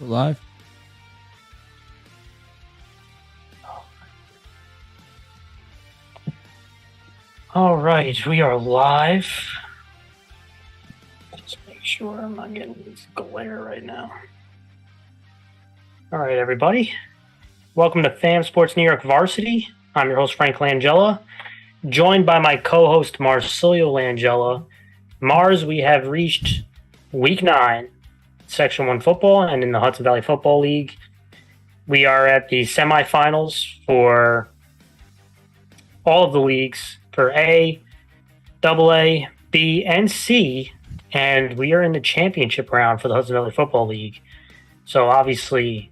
We're live. All right, we are live. Just make sure I'm not getting this glare right now. All right, everybody. Welcome to Fam Sports New York Varsity. I'm your host, Frank Langella, joined by my co-host, Marsilio Langella. Mars, we have reached Week 9, Section 1 football, and in the Hudson Valley Football League. We are at the semifinals for all of the leagues, for A, AA, B, and C, and we are in the championship round for the Hudson Valley Football League. So obviously,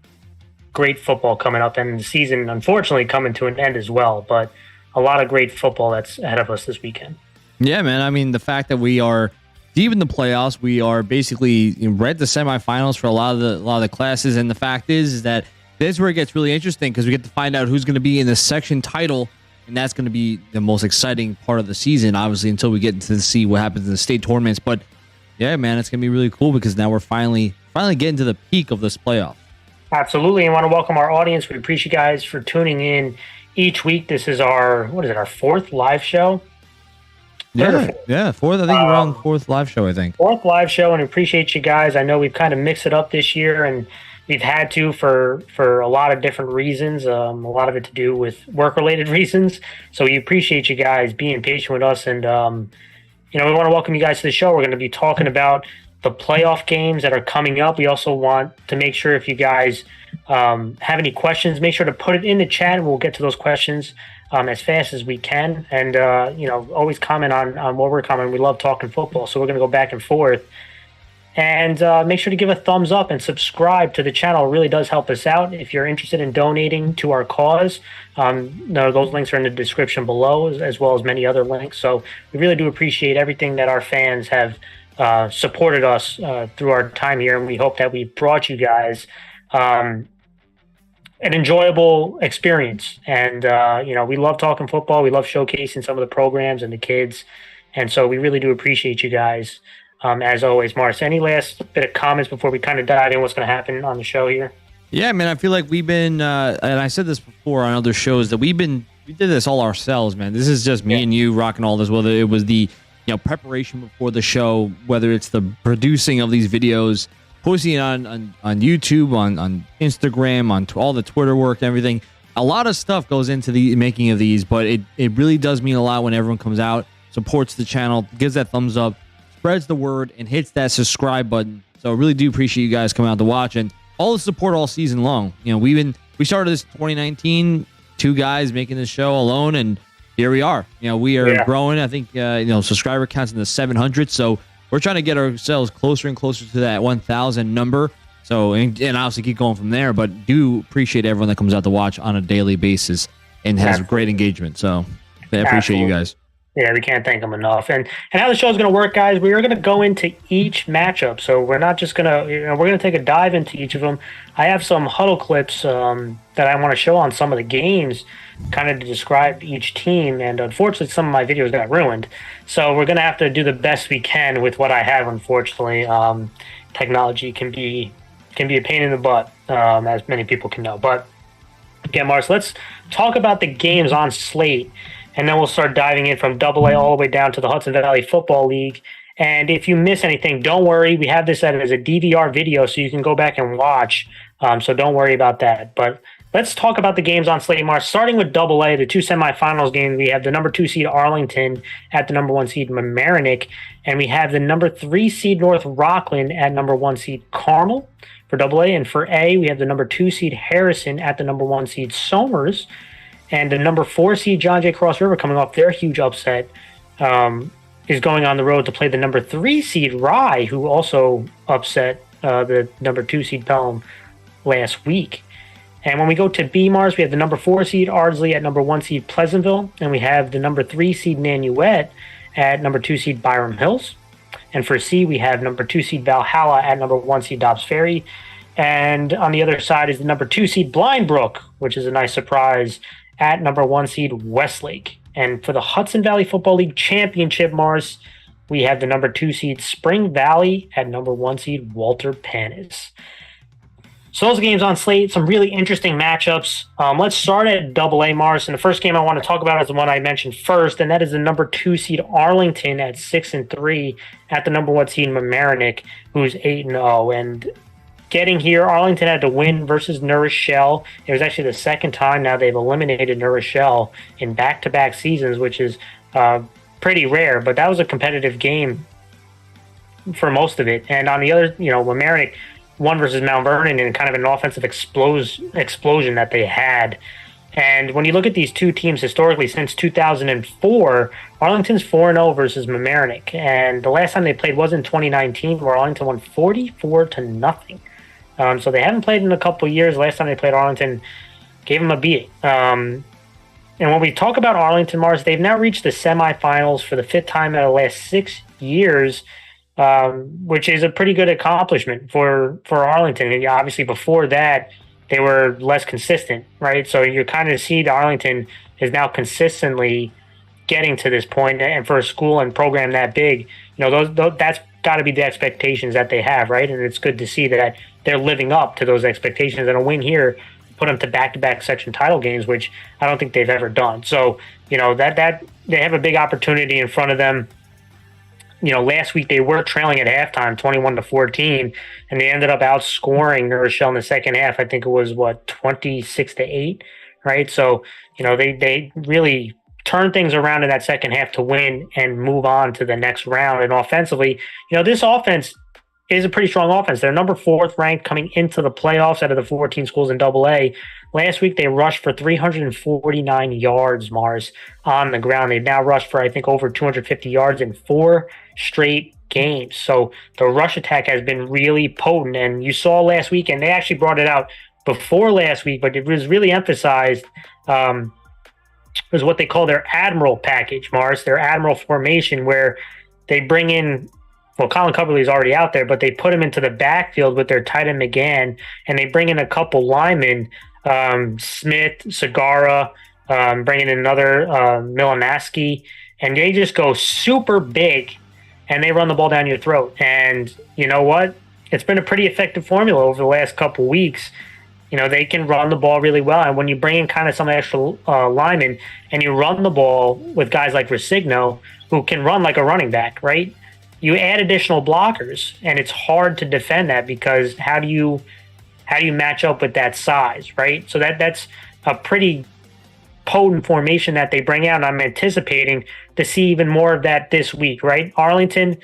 great football coming up, and the season, unfortunately, coming to an end as well, but a lot of great football that's ahead of us this weekend. Yeah, man. I mean, the fact that we are deep in the playoffs, we are basically right at the semifinals for a lot of the classes, and the fact is that this is where it gets really interesting because we get to find out who's going to be in the section title. And that's going to be the most exciting part of the season, obviously, until we get to see what happens in the state tournaments. But yeah, man, it's going to be really cool because now we're finally getting to the peak of this playoff. Absolutely. I want to welcome our audience. We appreciate you guys for tuning in each week. This is our fourth live show? Yeah, fourth. I think we're on fourth live show, I think. Fourth live show, and we appreciate you guys. I know we've kind of mixed it up this year, and we've had to for a lot of different reasons, a lot of it to do with work-related reasons. So we appreciate you guys being patient with us. And, we want to welcome you guys to the show. We're going to be talking about the playoff games that are coming up. We also want to make sure if you guys have any questions, make sure to put it in the chat, and we'll get to those questions as fast as we can. And, always comment on what we're commenting. We love talking football, so we're going to go back and forth. And make sure to give a thumbs up and subscribe to the channel. It really does help us out. If you're interested in donating to our cause, those links are in the description below, as well as many other links. So we really do appreciate everything that our fans have supported us through our time here. And we hope that we brought you guys an enjoyable experience. And, we love talking football. We love showcasing some of the programs and the kids. And so we really do appreciate you guys. As always, Mars, any last bit of comments before we kind of dive in what's going to happen on the show here? Yeah, man, I feel like we've been, and I said this before on other shows, that we did this all ourselves, man. This is just me and you rocking all this, whether it was the preparation before the show, whether it's the producing of these videos, posting it on YouTube, on Instagram, on all the Twitter work and everything. A lot of stuff goes into the making of these, but it really does mean a lot when everyone comes out, supports the channel, gives that thumbs up, spreads the word, and hits that subscribe button. So I really do appreciate you guys coming out to watch and all the support all season long. We started this 2019, two guys making this show alone, and here we are. We are growing. I think subscriber counts in the 700. So we're trying to get ourselves closer and closer to that 1,000 number. So and obviously keep going from there. But do appreciate everyone that comes out to watch on a daily basis and has great engagement. So I appreciate you guys. Yeah, we can't thank them enough. And how the show's going to work, guys, we are going to go into each matchup. So we're not just going to, we're going to take a dive into each of them. I have some huddle clips that I want to show on some of the games, kind of to describe each team. And unfortunately, some of my videos got ruined. So we're going to have to do the best we can with what I have, unfortunately. Technology can be a pain in the butt, as many people can know. But again, Mars, let's talk about the games on slate. And then we'll start diving in from AA all the way down to the Hudson Valley Football League. And if you miss anything, don't worry. We have this as a DVR video, so you can go back and watch. So don't worry about that. But let's talk about the games on slate, Mars. Starting with AA, the two semifinals games, we have the number 2 seed Arlington at the number 1 seed Mamaroneck. And we have the number 3 seed North Rockland at number 1 seed Carmel for AA. And for A, we have the number 2 seed Harrison at the number 1 seed Somers. And the number 4 seed John Jay Cross River, coming off their huge upset, is going on the road to play the number 3 seed Rye, who also upset the number 2 seed Pelham last week. And when we go to B, Mars, we have the number 4 seed Ardsley at number 1 seed Pleasantville. And we have the number 3 seed Nanuet at number 2 seed Byram Hills. And for C, we have number 2 seed Valhalla at number 1 seed Dobbs Ferry. And on the other side is the number 2 seed Brook, which is a nice surprise, at number 1 seed Westlake. And for the Hudson Valley Football League Championship, Mars, we have the number 2 seed Spring Valley at number 1 seed Walter Panas. So those games on slate, some really interesting matchups. Let's start at AA, Mars. And the first game I want to talk about is the one I mentioned first, and that is the number 2 seed Arlington at 6-3 at the number 1 seed Mamaroneck, who's 8-0. And getting here, Arlington had to win versus New Rochelle. It was actually the second time now they've eliminated New Rochelle in back-to-back seasons, which is pretty rare. But that was a competitive game for most of it. And on the other, Mamaroneck won versus Mount Vernon in kind of an offensive explosion that they had. And when you look at these two teams historically since 2004, Arlington's 4-0 versus Mamaroneck. And the last time they played was in 2019, where Arlington won 44-0. So they haven't played in a couple of years. Last time they played, Arlington gave them a beating. And when we talk about Arlington, Mars, they've now reached the semifinals for the 5th time in the last 6 years, which is a pretty good accomplishment for Arlington. And obviously before that, they were less consistent, right? So you kind of see that Arlington is now consistently getting to this point, and for a school and program that big, that's got to be the expectations that they have, right? And it's good to see that they're living up to those expectations, and a win here put them to back-to-back section title games, which I don't think they've ever done. So, that they have a big opportunity in front of them. Last week they were trailing at halftime, 21-14, and they ended up outscoring New Rochelle in the second half. I think it was 26-8, right? So, they really turned things around in that second half to win and move on to the next round. And offensively, this offense is a pretty strong offense. They're number 4th ranked coming into the playoffs out of the 14 schools in AA. Last week, they rushed for 349 yards, Mars, on the ground. They've now rushed for, I think, over 250 yards in 4 straight games. So the rush attack has been really potent. And you saw last week, and they actually brought it out before last week, but it was really emphasized, was what they call their Admiral package, Mars, their Admiral formation, where they bring in, Colin Coverley's already out there, but they put him into the backfield with their tight end McGann, and they bring in a couple linemen, Smith, Segara, bringing in another Milanaski, and they just go super big, and they run the ball down your throat. And you know what? It's been a pretty effective formula over the last couple weeks. They can run the ball really well, and when you bring in kind of some extra linemen, and you run the ball with guys like Resigno, who can run like a running back, right? You add additional blockers, and it's hard to defend that, because how do you match up with that size, right? So that's a pretty potent formation that they bring out, and I'm anticipating to see even more of that this week, right? Arlington,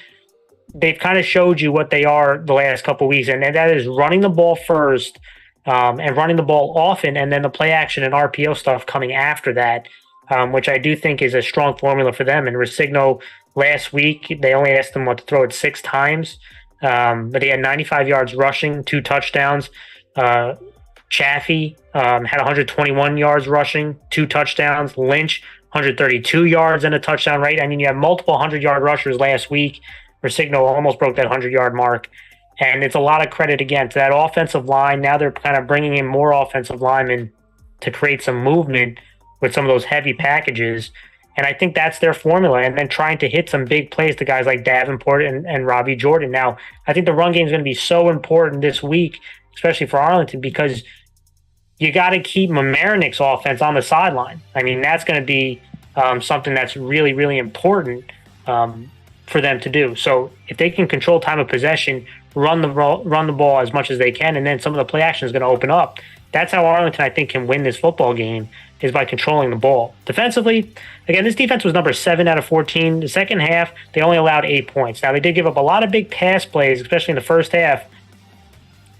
they've kind of showed you what they are the last couple of weeks, and that is running the ball first, and running the ball often, and then the play action and RPO stuff coming after that, which I do think is a strong formula for them. And Resigno, last week, they only asked him to throw it 6 times, but he had 95 yards rushing, 2 touchdowns. Chaffee had 121 yards rushing, 2 touchdowns. Lynch, 132 yards and a touchdown, right? I mean, you have multiple 100-yard rushers last week. Resigno almost broke that 100-yard mark. And it's a lot of credit, again, to that offensive line. Now they're kind of bringing in more offensive linemen to create some movement with some of those heavy packages. And I think that's their formula. And then trying to hit some big plays to guys like Davenport and Robbie Jordan. Now, I think the run game is going to be so important this week, especially for Arlington, because you got to keep Mamaroneck's offense on the sideline. I mean, that's going to be something that's really, really important for them to do. So if they can control time of possession, run the ball as much as they can, and then some of the play action is going to open up. That's how Arlington, I think, can win this football game, is by controlling the ball. Defensively, again, this defense was number 7 out of 14. The second half, they only allowed 8 points. Now, they did give up a lot of big pass plays, especially in the first half,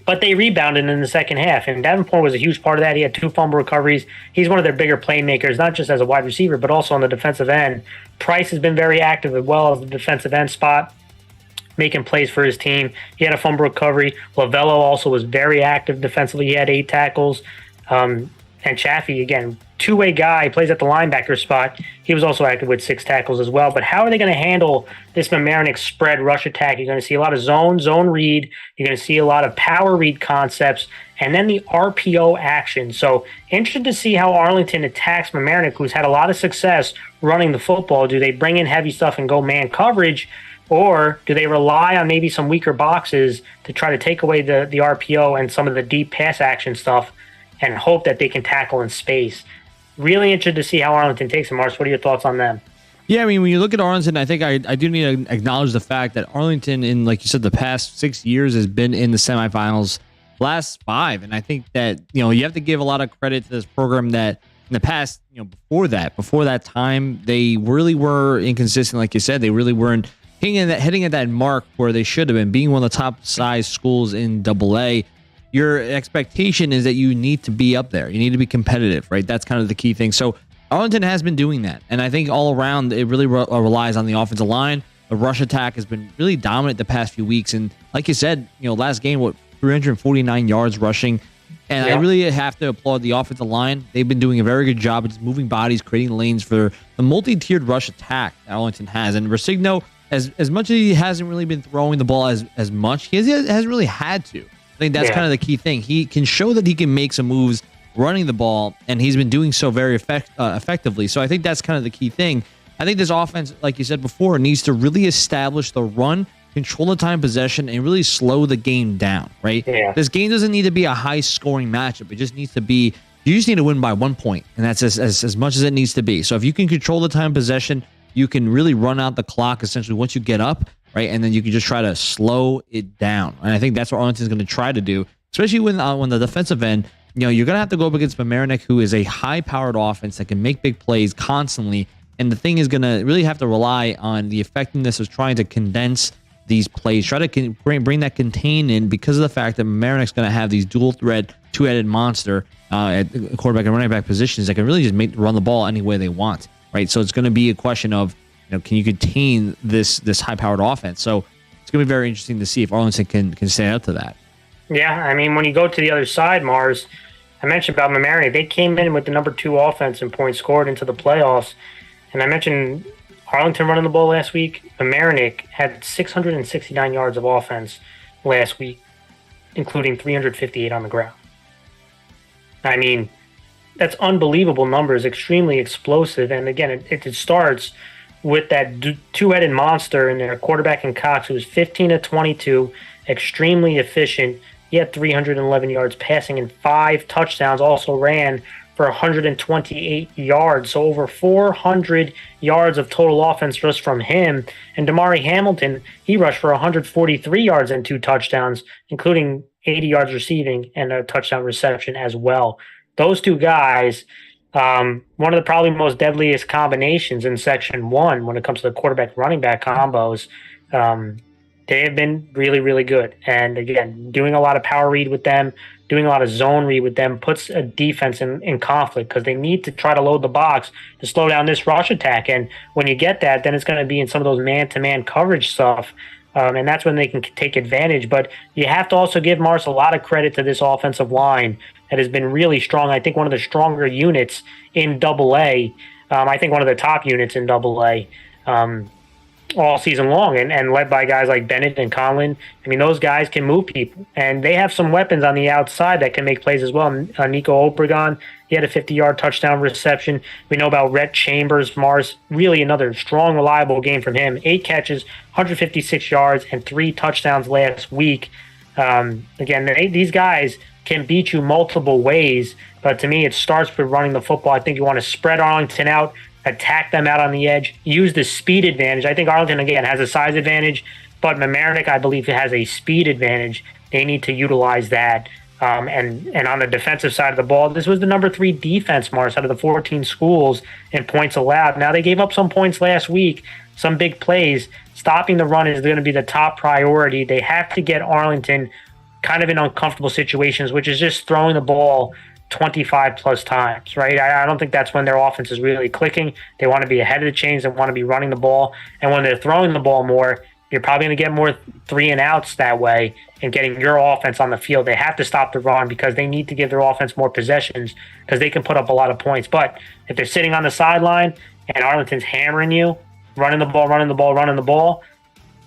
but they rebounded in the second half, and Davenport was a huge part of that. He had 2 fumble recoveries. He's one of their bigger playmakers, not just as a wide receiver, but also on the defensive end. Price has been very active as well as the defensive end spot, making plays for his team. He had a fumble recovery. Lavello also was very active defensively. He had 8 tackles. And Chaffee, again, two-way guy, plays at the linebacker spot. He was also active with 6 tackles as well. But how are they going to handle this Mamaroneck spread rush attack? You're going to see a lot of zone read. You're going to see a lot of power read concepts, and then the RPO action. So interested to see how Arlington attacks Mamaroneck, who's had a lot of success running the football. Do they bring in heavy stuff and go man coverage? Or do they rely on maybe some weaker boxes to try to take away the RPO and some of the deep pass action stuff and hope that they can tackle in space? Really interested to see how Arlington takes them. Mars, what are your thoughts on them? Yeah, I mean, when you look at Arlington, I think I do need to acknowledge the fact that Arlington, in, like you said, the past 6 years has been in the semifinals, last 5. And I think that, you have to give a lot of credit to this program that in the past, before that time, they really were inconsistent. Like you said, they really weren't hitting at that mark where they should have been, being one of the top size schools in AA. Your expectation is that you need to be up there. You need to be competitive, right? That's kind of the key thing. So Arlington has been doing that. And I think all around, it really relies on the offensive line. The rush attack has been really dominant the past few weeks. And like you said, last game, 349 yards rushing. And I really have to applaud the offensive line. They've been doing a very good job of just moving bodies, creating lanes for the multi-tiered rush attack that Arlington has. And Resigno, as much as he hasn't really been throwing the ball as much, he hasn't really had to. I think that's kind of the key thing. He can show that he can make some moves running the ball, and he's been doing so very effectively. So I think that's kind of the key thing. I think this offense, like you said before, needs to really establish the run, control the time possession, and really slow the game down, right? Yeah. This game doesn't need to be a high-scoring matchup. It just needs to be, you just need to win by 1 point, and that's as much as it needs to be. So if you can control the time possession, you can really run out the clock essentially once you get up, right? And then you can just try to slow it down. And I think that's what Arlington's going to try to do, especially when the defensive end, you're going to have to go up against Mamaroneck, who is a high-powered offense that can make big plays constantly. And the thing is going to really have to rely on the effectiveness of trying to condense these plays, try to bring that contain in, because of the fact that Mamaroneck's going to have these dual-threat, two-headed monster at quarterback and running back positions that can really just run the ball any way they want, right? So it's going to be a question of, can you contain this high-powered offense? So it's going to be very interesting to see if Arlington can stand up to that. Yeah, I mean, when you go to the other side, Mars, I mentioned about Mamaroneck. They came in with the number 2 offense in points scored into the playoffs. And I mentioned Arlington running the ball last week. Mamaroneck had 669 yards of offense last week, including 358 on the ground. I mean, that's unbelievable numbers, extremely explosive. And again, it starts with that two-headed monster in their quarterback in Cox, who was 15 of 22, extremely efficient. He had 311 yards passing and 5 touchdowns, also ran for 128 yards. So over 400 yards of total offense just from him. And Damari Hamilton, he rushed for 143 yards and 2 touchdowns, including 80 yards receiving and a touchdown reception as well. Those 2 guys, one of the probably most deadliest combinations in Section 1 when it comes to the quarterback running back combos. They have been really, really good. And again, doing a lot of power read with them, doing a lot of zone read with them puts a defense in conflict, because they need to try to load the box to slow down this rush attack. And when you get that, then it's going to be in some of those man-to-man coverage stuff. And that's when they can take advantage. But you have to also give Mars a lot of credit to this offensive line that has been really strong. I think one of the stronger units in AA. I think one of the top units in AA. All season long, and led by guys like Bennett and Conlon. I mean, those guys can move people, and they have some weapons on the outside that can make plays as well. Nico Obregon, he had a 50-yard touchdown reception. We know about Rhett Chambers, Mars, really another strong, reliable game from him. 8 catches, 156 yards, and 3 touchdowns last week. Again, these guys can beat you multiple ways, but to me, it starts with running the football. I think you want to spread Arlington out, attack them out on the edge, use the speed advantage. I think Arlington, again, has a size advantage, but Mamaroneck, I believe, has a speed advantage. They need to utilize that. And on the defensive side of the ball, this was the number 3 defense, Mars, out of the 14 schools in points allowed. Now, they gave up some points last week, some big plays. Stopping the run is going to be the top priority. They have to get Arlington kind of in uncomfortable situations, which is just throwing the ball 25 plus times, right? I don't think that's when their offense is really clicking. They want to be ahead of the chains. They want to be running the ball. And when they're throwing the ball more, you're probably going to get more 3 and outs that way and getting your offense on the field. They have to stop the run because they need to give their offense more possessions, because they can put up a lot of points. But if they're sitting on the sideline and Arlington's hammering you, running the ball,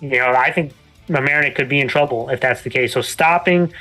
I think Mamaroneck could be in trouble if that's the case. So stopping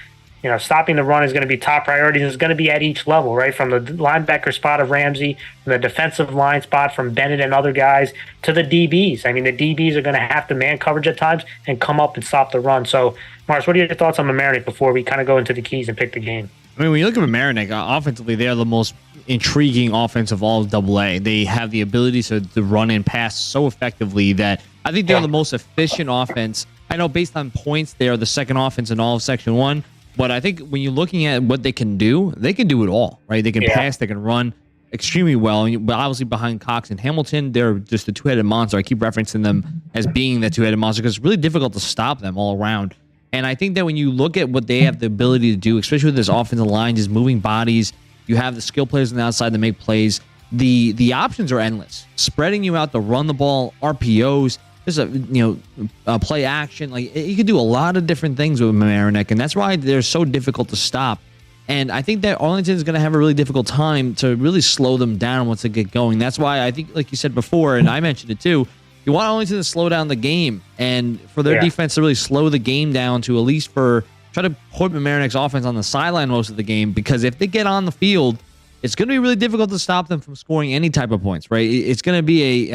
stopping the run is going to be top priority. And it's going to be at each level, right? From the linebacker spot of Ramsey, from the defensive line spot from Bennett and other guys, to the DBs. I mean, the DBs are going to have to man coverage at times and come up and stop the run. So, Mars, what are your thoughts on Mamaroneck before we kind of go into the keys and pick the game? I mean, when you look at Mamaroneck, offensively, they are the most intriguing offense of all of AA. They have the ability to run and pass so effectively that I think they're the most efficient offense. I know based on points, they are the second offense in all of Section 1. But I think when you're looking at what they can do it all, right? They can pass, they can run extremely well. But obviously behind Cox and Hamilton, they're just a two-headed monster. I keep referencing them as being that two-headed monster because it's really difficult to stop them all around. And I think that when you look at what they have the ability to do, especially with this offensive line, just moving bodies, you have the skill players on the outside that make plays. The options are endless. Spreading you out to run the ball, RPOs, just a play action. Like you can do a lot of different things with Mamaroneck, and that's why they're so difficult to stop. And I think that Arlington is going to have a really difficult time to really slow them down once they get going. That's why I think, like you said before, and I mentioned it too, you want Arlington to slow down the game and for their defense to really slow the game down to at least try to put Mamaroneck's offense on the sideline most of the game, because if they get on the field, it's going to be really difficult to stop them from scoring any type of points, right? It's going to be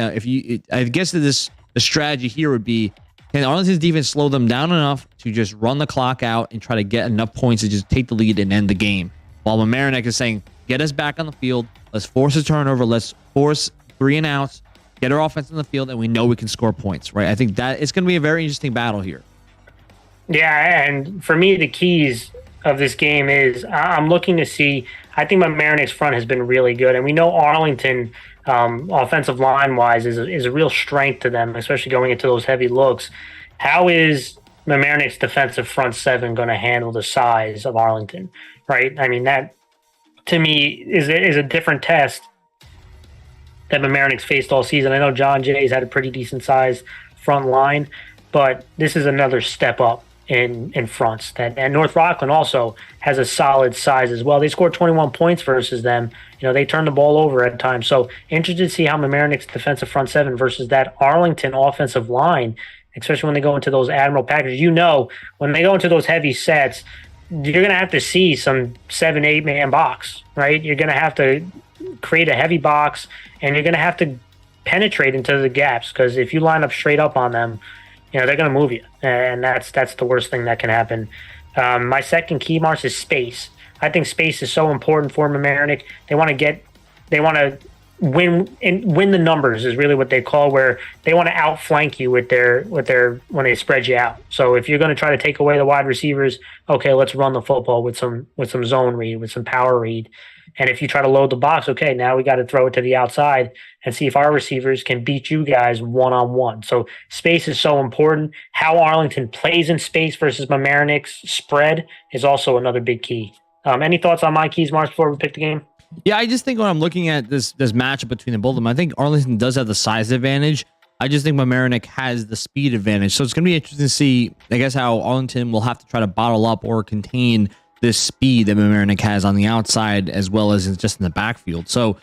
I guess the strategy here would be, can Arlington's defense slow them down enough to just run the clock out and try to get enough points to just take the lead and end the game? While Mamaroneck is saying, get us back on the field, let's force a turnover, let's force 3 and outs, get our offense on the field, and we know we can score points, right? I think that it's going to be a very interesting battle here. Yeah, and for me, the keys of this game is I'm looking to see, I think Mamaroneck's front has been really good, and we know Arlington, offensive line-wise, is a real strength to them, especially going into those heavy looks. How is Mamaroneck's defensive front seven going to handle the size of Arlington, right? I mean, that, to me, is a different test that Mamaroneck's faced all season. I know John Jay's had a pretty decent-sized front line, but this is another step up in fronts. And North Rockland also has a solid size as well. They scored 21 points versus them. They turned the ball over at times. So interested to see how Mamaroneck's defensive front seven versus that Arlington offensive line, especially when they go into those Admiral packages. When they go into those heavy sets, you're going to have to see some 7-8 man box, right? You're going to have to create a heavy box, and you're going to have to penetrate into the gaps, because if you line up straight up on them, they're going to move you, and that's the worst thing that can happen. My second key, Mars, is space. I think space is so important for Mamaroneck. They want to win the numbers is really what they call, where they want to outflank you with their when they spread you out. So if you're going to try to take away the wide receivers, okay, let's run the football with some zone read, with some power read. And if you try to load the box, okay, now we got to throw it to the outside and see if our receivers can beat you guys one-on-one. So space is so important. How Arlington plays in space versus Mamaroneck's spread is also another big key. Any thoughts on my keys, Mars, before we pick the game? Yeah, I just think when I'm looking at this matchup between the both of them, I think Arlington does have the size advantage. I just think Mamaroneck has the speed advantage. So it's going to be interesting to see, I guess, how Arlington will have to try to bottle up or contain this speed that Mamaroneck has on the outside as well as just in the backfield. So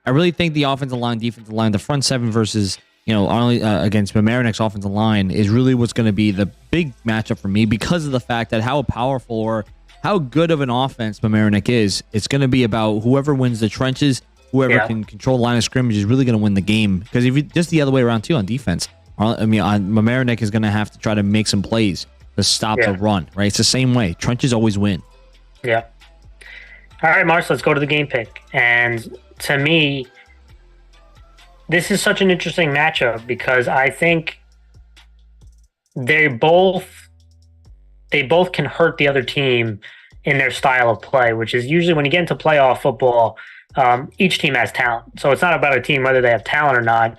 I really think the offensive line, defensive line, the front seven versus against Mamaroneck's offensive line is really what's going to be the big matchup for me, because of the fact that how powerful or how good of an offense Mamaroneck is. It's going to be about whoever wins the trenches, whoever can control the line of scrimmage is really going to win the game. Because if you just the other way around too on defense, Mamaroneck is going to have to try to make some plays to stop the run. Right? It's the same way. Trenches always win. Yeah. All right, Mars, let's go to the game pick. And to me, this is such an interesting matchup because I think they both can hurt the other team in their style of play, which is usually when you get into playoff football, each team has talent. So it's not about a team whether they have talent or not.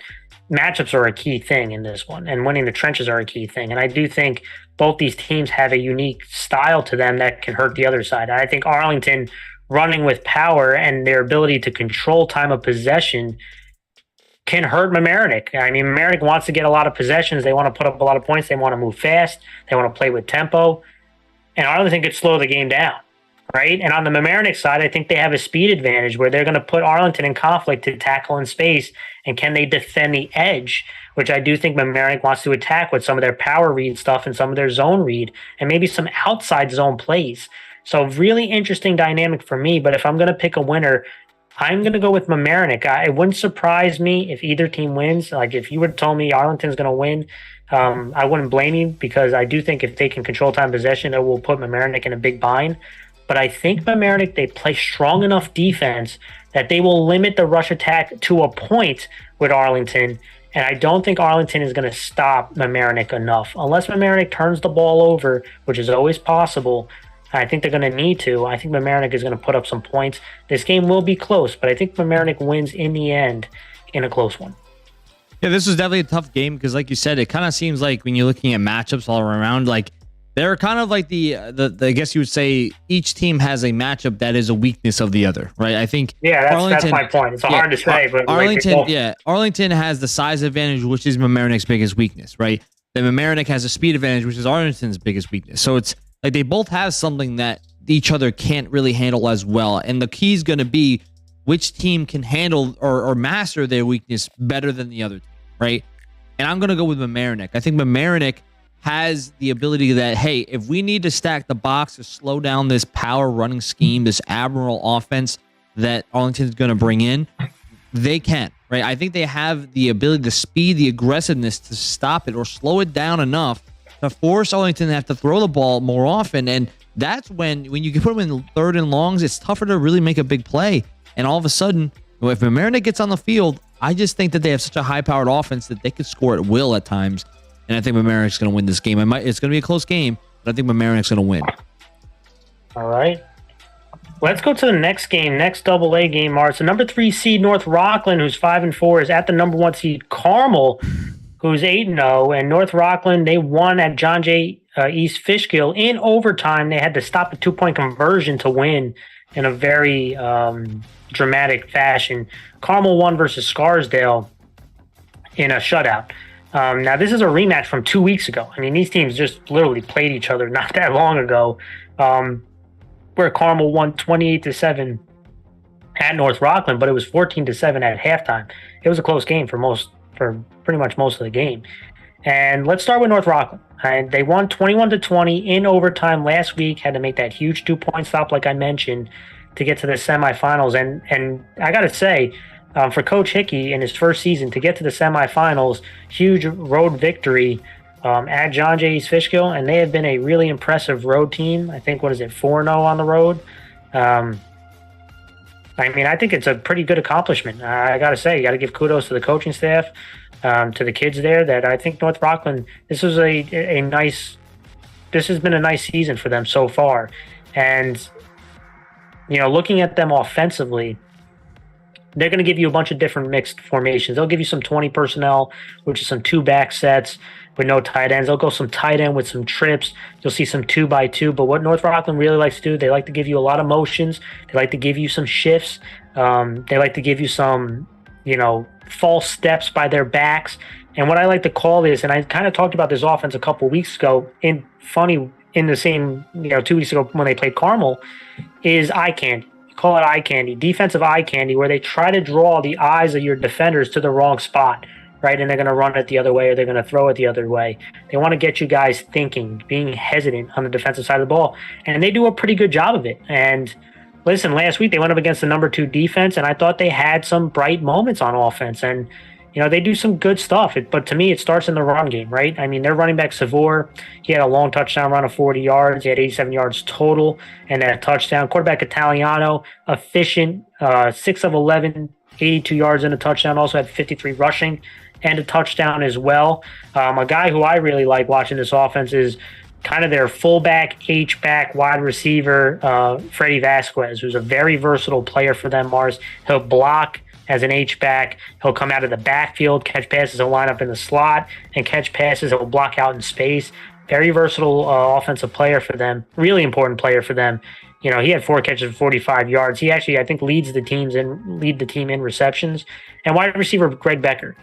Matchups are a key thing in this one, and winning the trenches are a key thing. And I do think both these teams have a unique style to them that can hurt the other side. I think Arlington running with power and their ability to control time of possession can hurt Mamaroneck. I mean, Mamaroneck wants to get a lot of possessions. They want to put up a lot of points. They want to move fast. They want to play with tempo. And Arlington could slow the game down, right? And on the Mamaroneck side, I think they have a speed advantage where they're going to put Arlington in conflict to tackle in space. And can they defend the edge, which I do think Mamaroneck wants to attack with some of their power read stuff and some of their zone read and maybe some outside zone plays. So really interesting dynamic for me. But if I'm going to pick a winner, I'm going to go with Mamaroneck. It wouldn't surprise me if either team wins. Like if you would have told me Arlington's going to win, I wouldn't blame you, because I do think if they can control time possession, it will put Mamaroneck in a big bind. But I think Mamaroneck, they play strong enough defense that they will limit the rush attack to a point with Arlington. And I don't think Arlington is going to stop Mamaroneck enough. Unless Mamaroneck turns the ball over, which is always possible, I think they're going to need to. I think Mamaroneck is going to put up some points. This game will be close, but I think Mamaroneck wins in the end in a close one. Yeah, this was definitely a tough game because, like you said, it kind of seems like when you're looking at matchups all around, like they're kind of like the I guess you would say each team has a matchup that is a weakness of the other, right? I think that's my point. It's hard to say, but Arlington has the size advantage, which is Mamaroneck's biggest weakness, right? Then Mamaroneck has a speed advantage, which is Arlington's biggest weakness. So it's like they both have something that each other can't really handle as well, and the key is going to be which team can handle or master their weakness better than the other team, right? And I'm going to go with Mamaroneck. I think Mamaroneck has the ability that, hey, if we need to stack the box to slow down this power running scheme, this admiral offense that Arlington's going to bring in, they can, right? I think they have the ability, the speed, the aggressiveness to stop it or slow it down enough to force Arlington to have to throw the ball more often. And that's when you can put them in third and longs, it's tougher to really make a big play. And all of a sudden, if Mamaroneck gets on the field, I just think that they have such a high-powered offense that they could score at will at times. And I think Mamaroneck's going to win this game. It's going to be a close game, but I think Mamaroneck's going to win. All right. Let's go to the next game, next AA game, Mars. So number 3 seed North Rockland, who's 5-4, is at the number 1 seed Carmel, who's 8-0. And North Rockland, they won at John J. East Fishkill in overtime. They had to stop a 2-point conversion to win in a very dramatic fashion. Carmel won versus Scarsdale in a shutout. Now, this is a rematch from 2 weeks ago. I mean, these teams just literally played each other not that long ago, where Carmel won 28-7 at North Rockland, but it was 14-7 at halftime. It was a close game for pretty much most of the game. And let's start with North Rockland. They won 21-20 in overtime last week, had to make that huge 2-point stop, like I mentioned, to get to the semifinals. And I got to say, for Coach Hickey in his first season to get to the semifinals, huge road victory at John J. East Fishkill, and they have been a really impressive road team. I think, 4-0 on the road? I mean, I think it's a pretty good accomplishment. I got to say, you got to give kudos to the coaching staff, to the kids there, that I think North Rockland, this has been a nice season for them so far. And, looking at them offensively, they're going to give you a bunch of different mixed formations. They'll give you some 20 personnel, which is some 2-back sets with no tight ends. They'll go some tight end with some trips. You'll see some 2x2. But what North Rockland really likes to do, they like to give you a lot of motions. They like to give you some shifts. They like to give you some, false steps by their backs. And what I like to call this, and I kind of talked about this offense a couple weeks ago, in the same, 2 weeks ago when they played Carmel, is eye candy. Call it eye candy, defensive eye candy, where they try to draw the eyes of your defenders to the wrong spot, right? And they're going to run it the other way, or they're going to throw it the other way. They want to get you guys thinking, being hesitant on the defensive side of the ball. And they do a pretty good job of it. And listen, last week they went up against the number 2 defense, and I thought they had some bright moments on offense. And, they do some good stuff. But to me, it starts in the run game, right? I mean, their running back, Savor, he had a long touchdown run of 40 yards. He had 87 yards total and a touchdown. Quarterback, Italiano, efficient, 6 of 11, 82 yards and a touchdown. Also had 53 rushing and a touchdown as well. A guy who I really like watching this offense is kind of their fullback, H-back, wide receiver, Freddie Vasquez, who's a very versatile player for them, Mars. He'll block as an H-back. He'll come out of the backfield, catch passes, he'll line up in the slot, and catch passes, he'll block out in space. Very versatile offensive player for them. Really important player for them. He had 4 catches for 45 yards. He actually, I think, lead the team in receptions. And wide receiver Greg Becker.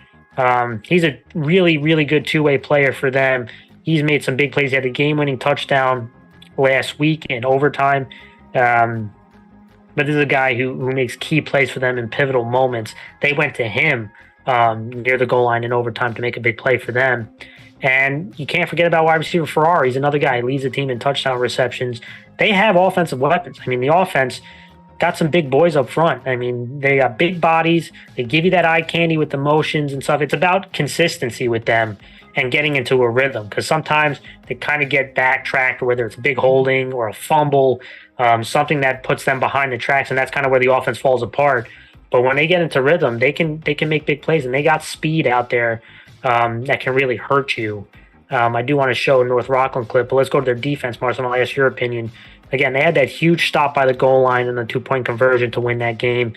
He's a really, really good two-way player for them. He's made some big plays. He had a game-winning touchdown last week in overtime. But this is a guy who makes key plays for them in pivotal moments. They went to him near the goal line in overtime to make a big play for them. And you can't forget about wide receiver Ferrari. He's another guy. He leads the team in touchdown receptions. they have offensive weapons. I mean, the offense got some big boys up front. I mean, they got big bodies. They give you that eye candy with the motions and stuff. It's about consistency with them and getting into a rhythm, because sometimes they kind of get backtracked, whether it's big holding or a fumble, something that puts them behind the tracks, and that's kind of where the offense falls apart. But when they get into rhythm, they can make big plays, and they got speed out there that can really hurt you. I do want to show a North Rockland clip, but let's go to their defense, Marcel. I'll ask your opinion. Again, they had that huge stop by the goal line and the 2-point conversion to win that game.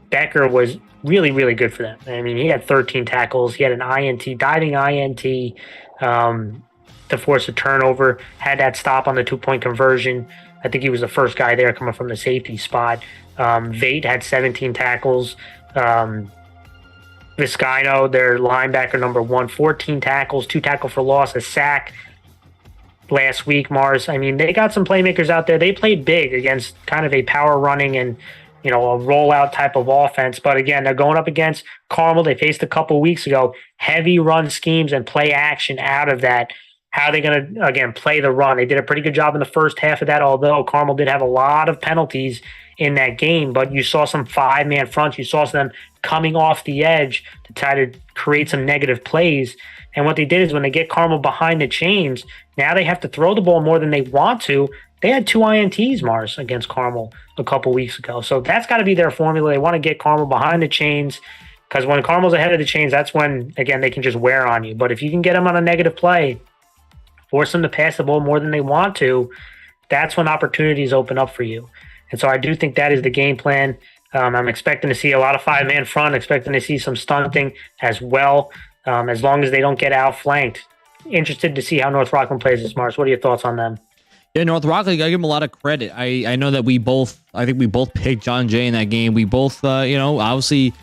Becker was really, really good for them. I mean, he had 13 tackles. He had an INT, diving INT to force a turnover, had that stop on the 2-point conversion. I think he was the first guy there coming from the safety spot. Vate had 17 tackles. Vizcaino, their linebacker number 1, 14 tackles, 2 tackle for loss, a sack last week, Mars. I mean, they got some playmakers out there. They played big against kind of a power running and, a rollout type of offense. But again, they're going up against Carmel. They faced a couple weeks ago, heavy run schemes and play action out of that. How are they going to, again, play the run? They did a pretty good job in the first half of that, although Carmel did have a lot of penalties in that game. But you saw some 5-man fronts. You saw them coming off the edge to try to create some negative plays. And what they did is when they get Carmel behind the chains, now they have to throw the ball more than they want to. They had 2 INTs, Mars, against Carmel a couple weeks ago. So that's got to be their formula. They want to get Carmel behind the chains, because when Carmel's ahead of the chains, that's when, again, they can just wear on you. But if you can get them on a negative play, force them to pass the ball more than they want to, that's when opportunities open up for you. And so I do think that is the game plan. I'm expecting to see a lot of 5-man front, expecting to see some stunting as well, as long as they don't get outflanked. Interested to see how North Rockland plays this, Mars. What are your thoughts on them? Yeah, North Rockland, I give them a lot of credit. I know that I think we both picked John Jay in that game. We both, obviously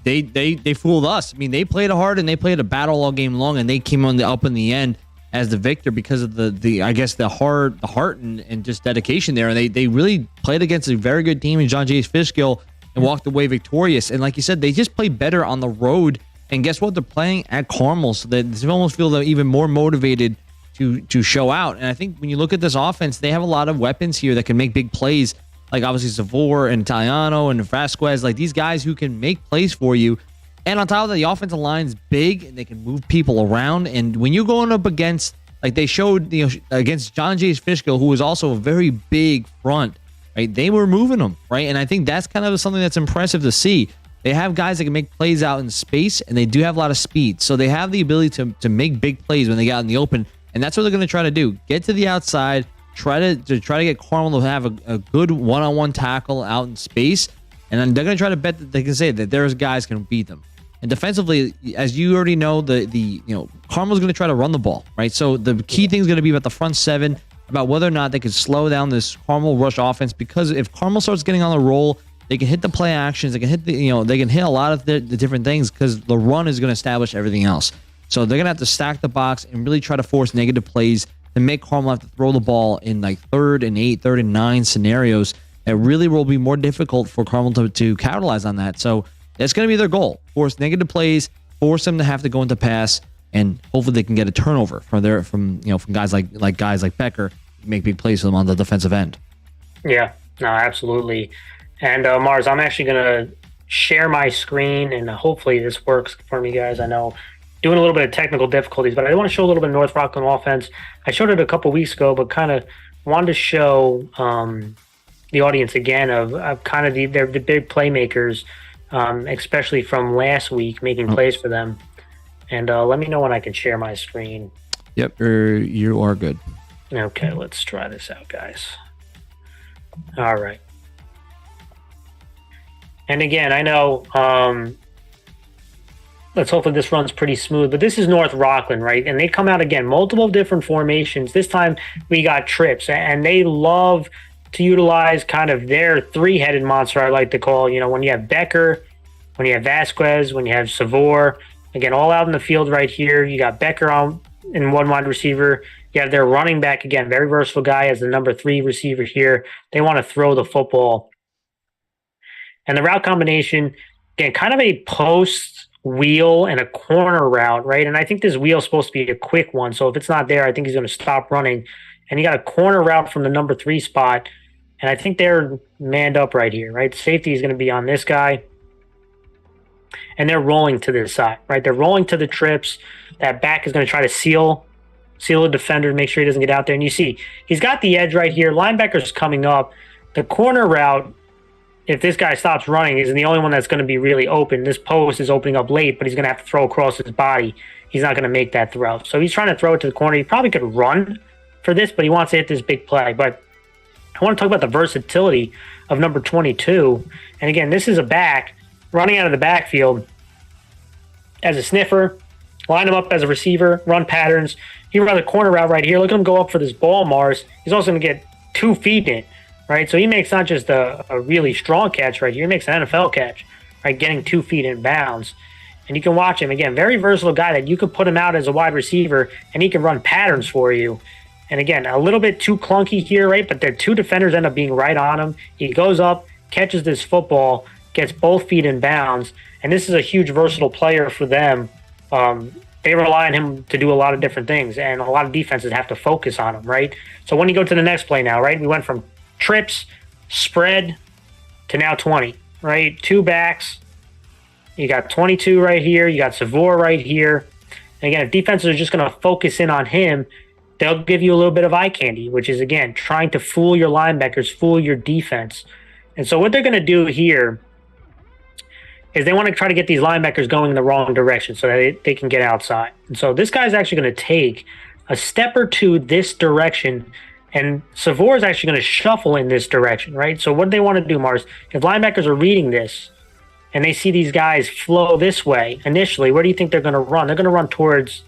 they fooled us. I mean, they played hard and they played a battle all game long, and they came up in the end as the victor because of the I guess the heart and just dedication there. And they really played against a very good team in John Jay's Fishkill and walked away victorious. And like you said, they just play better on the road. And guess what? They're playing at Carmel, so that they almost feel they're even more motivated to show out. And I think when you look at this offense, they have a lot of weapons here that can make big plays, like obviously Savor and Italiano and Vasquez, like these guys who can make plays for you. And on top of that, the offensive line's big and they can move people around. And when you're going up against, like they showed, against John Jay's Fishkill, who was also a very big front, right? They were moving them, right? And I think that's kind of something that's impressive to see. They have guys that can make plays out in space, and they do have a lot of speed. So they have the ability to make big plays when they get out in the open. And that's what they're going to try to do. Get to the outside, try to get Carmel to have a good one-on-one tackle out in space. And then they're going to try to bet that they can say that there's guys can beat them. And defensively, as you already know, Carmel's going to try to run the ball, right? So the key thing is going to be about the front seven, about whether or not they can slow down this Carmel rush offense. Because if Carmel starts getting on the roll, they can hit the play actions. They can hit they can hit a lot of the different things, because the run is going to establish everything else. So they're going to have to stack the box and really try to force negative plays and make Carmel have to throw the ball in like 3rd and 8, 3rd and 9 scenarios. It really will be more difficult for Carmel to capitalize on that. So that's going to be their goal: force negative plays, force them to have to go into pass, and hopefully they can get a turnover from guys like Becker, make big plays for them on the defensive end. Yeah, no, absolutely. And Mars, I'm actually going to share my screen, and hopefully this works for me, guys. I know doing a little bit of technical difficulties, but I want to show a little bit of North Rockland offense. I showed it a couple weeks ago, but kind of wanted to show the audience again of kind of the big playmakers, especially from last week, making plays for them. And let me know when I can share my screen. Yep, you are good. Okay, let's try this out, guys. All right. And again, I know, let's hope that this runs pretty smooth, but this is North Rockland, right? And they come out again, multiple different formations. This time we got trips, and they love to utilize kind of their 3-headed monster, I like to call, when you have Becker, when you have Vasquez, when you have Savor, again, all out in the field right here. You got Becker in one wide receiver. You have their running back, again, very versatile guy as the number 3 receiver here. They want to throw the football. And the route combination, again, kind of a post wheel and a corner route, right? And I think this wheel is supposed to be a quick one. So if it's not there, I think he's going to stop running and you got a corner route from the number 3 spot, and I think they're manned up right here, right? Safety is going to be on this guy, and they're rolling to this side, right? They're rolling to the trips. That back is going to try to seal a defender to make sure he doesn't get out there. And you see, he's got the edge right here. Linebacker's coming up. The corner route, if this guy stops running, is the only one that's going to be really open. This post is opening up late, but he's going to have to throw across his body. He's not going to make that throw. So he's trying to throw it to the corner. He probably could run for this, but he wants to hit this big play. But I want to talk about the versatility of number 22. And again, this is a back running out of the backfield as a sniffer, line him up as a receiver, run patterns. He run the corner route right here. Look at him go up for this ball, Mars. He's also going to get 2 feet in, right? So he makes not just a really strong catch right here. He makes an NFL catch, right? Getting 2 feet in bounds. And you can watch him. Again, very versatile guy that you could put him out as a wide receiver, and he can run patterns for you. And again, a little bit too clunky here, right? But their 2 defenders end up being right on him. He goes up, catches this football, gets both feet in bounds. And this is a huge versatile player for them. They rely on him to do a lot of different things, and a lot of defenses have to focus on him, right? So when you go to the next play now, right, we went from trips, spread, to now 20, right? 2 backs. You got 22 right here. You got Savor right here. And again, if defenses are just going to focus in on him, they'll give you a little bit of eye candy, which is, again, trying to fool your linebackers, fool your defense. And so what they're going to do here is they want to try to get these linebackers going in the wrong direction so that they can get outside. And so this guy's actually going to take a step or 2 this direction, and Savor is actually going to shuffle in this direction, right? So what do they want to do, Mars? If linebackers are reading this and they see these guys flow this way initially, where do you think they're going to run? They're going to run towards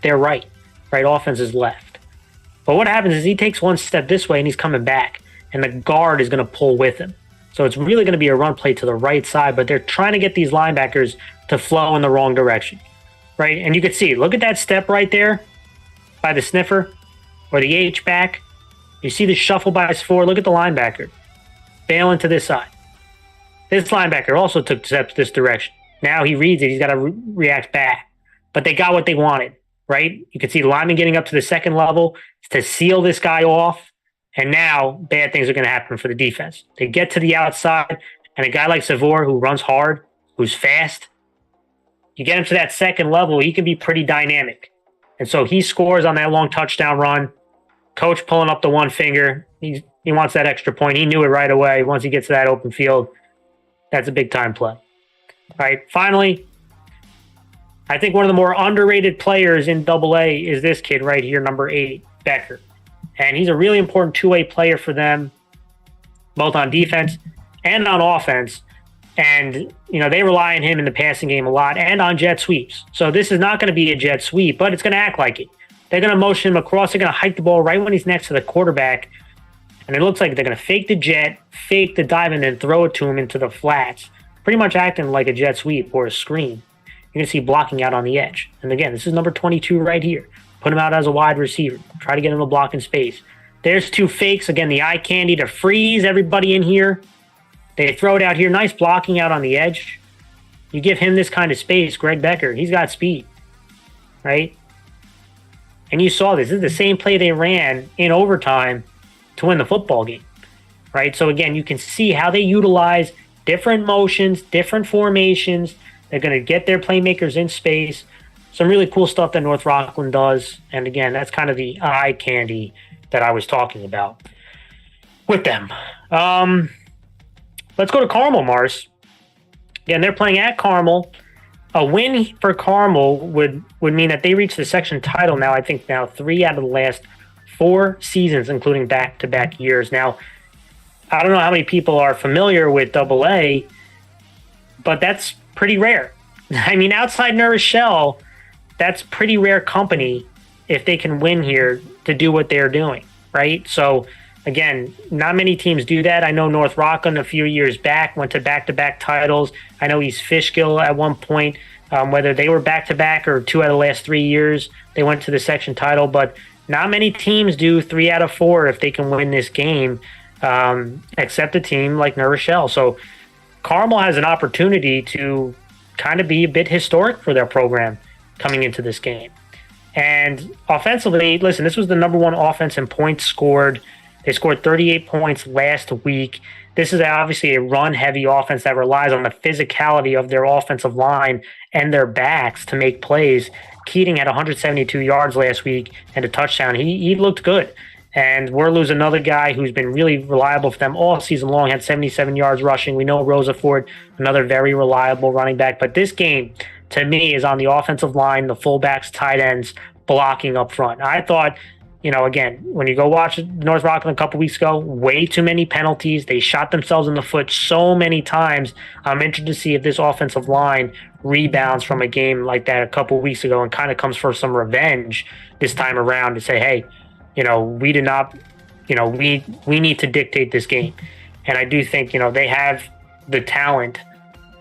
their right offense is left. But what happens is he takes 1 step this way and he's coming back, and the guard is going to pull with him. So it's really going to be a run play to the right side, but they're trying to get these linebackers to flow in the wrong direction, right? And you can see, look at that step right there by the sniffer or the H-back. You see the shuffle by Savor. Look at the linebacker bailing to this side. This linebacker also took steps this direction. Now he reads it. He's got to react back. But they got what they wanted, right? You can see the lineman getting up to the second level to seal this guy off. And now bad things are going to happen for the defense. They get to the outside, and a guy like Savor who runs hard, who's fast, you get him to that second level, he can be pretty dynamic. And so he scores on that long touchdown run. Coach pulling up the 1 finger. He wants that extra point. He knew it right away. Once he gets to that open field, that's a big-time play. All right, finally, I think one of the more underrated players in AA is this kid right here, number 8, Becker. And he's a really important 2-way player for them, both on defense and on offense. And, they rely on him in the passing game a lot and on jet sweeps. So this is not going to be a jet sweep, but it's going to act like it. They're going to motion him across. They're going to hike the ball right when he's next to the quarterback. And it looks like they're going to fake the jet, fake the dive, and then throw it to him into the flats. Pretty much acting like a jet sweep or a screen. You're going to see blocking out on the edge. And again, this is number 22 right here. Put him out as a wide receiver. Try to get him to block in space. There's 2 fakes. Again, the eye candy to freeze everybody in here. They throw it out here. Nice blocking out on the edge. You give him this kind of space, Greg Becker. He's got speed, right? And you saw this. This is the same play they ran in overtime to win the football game, right? So, again, you can see how they utilize different motions, different formations. They're going to get their playmakers in space. Some really cool stuff that North Rockland does. And again, that's kind of the eye candy that I was talking about with them. Let's go to Carmel, Mars. Again, they're playing at Carmel. A win for Carmel would mean that they reach the section title now, I think 3 out of the last 4 seasons, including back-to-back years. Now, I don't know how many people are familiar with AA, but that's pretty rare. I mean, outside New Rochelle, that's pretty rare company if they can win here to do what they're doing, right? So, again, not many teams do that. I know North Rockland a few years back went to back-to-back titles. I know East Fishkill at one point, whether they were back-to-back or 2 out of the last 3 years, they went to the section title. But not many teams do 3 out of 4 if they can win this game, except a team like New Rochelle. So Carmel has an opportunity to kind of be a bit historic for their program coming into this game. And offensively, listen, this was the number one offense in points scored. They scored 38 points last week. This is obviously a run-heavy offense that relies on the physicality of their offensive line and their backs to make plays. Keating had 172 yards last week and a touchdown. He looked good. And Werleu's another guy who's been really reliable for them all season long, had 77 yards rushing. We know Rosafort, another very reliable running back. But this game, to me, is on the offensive line, the fullbacks, tight ends, blocking up front. I thought, again, when you go watch North Rockland a couple weeks ago, way too many penalties. They shot themselves in the foot so many times. I'm interested to see if this offensive line rebounds from a game like that a couple weeks ago and kind of comes for some revenge this time around to say, hey, we did not, we need to dictate this game. And I do think, they have the talent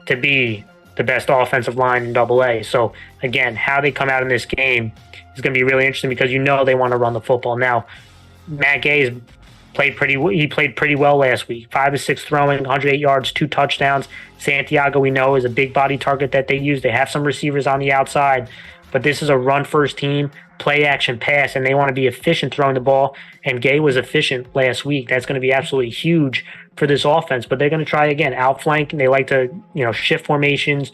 to be the best offensive line in AA. So again, how they come out in this game is going to be really interesting because they want to run the football. Now, Matt Gay played pretty well last week. 5 of 6 throwing, 108 yards, 2 touchdowns. Santiago, we know, is a big body target that they use. They have some receivers on the outside, but this is a run-first team, play action pass, and they want to be efficient throwing the ball. And Gay was efficient last week. That's going to be absolutely huge for this offense. But they're going to try again, outflank, and they like to shift formations.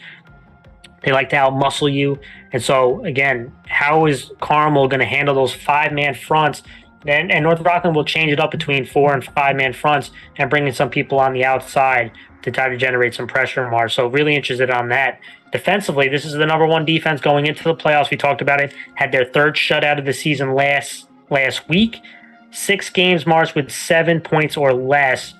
They like to outmuscle you. And so again, how is Carmel going to handle those 5-man fronts? And North Rockland will change it up between 4 and 5-man fronts and bring in some people on the outside to try to generate some pressure more. So really interested on that. Defensively, this is the number one defense going into the playoffs. We talked about it. Had their third shutout of the season last week. 6 games marched with 7 points or less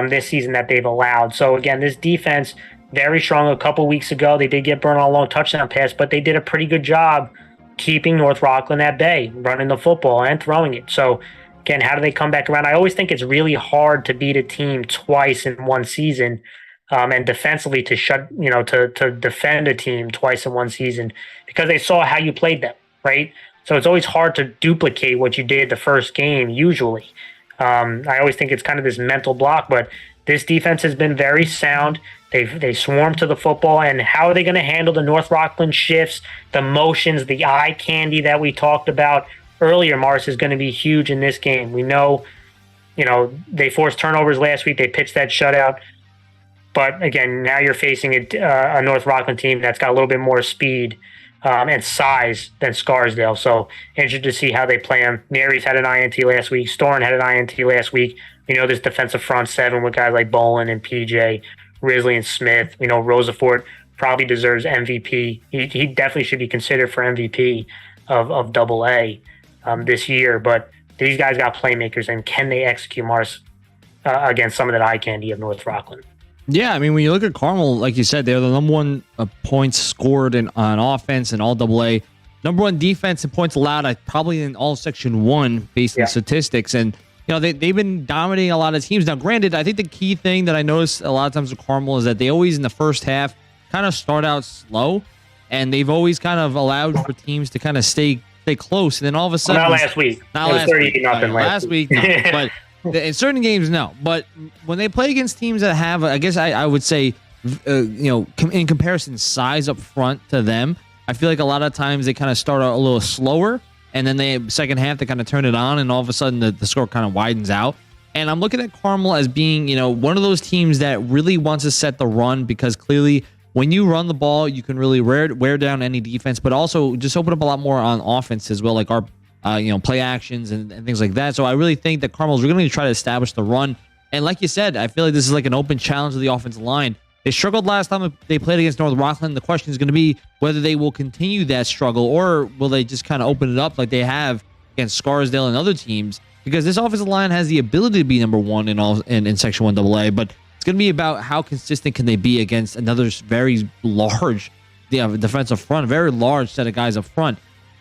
this season that they've allowed. So again, this defense, very strong. A couple weeks ago, they did get burned on a long touchdown pass, but they did a pretty good job keeping North Rockland at bay, running the football and throwing it. So again, how do they come back around? I always think it's really hard to beat a team twice in one season. And defensively to defend a team twice in one season because they saw how you played them, right? So it's always hard to duplicate what you did the first game usually. I always think it's kind of this mental block, but this defense has been very sound. They swarm to the football, and how are they going to handle the North Rockland shifts, the motions, the eye candy that we talked about earlier, Mars, is going to be huge in this game. We know, they forced turnovers last week. They pitched that shutout. But again, now you're facing a North Rockland team that's got a little bit more speed and size than Scarsdale. So interested to see how they play them. Mary's had an INT last week. Storen had an INT last week. This defensive front 7 with guys like Bolin and PJ, Risley and Smith. Rosafort probably deserves MVP. He definitely should be considered for MVP of AA this year. But these guys got playmakers, and can they execute Mars against some of that eye candy of North Rockland? Yeah, I mean, when you look at Carmel, like you said, they're the number one points scored on offense in all AA. Number one defense and points allowed, probably in all Section 1 based on statistics. And, they've been dominating a lot of teams. Now, granted, I think the key thing that I notice a lot of times with Carmel is that they always, in the first half, kind of start out slow. And they've always kind of allowed for teams to kind of stay close. And then all of a sudden... Not last week. Not last week. Last week, no. But in certain games, no. But when they play against teams that have, I guess I would say, in comparison, size up front to them, I feel like a lot of times they kind of start out a little slower, and then second half they kind of turn it on, and all of a sudden the score kind of widens out. And I'm looking at Carmel as being, one of those teams that really wants to set the run, because clearly when you run the ball, you can really wear down any defense, but also just open up a lot more on offense as well, like our play actions and things like that. So I really think that Carmel's going to try to establish the run. And like you said, I feel like this is like an open challenge to the offensive line. They struggled last time they played against North Rockland. The question is going to be whether they will continue that struggle, or will they just kind of open it up like they have against Scarsdale and other teams, because this offensive line has the ability to be number one in Section 1 AA, but it's going to be about how consistent can they be against another very large defensive front, a very large set of guys up front.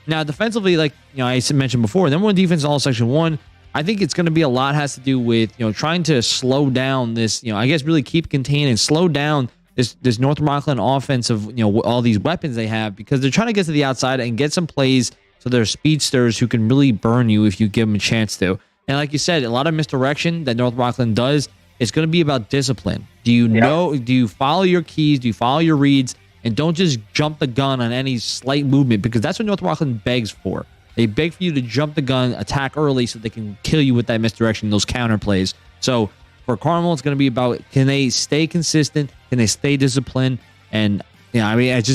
Now, defensively, like I mentioned before, number one defense in all Section 1, I think it's going to be a lot has to do with trying to slow down this, I guess really keep contained and slow down this North Rockland offensive, all these weapons they have, because they're trying to get to the outside and get some plays so they're speedsters who can really burn you if you give them a chance to. And like you said, a lot of misdirection that North Rockland does is going to be about discipline. Do you know? Do you follow your keys? Do you follow your reads? and don't just jump the gun on any slight movement, because that's what North Rockland begs for. They beg for you to jump the gun, attack early so they can kill you with that misdirection, those counter plays. So for Carmel, it's going to be about, can they stay consistent? Can they stay disciplined? And I mean, it's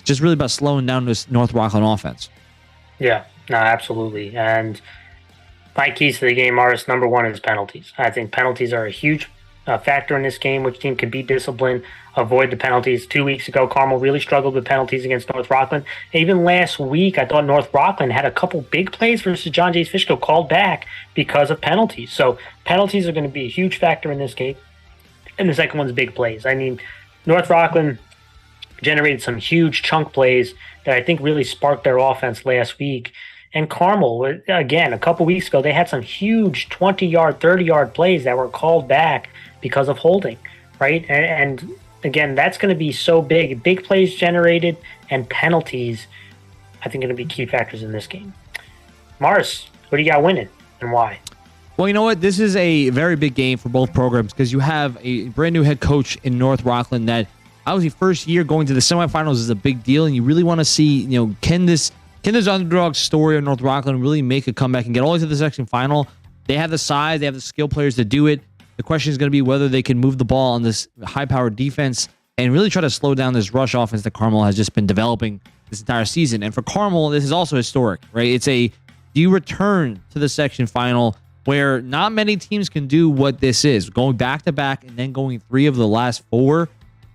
just really about slowing down this North Rockland offense. Yeah, no, absolutely. And my keys to the game are, number one is penalties. I think penalties are a huge factor in this game. Which team can be disciplined, avoid the penalties? 2 weeks ago, Carmel really struggled with penalties against North Rockland. Even last week, I thought North Rockland had a couple big plays versus John Jay's Fishkill called back because of penalties. So penalties are going to be a huge factor in this game. And the second one's big plays. I mean, North Rockland generated some huge chunk plays that I think really sparked their offense last week. And Carmel, again, a couple weeks ago, they had some huge 20-yard, 30-yard plays that were called back because of holding, right? And again, that's going to be so big. Big plays generated and penalties, I think, going to be key factors in this game. Mars, what do you got winning and why? Well, you know what? This is a very big game for both programs because you have a brand new head coach in North Rockland that obviously first year going to the semifinals is a big deal, and you really want to see, can this underdog story of North Rockland really make a comeback and get all the way to the section final? They have the size, they have the skill players to do it. The question is going to be whether they can move the ball on this high-powered defense and really try to slow down this rush offense that Carmel has just been developing this entire season. And for Carmel, this is also historic, right? It's do you return to the section final where not many teams can do what this is, going back-to-back and then going 3 of the last 4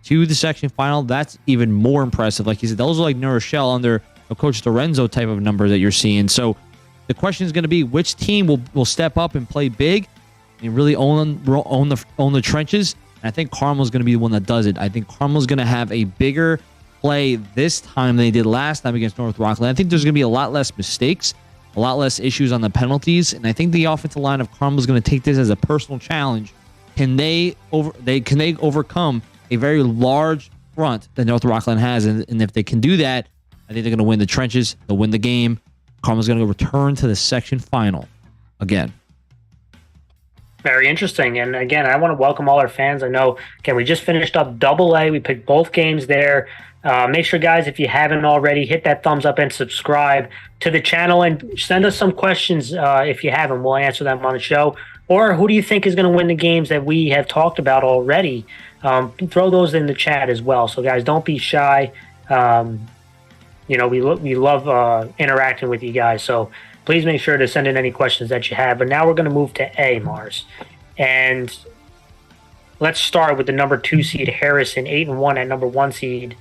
to the section final. That's even more impressive. Like you said, those are like New Rochelle under a Coach Lorenzo type of number that you're seeing. So the question is going to be which team will step up and play big and really own the trenches. And I think Carmel's going to be the one that does it. I think Carmel's going to have a bigger play this time than they did last time against North Rockland. I think there's going to be a lot less mistakes, a lot less issues on the penalties, and I think the offensive line of Carmel is going to take this as a personal challenge. Can they overcome a very large front that North Rockland has? And if they can do that, I think they're going to win the trenches. They'll win the game. Carmel's going to return to the section final again. Very interesting. And again, I want to welcome all our fans. I know, again, we just finished up AA. We picked both games there. Make sure, guys, if you haven't already, hit that thumbs up and subscribe to the channel and send us some questions if you haven't. We'll answer them on the show. Or who do you think is going to win the games that we have talked about already? Throw those in the chat as well. So, guys, don't be shy. We love interacting with you guys. So please make sure to send in any questions that you have. But now we're going to move to A, Mars. And let's start with the number 2 seed, Harrison, 8-1 at number 1 seed,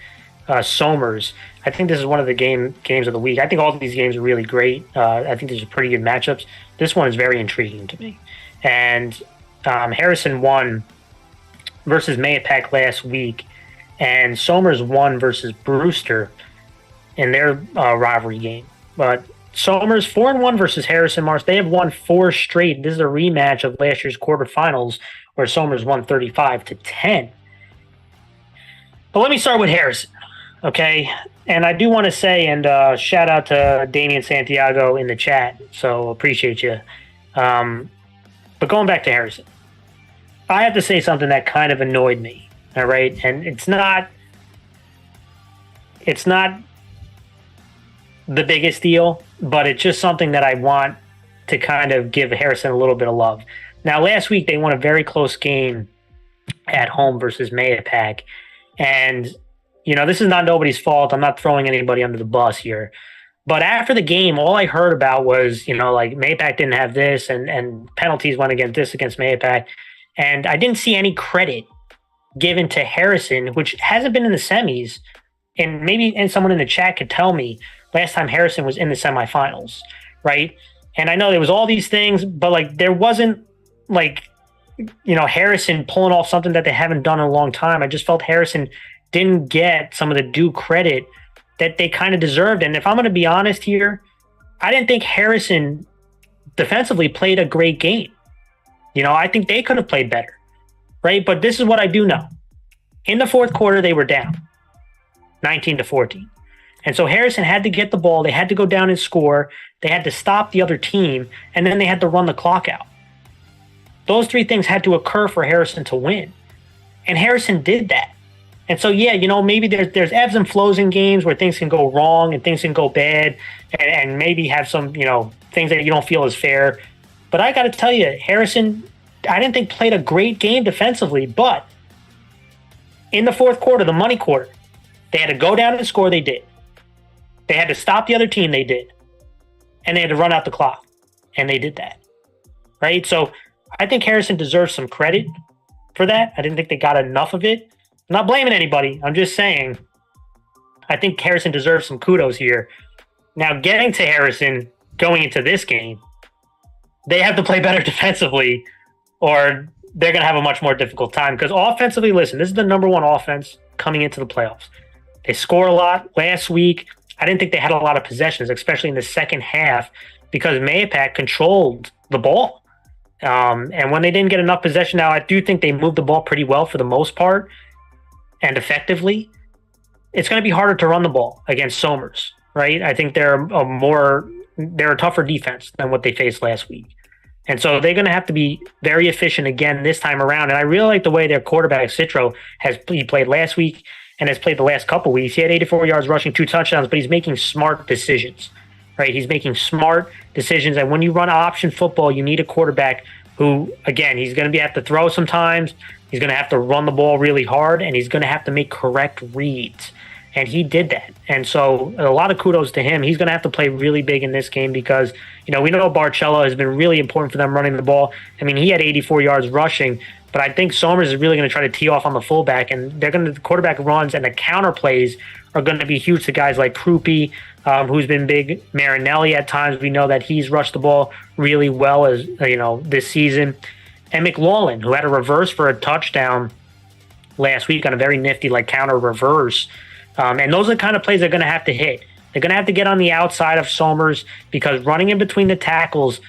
Somers. I think this is one of the games of the week. I think all of these games are really great. I think these are pretty good matchups. This one is very intriguing to me. And Harrison won versus Mayapack last week, and Somers won versus Brewster in their rivalry game. But Somers 4-1 versus Harrison, Mars. They have won 4 straight. This is a rematch of last year's quarterfinals where Somers won 35-10. But let me start with Harrison, okay? And I do want to say, and shout out to Damian Santiago in the chat, so appreciate you. But going back to Harrison, I have to say something that kind of annoyed me, all right? And it's not the biggest deal, but it's just something that I want to kind of give Harrison a little bit of love. Now, last week, they won a very close game at home versus Mayapack. And, this is not nobody's fault. I'm not throwing anybody under the bus here. But after the game, all I heard about was, Mayapack didn't have this and penalties went against Mayapack. And I didn't see any credit given to Harrison, which hasn't been in the semis. And someone in the chat could tell me last time Harrison was in the semifinals, right? And I know there was all these things, but there wasn't Harrison pulling off something that they haven't done in a long time. I just felt Harrison didn't get some of the due credit that they kind of deserved. And if I'm going to be honest here, I didn't think Harrison defensively played a great game. I think they could have played better, right? But this is what I do know. In the fourth quarter, they were down 19-14. And so Harrison had to get the ball. They had to go down and score. They had to stop the other team, and then they had to run the clock out. Those 3 things had to occur for Harrison to win. And Harrison did that. And so, yeah, maybe there's ebbs and flows in games where things can go wrong and things can go bad, and maybe have some, things that you don't feel is fair. But I got to tell you, Harrison, I didn't think played a great game defensively, but in the fourth quarter, the money quarter, they had to go down and score. They did. They had to stop the other team. They did. And they had to run out the clock. And they did that. Right? So I think Harrison deserves some credit for that. I didn't think they got enough of it. I'm not blaming anybody. I'm just saying I think Harrison deserves some kudos here. Now, getting to Harrison going into this game, they have to play better defensively or they're going to have a much more difficult time. Because offensively, listen, this is the number one offense coming into the playoffs. They score a lot. Last week, I didn't think they had a lot of possessions, especially in the second half, because Mayapack controlled the ball. And when they didn't get enough possession, now I do think they moved the ball pretty well for the most part and effectively. It's going to be harder to run the ball against Somers, right? I think they're a tougher defense than what they faced last week. And so they're going to have to be very efficient again this time around. And I really like the way their quarterback, Citro, he played last week and has played the last couple weeks. He had 84 yards rushing, 2 touchdowns, but he's making smart decisions, right? He's making smart decisions. And when you run option football, you need a quarterback who, again, he's going to have to throw sometimes. He's going to have to run the ball really hard, and he's going to have to make correct reads. And he did that. And so a lot of kudos to him. He's going to have to play really big in this game because, we know Barcello has been really important for them running the ball. I mean, he had 84 yards rushing, but I think Somers is really going to try to tee off on the fullback, and the quarterback runs and the counter plays are going to be huge to guys like Krupe, who's been big. Marinelli at times, we know that he's rushed the ball really well as this season. And McLaughlin, who had a reverse for a touchdown last week on a very nifty counter reverse. And those are the kind of plays they're going to have to hit. They're going to have to get on the outside of Somers because running in between the tackles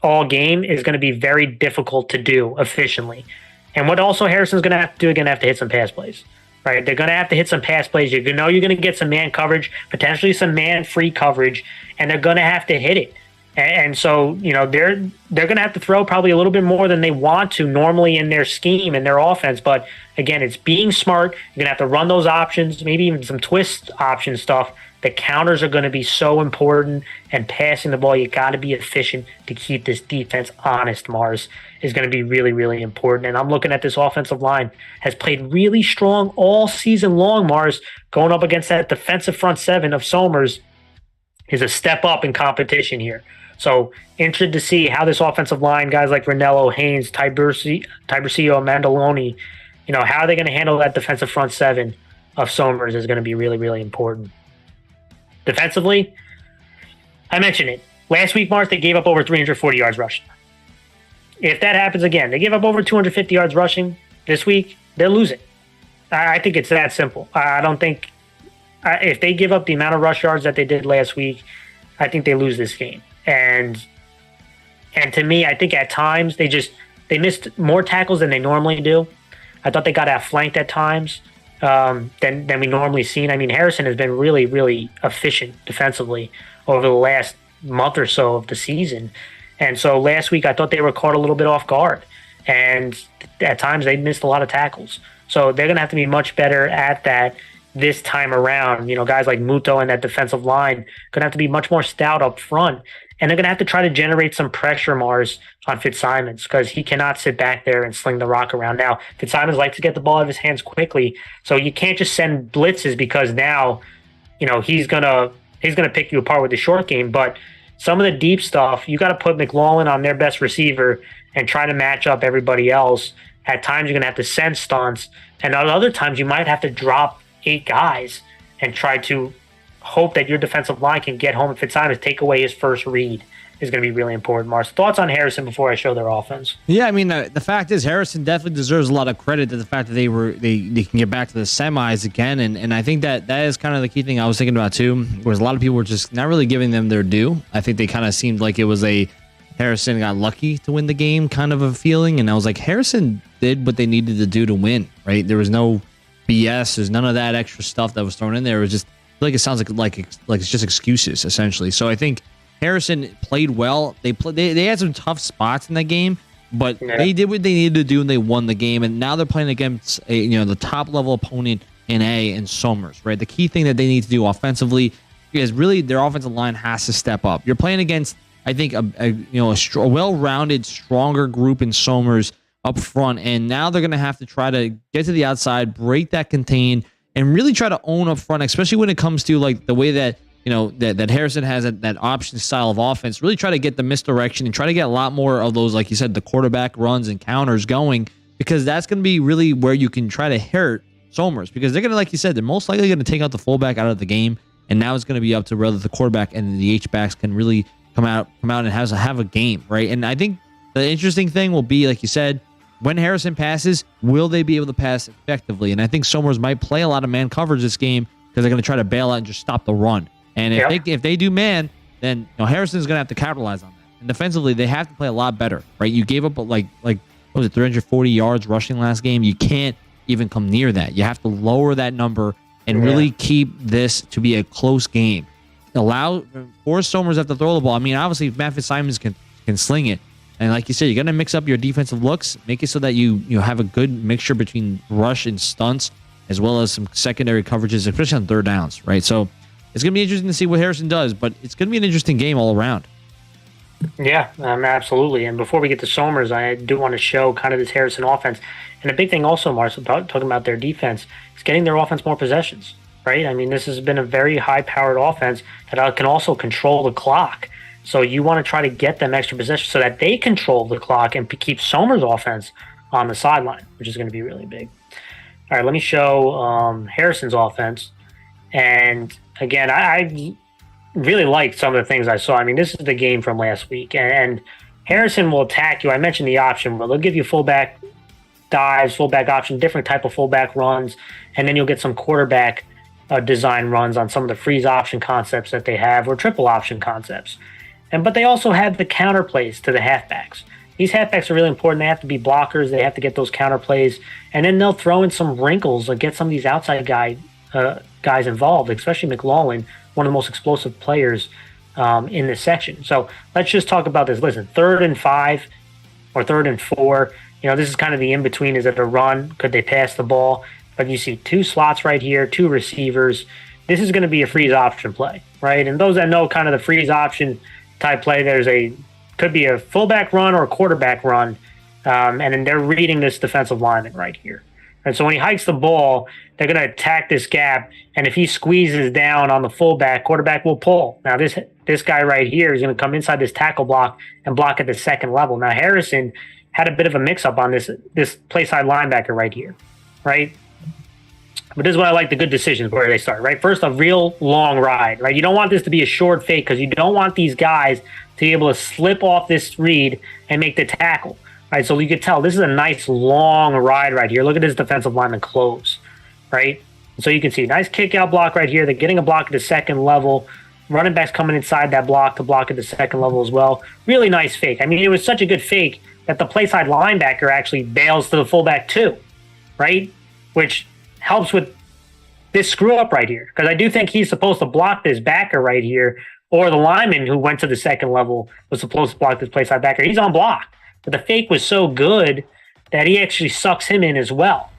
all game is going to be very difficult to do efficiently. And what also Harrison's going to have to do, they're going to have to hit some pass plays. Right? They're going to have to hit some pass plays. You're going to get some man coverage, potentially some man-free coverage, and they're going to have to hit it. And so, they're going to have to throw probably a little bit more than they want to normally in their scheme and their offense. But again, it's being smart. You're going to have to run those options, maybe even some twist option stuff. The counters are going to be so important, and passing the ball, you got to be efficient to keep this defense honest. Mars is going to be really, really important. And I'm looking at this offensive line has played really strong all season long. Mars going up against that defensive front seven of Somers is a step up in competition here. So interested to see how this offensive line, guys like Ranello, Haynes, Tiburcio, Mandoloni, how are they going to handle that defensive front seven of Somers is going to be really, really important. Defensively, I mentioned it. Last week, Mars, they gave up over 340 yards rushing. If that happens again, they give up over 250 yards rushing this week, they're losing. I think it's that simple. I don't think if they give up the amount of rush yards that they did last week, I think they lose this game. And to me, I think at times they missed more tackles than they normally do. I thought they got outflanked at times than we normally seen. I mean, Harrison has been really, really efficient defensively over the last month or so of the season. And so last week, I thought they were caught a little bit off guard. And at times, they missed a lot of tackles. So they're going to have to be much better at that this time around. Guys like Muto and that defensive line going to have to be much more stout up front. And they're going to have to try to generate some pressure, Mars, on Fitzsimons because he cannot sit back there and sling the rock around. Now, Fitzsimons likes to get the ball out of his hands quickly, so you can't just send blitzes because now, he's gonna pick you apart with the short game. But some of the deep stuff, you got to put McLaughlin on their best receiver and try to match up everybody else. At times, you're going to have to send stunts, and at other times, you might have to drop 8 guys and try to hope that your defensive line can get home. If Fitzsimons take away his first read is going to be really important. Mars, thoughts on Harrison before I show their offense? Yeah, I mean, the fact is Harrison definitely deserves a lot of credit to the fact that they can get back to the semis again, and I think that is kind of the key thing I was thinking about too, whereas a lot of people were just not really giving them their due. I think they kind of seemed like it was a Harrison got lucky to win the game kind of a feeling, and I was like, Harrison did what they needed to do to win, right? There was no BS, there's none of that extra stuff that was thrown in there. It was just like it sounds like it's just excuses essentially. So I think Harrison played well. They had some tough spots in that game, But they did what they needed to do, and they won the game. And now they're playing against the top level opponent in A and Somers, right? The key thing that they need to do offensively is really their offensive line has to step up. You're playing against, I think, a well-rounded, stronger group in Somers up front, and now they're going to have to try to get to the outside, break that contain, and really try to own up front, especially when it comes to like the way that that Harrison has that option style of offense. Really try to get the misdirection and try to get a lot more of those, like you said, the quarterback runs and counters going, because that's going to be really where you can try to hurt Somers, because they're going to, like you said, they're most likely going to take out the fullback out of the game, and now it's going to be up to whether the quarterback and the H-backs can really come out and have a game, right? And I think the interesting thing will be, like you said, when Harrison passes, will they be able to pass effectively? And I think Somers might play a lot of man coverage this game because they're going to try to bail out and just stop the run. And if they do man, then Harrison's going to have to capitalize on that. And defensively, they have to play a lot better, right? You gave up like what was it, 340 yards rushing last game? You can't even come near that. You have to lower that number and really keep this to be a close game. Force Somers have to throw the ball. I mean, obviously, if Matthew Simons can sling it, and like you said, you're going to mix up your defensive looks, make it so that you have a good mixture between rush and stunts, as well as some secondary coverages, especially on third downs, right? So it's going to be interesting to see what Harrison does, but it's going to be an interesting game all around. Yeah, absolutely. And before we get to Somers, I do want to show kind of this Harrison offense. And the big thing also, Mars, talking about their defense, is getting their offense more possessions, right? I mean, this has been a very high-powered offense that can also control the clock. So you want to try to get them extra possessions so that they control the clock and keep Somers' offense on the sideline, which is going to be really big. All right, let me show Harrison's offense. And again, I really liked some of the things I saw. I mean, this is the game from last week, and Harrison will attack you. I mentioned the option where they'll give you fullback dives, fullback option, different type of fullback runs, and then you'll get some quarterback design runs on some of the freeze option concepts that they have, or triple option concepts. But they also have the counter plays to the halfbacks. These halfbacks are really important. They have to be blockers. They have to get those counter plays, and then they'll throw in some wrinkles or get some of these outside guys involved, especially McLaughlin, one of the most explosive players in this section. So let's just talk about this. Listen, 3rd and 5 or 3rd and 4, this is kind of the in-between. Is it a run? Could they pass the ball? But you see 2 slots right here, 2 receivers. This is going to be a freeze option play, right? And those that know kind of the freeze option type play, could be a fullback run or a quarterback run, and then they're reading this defensive lineman right here. And so when he hikes the ball, they're going to attack this gap, and if he squeezes down on the fullback, quarterback will pull. Now this guy right here is going to come inside this tackle block and block at the second level. Now Harrison had a bit of a mix-up on this play side linebacker right here, right? But this is what I like, the good decisions where they start, right? First, a real long ride, right? You don't want this to be a short fake because you don't want these guys to be able to slip off this read and make the tackle, right? So you could tell this is a nice long ride right here. Look at this defensive lineman close, right? So you can see nice kick out block right here. They're getting a block at the second level. Running backs coming inside that block to block at the second level as well. Really nice fake. I mean, it was such a good fake that the play side linebacker actually bails to the fullback too, right? Which helps with this screw up right here, because I do think he's supposed to block this backer right here, or the lineman who went to the second level was supposed to block this play side backer. He's on block, but the fake was so good that he actually sucks him in as well,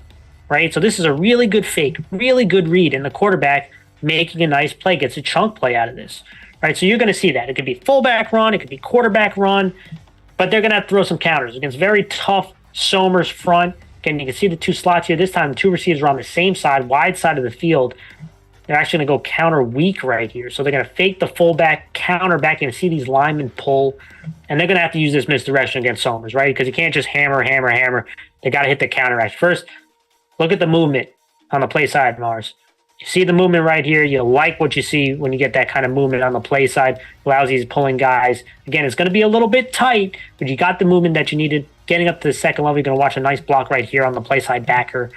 right? So this is a really good fake, really good read, and the quarterback making a nice play, gets a chunk play out of this, right? So you're going to see that. It could be fullback run, it could be quarterback run, but they're going to have to throw some counters against very tough Somers front. Again, you can see the 2 slots here. This time, the 2 receivers are on the same side, wide side of the field. They're actually going to go counter weak right here. So they're going to fake the fullback, counter back, and see these linemen pull. And they're going to have to use this misdirection against Somers, right? Because you can't just hammer. They got to hit the counter action. First, look at the movement on the play side, Mars. You see the movement right here. You like what you see when you get that kind of movement on the play side. Allows these pulling guys. Again, it's going to be a little bit tight, but you got the movement that you needed. Getting up to the second level, you're going to watch a nice block right here on the play side backer.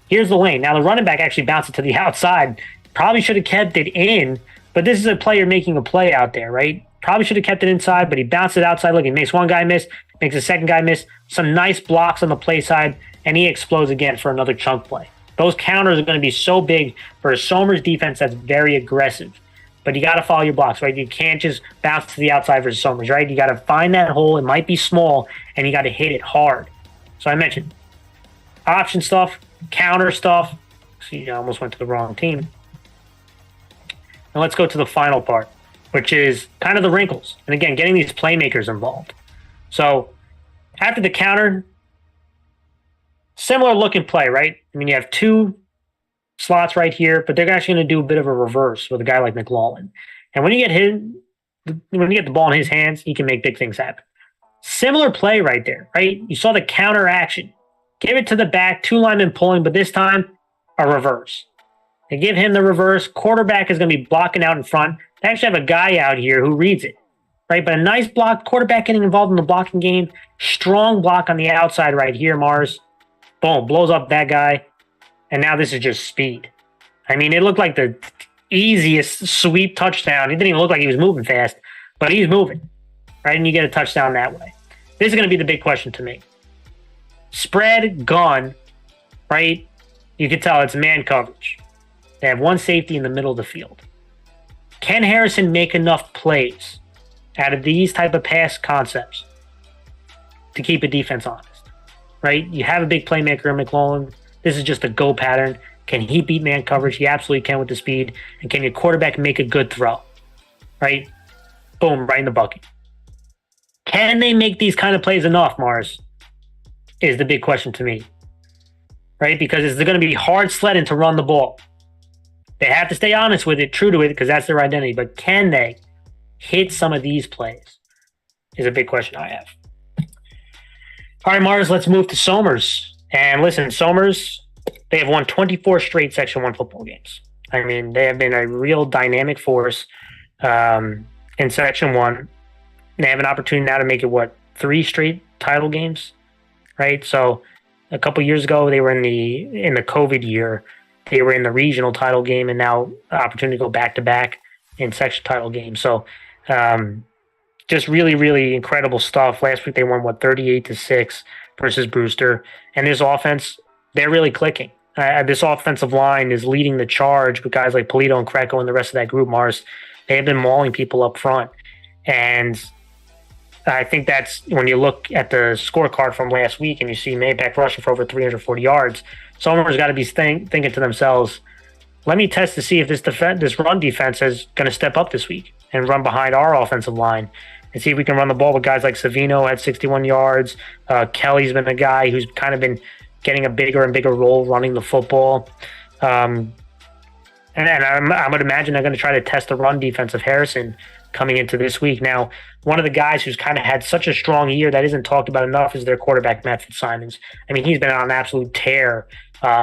Here's the lane. Now the running back actually bounced it to the outside. Probably should have kept it in, but this is a player making a play out there, right? Probably should have kept it inside, but he bounced it outside. Look, he makes one guy miss, makes the second guy miss. Some nice blocks on the play side, and he explodes again for another chunk play. Those counters are going to be so big for a Somers defense that's very aggressive. But you got to follow your blocks, right? You can't just bounce to the outside versus Somers, right? You got to find that hole. It might be small, and you got to hit it hard. So I mentioned option stuff, counter stuff. See, I almost went to the wrong team. Now let's go to the final part, which is kind of the wrinkles. And again, getting these playmakers involved. So after the counter, similar look and play, right? I mean, you have two slots right here, but they're actually going to do a bit of a reverse with a guy like McLaughlin. And when you get the ball in his hands, he can make big things happen. Similar play right there, right? You saw the counter action. Give it to the back, two linemen pulling, but this time a reverse. They give him the reverse. Quarterback is going to be blocking out in front. They actually have a guy out here who reads it, right? But a nice block. Quarterback getting involved in the blocking game. Strong block on the outside right here, Mars. Boom, blows up that guy. And now this is just speed. I mean, it looked like the easiest sweep touchdown. It didn't even look like he was moving fast, but he's moving, right? And you get a touchdown that way. This is going to be the big question to me. Spread, gun, right? You can tell it's man coverage. They have one safety in the middle of the field. Can Harrison make enough plays out of these type of pass concepts to keep a defense honest, right? You have a big playmaker in McLaughlin. This is just a go pattern. Can he beat man coverage? He absolutely can with the speed. And can your quarterback make a good throw, right? Boom, right in the bucket. Can they make these kind of plays enough, Mars, is the big question to me, right? Because it's going to be hard sledding to run the ball. They have to stay honest with it, true to it, because that's their identity. But can they hit some of these plays is a big question I have. All right, Mars, let's move to Somers. And listen, Somers, they have won 24 straight Section 1 football games. I mean, they have been a real dynamic force in Section 1. They have an opportunity now to make it, 3 straight title games, right? So a couple years ago, they were in the COVID year. They were in the regional title game, and now opportunity to go back-to-back in section title games. So just really, really incredible stuff. Last week, they won, 38-6 versus Brewster. And this offense, they're really clicking. This offensive line is leading the charge with guys like Polito and Kreco and the rest of that group, Mars. They have been mauling people up front. And I think that's when you look at the scorecard from last week and you see Maybach rushing for over 340 yards, Somers got to be thinking to themselves, let me test to see if this run defense is going to step up this week and run behind our offensive line and see if we can run the ball with guys like Savino at 61 yards. Kelly's been a guy who's kind of been getting a bigger and bigger role running the football. And I would imagine they're going to try to test the run defense of Harrison coming into this week. Now, one of the guys who's kind of had such a strong year that isn't talked about enough is their quarterback, Matt Fitzsimons. I mean, he's been on an absolute tear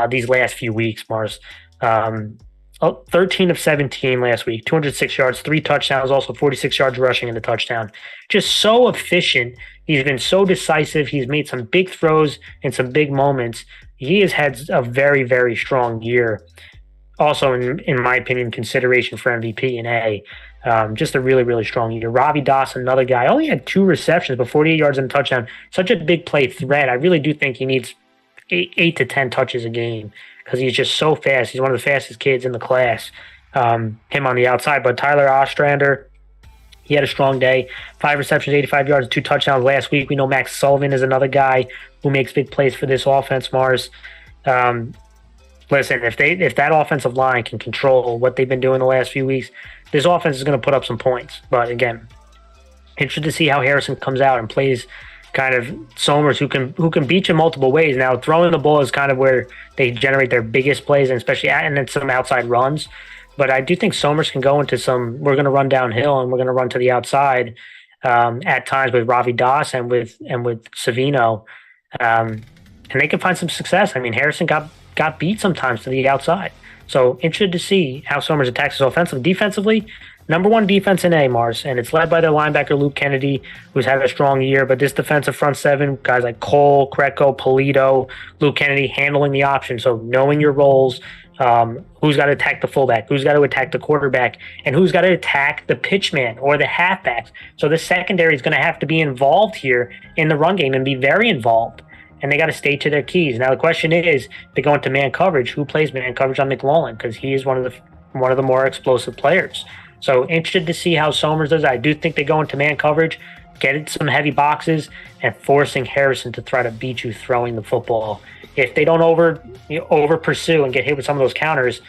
these last few weeks, Mars. 13 of 17 last week, 206 yards, 3 touchdowns, also 46 yards rushing in the touchdown. Just so efficient. He's been so decisive. He's made some big throws in some big moments. He has had a very, very strong year. Also, in my opinion, consideration for MVP and A. Just a really, really strong year. Ravi Das, another guy, only had 2 receptions, but 48 yards and a touchdown. Such a big play threat. I really do think he needs 8 to 10 touches a game because he's just so fast. He's one of the fastest kids in the class, him on the outside. But Tyler Ostrander, he had a strong day. 5 receptions, 85 yards, 2 touchdowns last week. We know Max Sullivan is another guy who makes big plays for this offense, Mars. Listen, if that offensive line can control what they've been doing the last few weeks, this offense is going to put up some points. But again, interested to see how Harrison comes out and plays kind of Somers, who can beat you multiple ways. Now, throwing the ball is kind of where they generate their biggest plays, and especially and then some outside runs. But I do think Somers can go into some. We're going to run downhill and we're going to run to the outside at times with Ravi Das and with Savino, and they can find some success. I mean, Harrison got beat sometimes to the outside. So interested to see how Somers attacks his offensive. Defensively, number 1 defense in A, Mars, and it's led by their linebacker, Luke Kennedy, who's had a strong year. But this defensive front 7, guys like Cole, Kreco, Polito, Luke Kennedy handling the option. So knowing your roles, who's got to attack the fullback, who's got to attack the quarterback, and who's got to attack the pitchman or the halfbacks. So the secondary is going to have to be involved here in the run game and be very involved. And they got to stay to their keys. Now the question is, they go into man coverage. Who plays man coverage on McLaughlin? Because he is one of the more explosive players. So interested to see how Somers does. I do think they go into man coverage get some heavy boxes and forcing Harrison to try to beat you throwing the football. If they don't over pursue and get hit with some of those counters,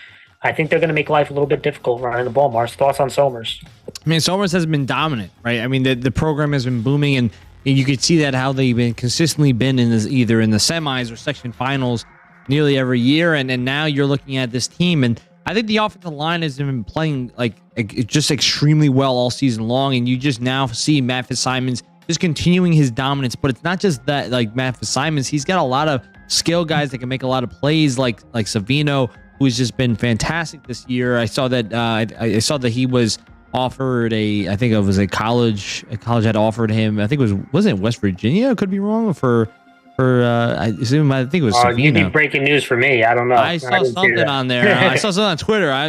I think they're going to make life a little bit difficult running the ball. Mars, thoughts on Somers? I mean, Somers has been dominant, right? I mean, the program has been booming, and you could see that how they've been consistently been in this, either in the semis or section finals nearly every year. And now you're looking at this team, and I think the offensive line has been playing just extremely well all season long, and you just now see Matt Fitzsimons just continuing his dominance. But it's not just that, like Matt Fitzsimons, he's got a lot of skill guys that can make a lot of plays, like Savino, who's just been fantastic this year. I saw that I saw that he was offered I think it was a college had offered him, I think it wasn't West Virginia, I could be wrong, for I think it was Savino. You need breaking news for me. I don't know. I saw something on there. I saw something on Twitter. I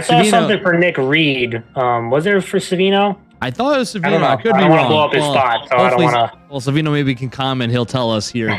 saw Savino. Something for Nick Reed. Was there for Savino? I thought it was Savino. I could be wrong. I don't want to blow up his spot, so I don't want to. Well, Savino maybe can comment. He'll tell us here.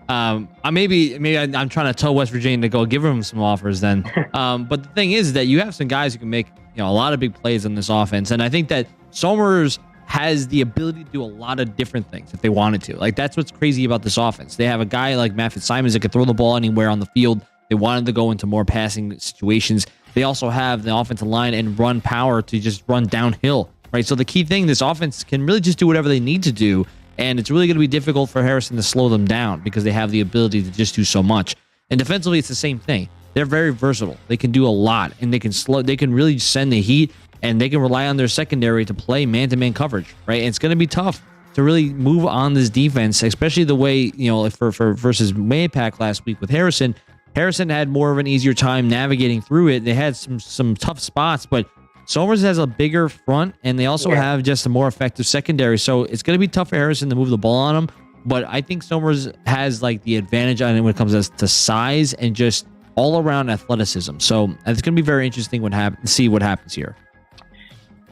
Maybe I'm trying to tell West Virginia to go give him some offers then. But the thing is that you have some guys who can make a lot of big plays on this offense, and I think that Somers has the ability to do a lot of different things if they wanted to. Like, that's what's crazy about this offense. They have a guy like Matt Fitzsimons that can throw the ball anywhere on the field. They wanted to go into more passing situations. They also have the offensive line and run power to just run downhill, right? So the key thing, this offense can really just do whatever they need to do, and it's really going to be difficult for Harrison to slow them down because they have the ability to just do so much. And defensively, it's the same thing. They're very versatile. They can do a lot, and they can really send the heat, and they can rely on their secondary to play man-to-man coverage, right? And it's going to be tough to really move on this defense, especially the way, for versus Mayapack last week with Harrison. Harrison had more of an easier time navigating through it. They had some tough spots, but Somers has a bigger front, and they also have just a more effective secondary. So it's going to be tough for Harrison to move the ball on him, but I think Somers has the advantage on it when it comes to size and just all-around athleticism. So it's going to be very interesting to see what happens here.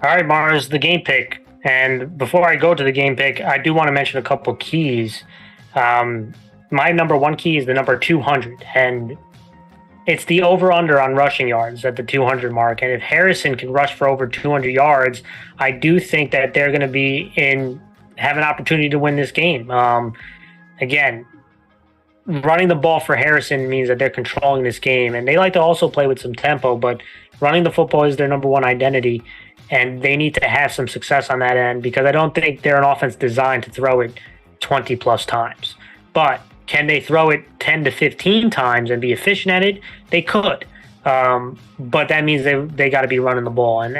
All right, Mars, the game pick. And before I go to the game pick, I do want to mention a couple keys. My number one key is the number 200, and it's the over-under on rushing yards at the 200 mark. And if Harrison can rush for over 200 yards, I do think that they're going to have an opportunity to win this game. Again, running the ball for Harrison means that they're controlling this game, and they like to also play with some tempo, but running the football is their number one identity, and they need to have some success on that end because I don't think they're an offense designed to throw it 20-plus times. But can they throw it 10 to 15 times and be efficient at it? They could. But that means they got to be running the ball. And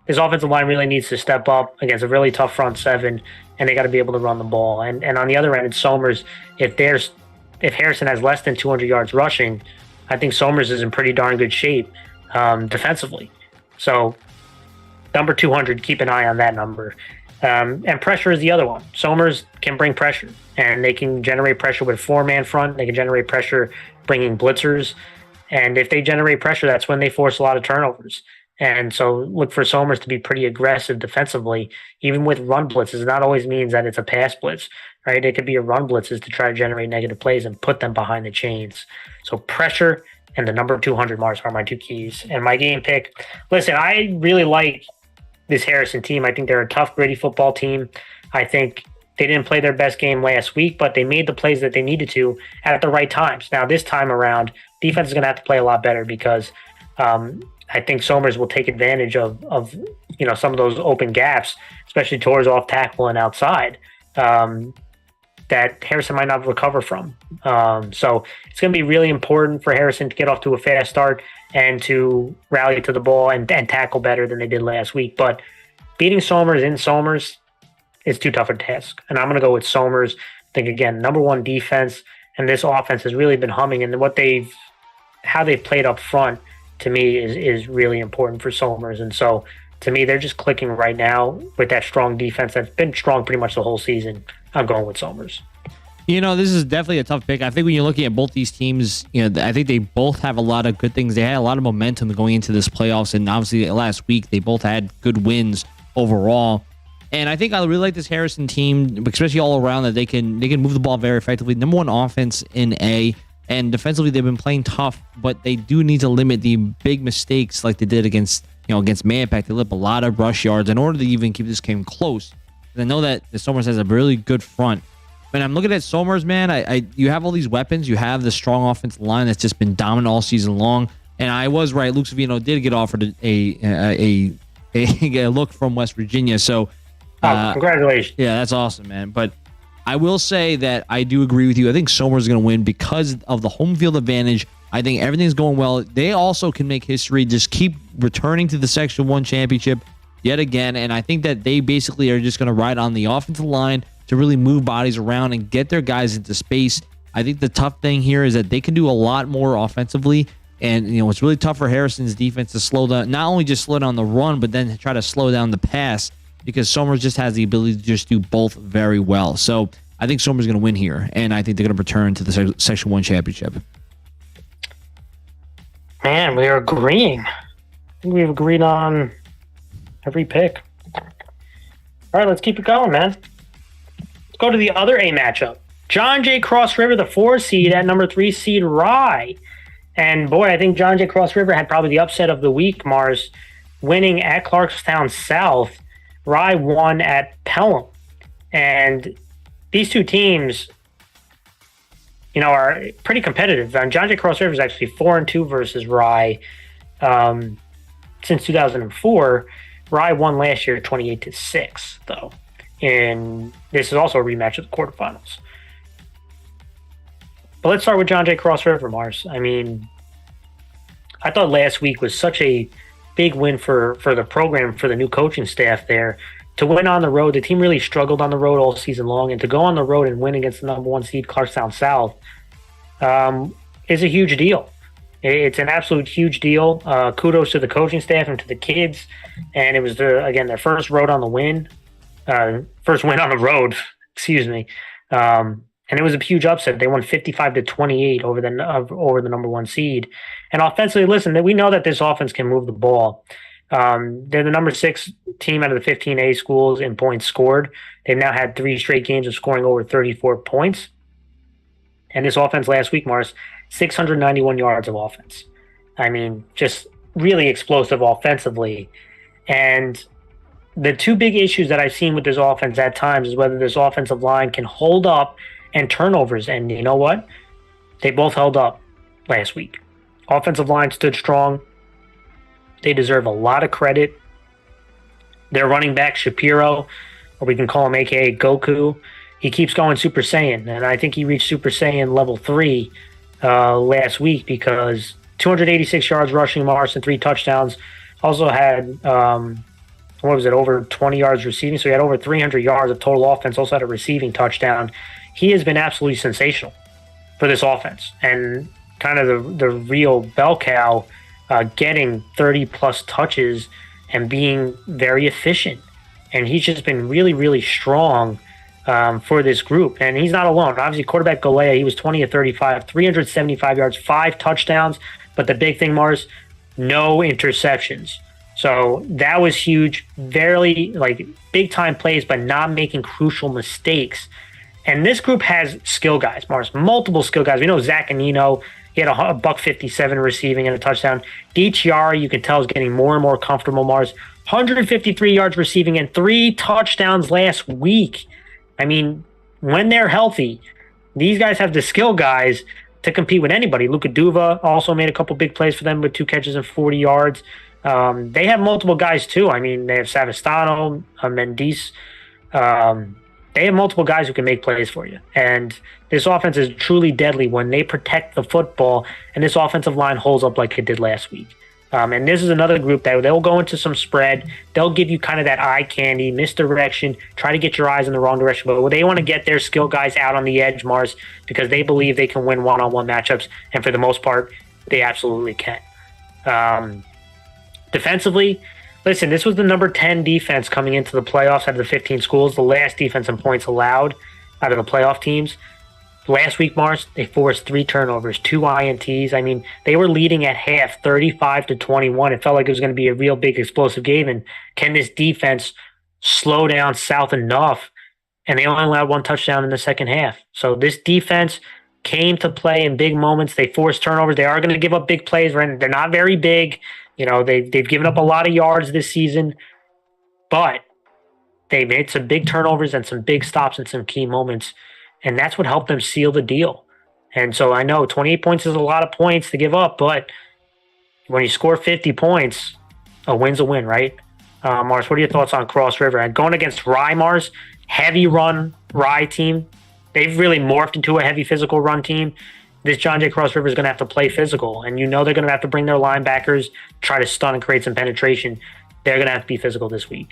this offensive line really needs to step up against a really tough front seven, and they got to be able to run the ball. And on the other end, it's Somers. If Harrison has less than 200 yards rushing, I think Somers is in pretty darn good shape defensively. So number 200, keep an eye on that number. And pressure is the other one. Somers can bring pressure, and they can generate pressure with four-man front. They can generate pressure bringing blitzers. And if they generate pressure, that's when they force a lot of turnovers. And so look for Somers to be pretty aggressive defensively, even with run blitzes. It not always means that it's a pass blitz, right? It could be a run blitzes to try to generate negative plays and put them behind the chains. So pressure and the number 200 marks are my two keys. And my game pick, listen, I really like this Harrison team. I think they're a tough, gritty football team. I think they didn't play their best game last week, but they made the plays that they needed to at the right times. Now, this time around, defense is going to have to play a lot better because I think Somers will take advantage of some of those open gaps, especially towards off tackle and outside, that Harrison might not recover from. So it's going to be really important for Harrison to get off to a fast start and to rally to the ball and tackle better than they did last week. But beating Somers in Somers is too tough a task. And I'm going to go with Somers. I think, again, number one defense, and this offense has really been humming. And how they've played up front, to me, is really important for Somers. And so, to me, they're just clicking right now with that strong defense that's been strong pretty much the whole season. I'm going with Somers. This is definitely a tough pick. I think when you're looking at both these teams, I think they both have a lot of good things. They had a lot of momentum going into this playoffs, and obviously last week they both had good wins overall. And I think I really like this Harrison team, especially all around, that they can move the ball very effectively. Number one offense in A, And defensively, they've been playing tough, but they do need to limit the big mistakes like they did against Mampact. They let a lot of rush yards in order to even keep this game close. And I know that the Somers has a really good front. When I'm looking at Somers, man, you have all these weapons. You have the strong offensive line that's just been dominant all season long. And I was right. Luke Savino did get offered a look from West Virginia. So, congratulations. Yeah, that's awesome, man. But I will say that I do agree with you. I think Somers is going to win because of the home field advantage. I think everything's going well. They also can make history, just keep returning to the Section 1 championship yet again. And I think that they basically are just going to ride on the offensive line to really move bodies around and get their guys into space. I think the tough thing here is that they can do a lot more offensively. And, it's really tough for Harrison's defense to slow down, not only just slow down the run, but then try to slow down the pass, because Somers just has the ability to just do both very well. So I think Somers is going to win here, and I think they're going to return to the Section 1 championship. Man, we are agreeing. I think we've agreed on every pick. All right, let's keep it going, man. Let's go to the other A matchup. John Jay Cross River, the 4 seed, at number 3 seed Rye. And boy, I think John Jay Cross River had probably the upset of the week, Mars, winning at Clarkstown South. Rye won at Pelham. And these two teams, are pretty competitive. John Jay Cross River is actually 4-2 versus Rye since 2004. Rye won last year 28-6, though. And this is also a rematch of the quarterfinals. But let's start with John Jay Cross River, Mars. I mean, I thought last week was such a big win for the program, for the new coaching staff there. To win on the road, the team really struggled on the road all season long, and to go on the road and win against the number 1 seed, Clarkstown South, is a huge deal. It's an absolute huge deal. Kudos to the coaching staff and to the kids. And it was, their first road on the win. First win on the road, excuse me. And it was a huge upset. They won 55-28 over the number 1 seed. And offensively, listen, we know that this offense can move the ball. They're the number 6 team out of the 15A schools in points scored. They've now had 3 straight games of scoring over 34 points. And this offense last week, Mars, 691 yards of offense. I mean, just really explosive offensively. And the two big issues that I've seen with this offense at times is whether this offensive line can hold up and turnovers. And you know what? They both held up last week. Offensive line stood strong. They deserve a lot of credit. Their running back, Shapiro, or we can call him AKA Goku, he keeps going Super Saiyan. And I think he reached Super Saiyan level 3 last week because 286 yards rushing, Mars, and 3 touchdowns. Also had, over 20 yards receiving. So he had over 300 yards of total offense. Also had a receiving touchdown. He has been absolutely sensational for this offense. And kind of the real bell cow, getting 30-plus touches and being very efficient. And he's just been really, really strong for this group. And he's not alone. Obviously, quarterback Galea, he was 20-35, 375 yards, 5 touchdowns. But the big thing, Mars, no interceptions. So that was huge. Very, big-time plays, but not making crucial mistakes. And this group has skill guys, Mars, multiple skill guys. We know Zach Anino, he had a $157 receiving and a touchdown. DiChiara, you can tell, is getting more and more comfortable, Mars. 153 yards receiving and 3 touchdowns last week. I mean, when they're healthy, these guys have the skill guys to compete with anybody. Luka Duva also made a couple big plays for them with 2 catches and 40 yards. They have multiple guys, too. I mean, they have Savastano, Mendes. They have multiple guys who can make plays for you. And this offense is truly deadly when they protect the football, and this offensive line holds up like it did last week. And this is another group that they'll go into some spread. They'll give you kind of that eye candy, misdirection, try to get your eyes in the wrong direction. But they want to get their skill guys out on the edge, Mars, because they believe they can win one-on-one matchups. And for the most part, they absolutely can. Defensively, listen, this was the number 10 defense coming into the playoffs out of the 15 schools, the last defense in points allowed out of the playoff teams. Last week, Mars, they forced 3 turnovers, 2 INTs. I mean, they were leading at half, 35-21. It felt like it was going to be a real big explosive game. And can this defense slow down South enough? And they only allowed 1 touchdown in the second half. So this defense came to play in big moments. They forced turnovers. They are going to give up big plays. Right? They're not very big. They've given up a lot of yards this season, but they made some big turnovers and some big stops in some key moments, and that's what helped them seal the deal. And so I know 28 points is a lot of points to give up, but when you score 50 points, a win's a win, right? Mars, what are your thoughts on Cross River? And going against Rye, Mars, heavy run Rye team. They've really morphed into a heavy physical run team. This John Jay Cross River is going to have to play physical, and they're going to have to bring their linebackers, try to stun and create some penetration. They're going to have to be physical this week.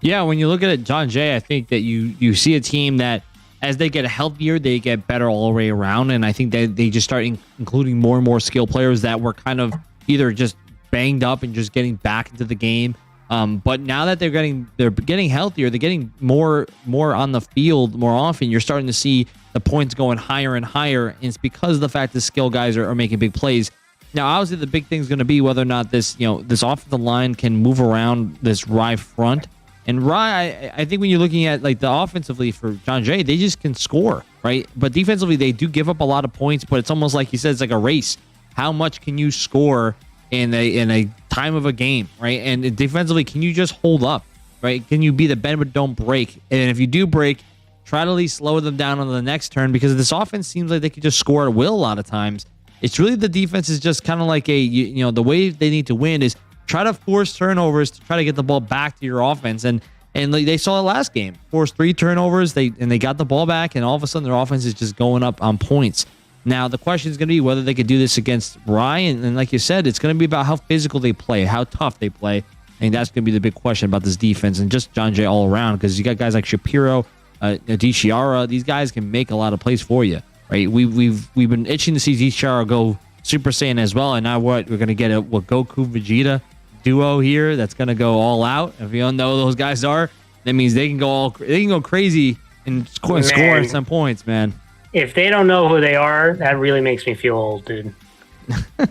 Yeah, when you look at it, John Jay, I think that you see a team that as they get healthier, they get better all the way around, and I think that they just start including more and more skill players that were kind of either just banged up and just getting back into the game. But now that they're getting healthier, they're getting more on the field more often. You're starting to see the points going higher and higher, and it's because of the fact that skill guys are making big plays. Now, obviously, the big thing is going to be whether or not this offensive line can move around this Rye front. And Rye, I think when you're looking at like the offensively for John Jay, they just can score, right? But defensively, they do give up a lot of points. But it's almost like he said, it's like a race. How much can you score in a time of a game, right? And defensively, can you just hold up, right? Can you be the bend but don't break? And if you do break, try to at least slow them down on the next turn, because this offense seems like they could just score at will a lot of times. It's really the defense is just kind of like the way they need to win is try to force turnovers to try to get the ball back to your offense. And like they saw it last game, forced 3 turnovers, they got the ball back, and all of a sudden their offense is just going up on points. Now, the question is going to be whether they could do this against Rye. And like you said, it's going to be about how physical they play, how tough they play. I think that's going to be the big question about this defense and just John Jay all around, because you got guys like Shapiro, DiChiara. These guys can make a lot of plays for you, right? We've been itching to see DiChiara go Super Saiyan as well. And now what? We're going to get a Goku Vegeta duo here that's going to go all out. If you don't know who those guys are, that means they can go crazy and score some points, man. If they don't know who they are, that really makes me feel old, dude.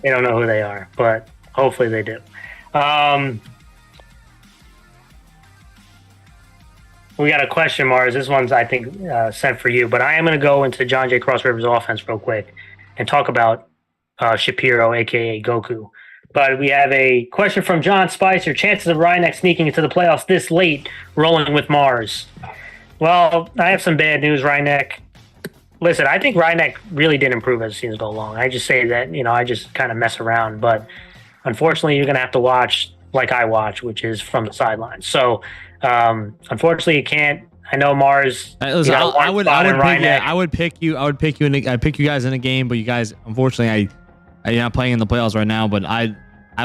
They don't know who they are, but hopefully they do. We got a question, Mars. This one's, I think, sent for you, but I am going to go into John Jay Cross River's offense real quick and talk about Shapiro, a.k.a. Goku. But we have a question from John Spicer. Chances of Ryeneck sneaking into the playoffs this late, rolling with Mars. Well, I have some bad news, Ryeneck. Listen, I think Ryeneck really did improve as the seasons go along. I just say that, I just kind of mess around. But unfortunately, you're going to have to watch like I watch, which is from the sidelines. So, unfortunately, you can't. I know Mars. Listen, I would pick you. I'd pick you guys in a game, but you guys, unfortunately, you're not playing in the playoffs right now. But I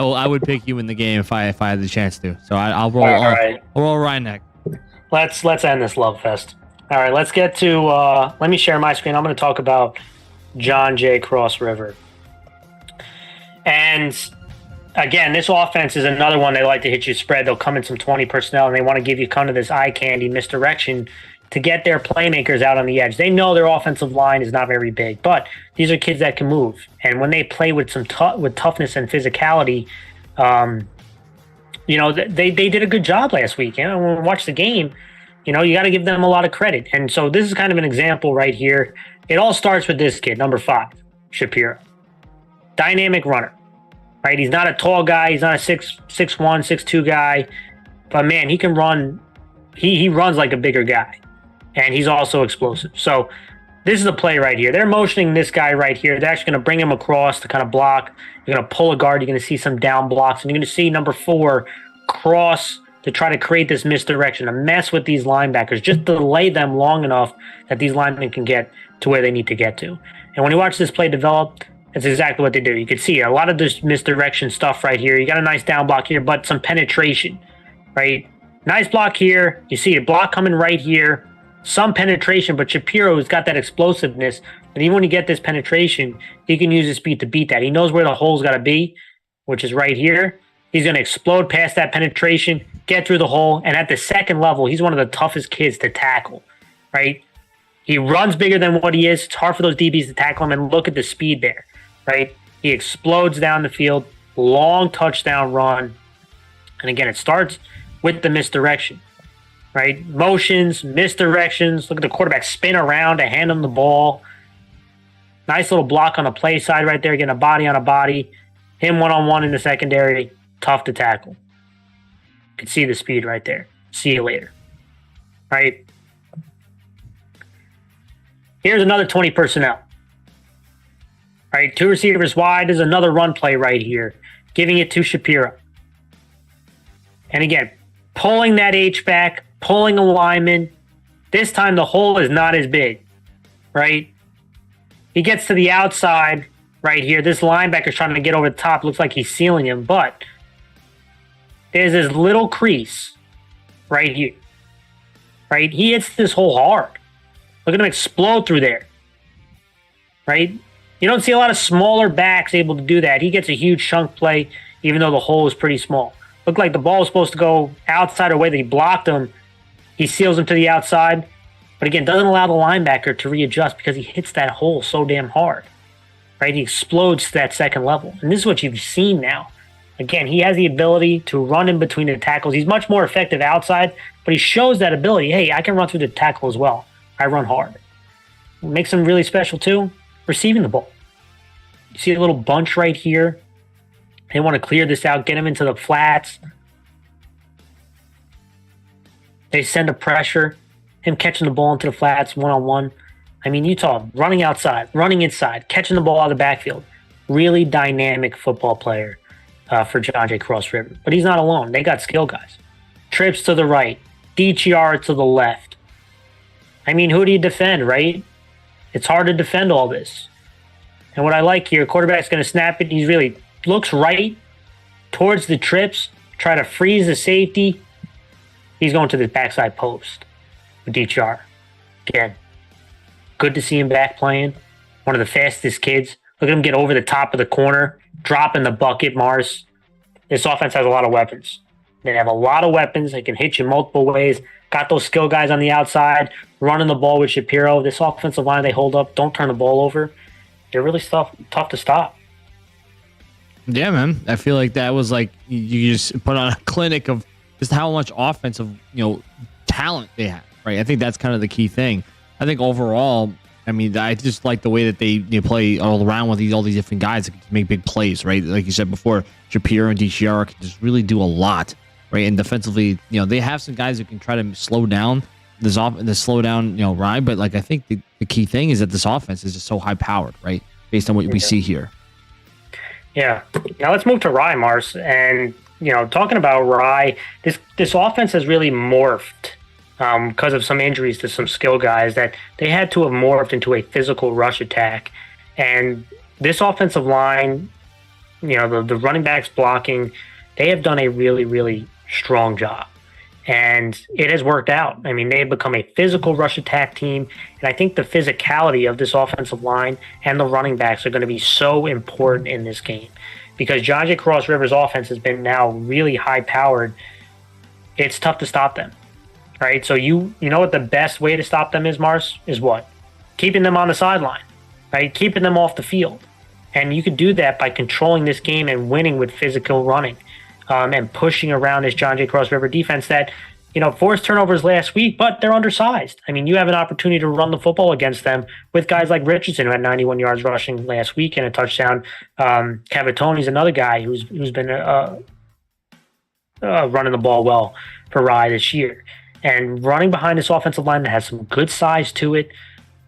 would pick you in the game if I had the chance to. So I'll roll. I'll roll Ryeneck. Let's end this love fest. All right, let's get to. Let me share my screen. I'm going to talk about John Jay Cross River. And again, this offense is another one they like to hit you spread. They'll come in some 20 personnel, and they want to give you kind of this eye candy misdirection to get their playmakers out on the edge. They know their offensive line is not very big, but these are kids that can move. And when they play with some with toughness and physicality, they did a good job last week. When we watched the game, you got to give them a lot of credit. And so this is kind of an example right here. It all starts with this kid, number 5, Shapiro. Dynamic runner, right? He's not a tall guy. He's not a 6'1", 6'2" guy. But, man, he can run. He runs like a bigger guy. And he's also explosive. So this is the play right here. They're motioning this guy right here. They're actually going to bring him across to kind of block. You're going to pull a guard. You're going to see some down blocks. And you're going to see number 4 cross to try to create this misdirection, to mess with these linebackers, just delay them long enough that these linemen can get to where they need to get to. And when you watch this play develop, that's exactly what they do. You can see a lot of this misdirection stuff right here. You got a nice down block here, but some penetration, right? Nice block here. You see a block coming right here. Some penetration, but Shapiro's got that explosiveness. And even when you get this penetration, he can use his speed to beat that. He knows where the hole's got to be, which is right here. He's going to explode past that penetration, get through the hole, and at the second level, he's one of the toughest kids to tackle, right? He runs bigger than what he is. It's hard for those DBs to tackle him, and look at the speed there, right? He explodes down the field, long touchdown run. And again, it starts with the misdirection, right? Motions, misdirections. Look at the quarterback spin around to hand him the ball. Nice little block on the play side right there, getting a body on a body. Him one-on-one in the secondary, tough to tackle. You can see the speed right there. See you later. Right? Here's another 20 personnel. Right, 2 receivers wide. There's another run play right here, giving it to Shapiro. And again, pulling that H back, pulling a lineman. This time the hole is not as big, right? He gets to the outside right here. This linebacker's trying to get over the top. Looks like he's sealing him, but there's this little crease right here, right? He hits this hole hard. Look at him explode through there, right? You don't see a lot of smaller backs able to do that. He gets a huge chunk play, even though the hole is pretty small. Looked like the ball was supposed to go outside, or way that he blocked him. He seals him to the outside. But again, doesn't allow the linebacker to readjust because he hits that hole so damn hard. Right? He explodes to that second level. And this is what you've seen now. Again, he has the ability to run in between the tackles. He's much more effective outside, but he shows that ability. Hey, I can run through the tackle as well. I run hard. What makes him really special too, receiving the ball. You see a little bunch right here. They want to clear this out, get him into the flats. They send a pressure. Him catching the ball into the flats one-on-one. I mean, Utah running outside, running inside, catching the ball out of the backfield. Really dynamic football player for John J. Cross River. But he's not alone. They got skill guys. Trips to the right. DTR to the left. I mean, who do you defend, right? It's hard to defend all this. And what I like here, quarterback's going to snap it. He really looks right towards the trips, try to freeze the safety. He's going to the backside post with DTR. Again, good to see him back playing. One of the fastest kids. Look at him get over the top of the corner, drop in the bucket, Mars. This offense has a lot of weapons. They have a lot of weapons. They can hit you multiple ways. Got those skill guys on the outside, running the ball with Shapiro. This offensive line they hold up, don't turn the ball over. They're really tough to stop. Yeah, man. I feel like that was like you just put on a clinic of just how much offensive, talent they have, right? I think that's kind of the key thing. I think overall, I mean, I just like the way that they play all around with all these different guys that can make big plays, right? Like you said before, Shapiro and DTR can just really do a lot, right? And defensively, they have some guys who can try to slow down Rye, but like I think the key thing is that this offense is just so high powered, right? Based on what we see here. Yeah. Now let's move to Rye, Mars, and talking about Rye, this offense has really morphed because of some injuries to some skill guys that they had to have morphed into a physical rush attack. And this offensive line, the running backs blocking, they have done a really, really strong job. And it has worked out. I mean, they have become a physical rush attack team. And I think the physicality of this offensive line and the running backs are going to be so important in this game. Because John J. Cross River's offense has been now really high-powered. It's tough to stop them, right? So you know what the best way to stop them is, Mars? Is what? Keeping them on the sideline, right? Keeping them off the field. And you can do that by controlling this game and winning with physical running. And pushing around this John J. Cross River defense that, forced turnovers last week, but they're undersized. I mean, you have an opportunity to run the football against them with guys like Richardson, who had 91 yards rushing last week and a touchdown. Cavatoni's another guy who's been running the ball well for Rye this year. And running behind this offensive line that has some good size to it,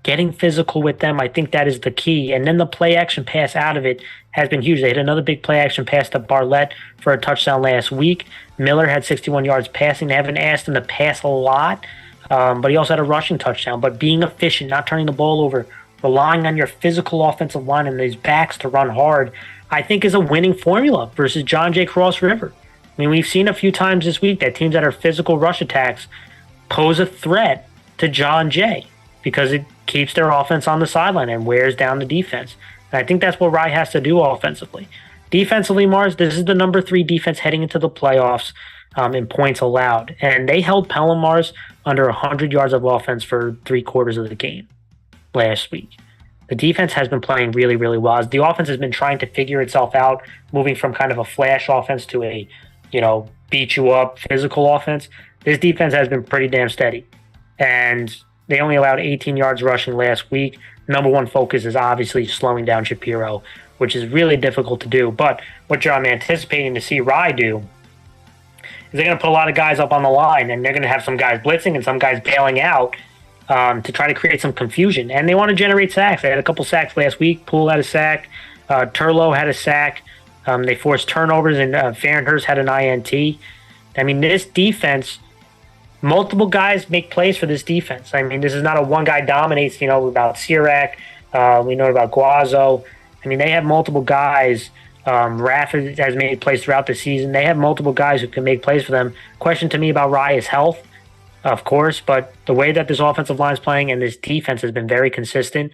getting physical with them, I think that is the key. And then the play action pass out of it has been huge. They hit another big play action pass to Barlett for a touchdown last week. Miller had 61 yards passing. They haven't asked him to pass a lot, but he also had a rushing touchdown. But being efficient, not turning the ball over, relying on your physical offensive line and these backs to run hard, I think is a winning formula versus John J. Cross River. I mean, we've seen a few times this week that teams that are physical rush attacks pose a threat to John J. because it keeps their offense on the sideline and wears down the defense. And I think that's what Rye has to do offensively. Defensively, Mars, this is the number 3 defense heading into the playoffs in points allowed. And they held Pelham, Mars, under 100 yards of offense for 3/4 of the game last week. The defense has been playing really, really well. As the offense has been trying to figure itself out, moving from kind of a flash offense to a, beat you up physical offense, this defense has been pretty damn steady. And they only allowed 18 yards rushing last week. number one focus is obviously slowing down Shapiro, which is really difficult to do. But what I'm anticipating to see Rye do is they're going to put a lot of guys up on the line, and they're going to have some guys blitzing and some guys bailing out to try to create some confusion. And they want to generate sacks. They had a couple sacks last week. Poole had a sack. Turlow had a sack. They forced turnovers, and Farrenhurst had an INT. I mean, this defense, multiple guys make plays for this defense. I mean, this is not a one guy dominates, about Sirac. We know about Guazo. I mean, they have multiple guys. Raff has made plays throughout the season. They have multiple guys who can make plays for them. Question to me about Rye is health, of course, but the way that this offensive line is playing and this defense has been very consistent.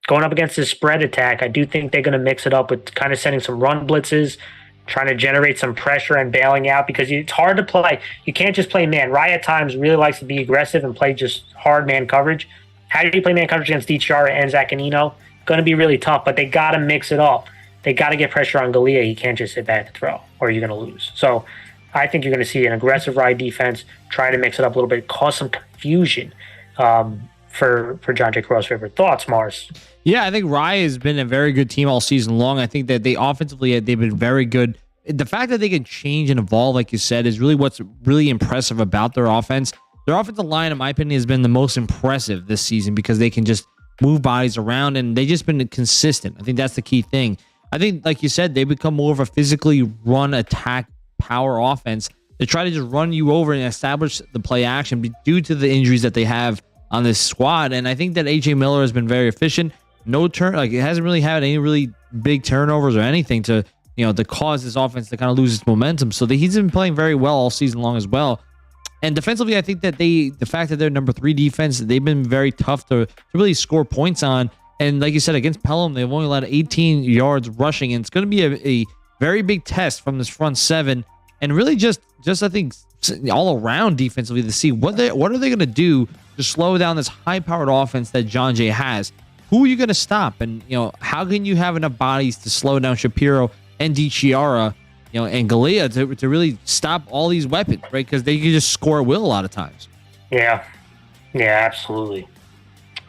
Going up against this spread attack, I do think they're going to mix it up with kind of sending some run blitzes, trying to generate some pressure and bailing out, because it's hard to play. You can't just play man. Rye at times really likes to be aggressive and play just hard man coverage. How do you play man coverage against DiChiara and Zaccanino? Going to be really tough, but they got to mix it up. They got to get pressure on Galea. He can't just sit back to throw, or you're going to lose. So I think you're going to see an aggressive Rye defense, try to mix it up a little bit, cause some confusion for John J. Cross River. Thoughts, Mars? Yeah, I think Rye has been a very good team all season long. I think that they offensively, they've been very good. The fact that they can change and evolve, like you said, is really what's really impressive about their offense. Their offensive line, in my opinion, has been the most impressive this season because they can just move bodies around and they just been consistent. I think that's the key thing. I think, like you said, they become more of a physically run attack power offense. They try to just run you over and establish the play action due to the injuries that they have on this squad. And I think that AJ Miller has been very efficient. It hasn't really had any really big turnovers or anything to cause this offense to kind of lose its momentum. So he's been playing very well all season long as well. And defensively, I think that the fact that they're number 3 defense, they've been very tough to really score points on. And like you said, against Pelham, they've only allowed 18 yards rushing, and it's going to be a very big test from this front 7, and really just I think all around defensively to see what are they going to do to slow down this high-powered offense that John Jay has. Who are you going to stop? And, how can you have enough bodies to slow down Shapiro and DiChiara, and Galea to really stop all these weapons, right? Because they can just score at will a lot of times. Yeah. Yeah, absolutely.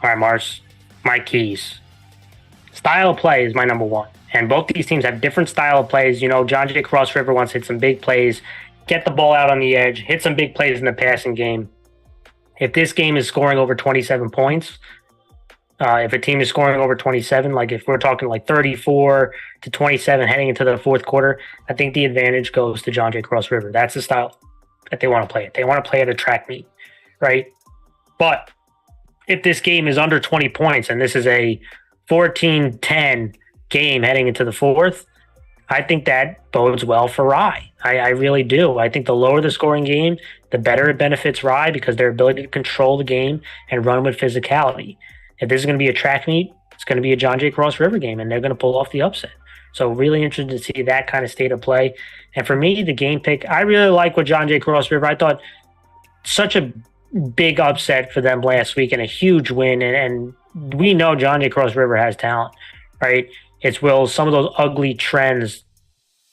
All right, Mars, my keys. Style of play is my number 1. And both these teams have different style of plays. John Jay Cross River wants to hit some big plays, get the ball out on the edge, hit some big plays in the passing game. If this game is scoring over 27 points, if a team is scoring over 27, like if we're talking like 34 to 27 heading into the fourth quarter, I think the advantage goes to John Jay Cross River. That's the style that they want to play it. They want to play at a track meet, right? But if this game is under 20 points and this is a 14-10 game heading into the fourth, I think that bodes well for Rye. I really do. I think the lower the scoring game, the better it benefits Rye because their ability to control the game and run with physicality. If this is going to be a track meet, it's going to be a John Jay Cross River game, and they're going to pull off the upset. So really interested to see that kind of state of play. And for me, the game pick, I really like what John Jay Cross River. I thought such a big upset for them last week and a huge win. And we know John Jay Cross River has talent, right? It's will some of those ugly trends,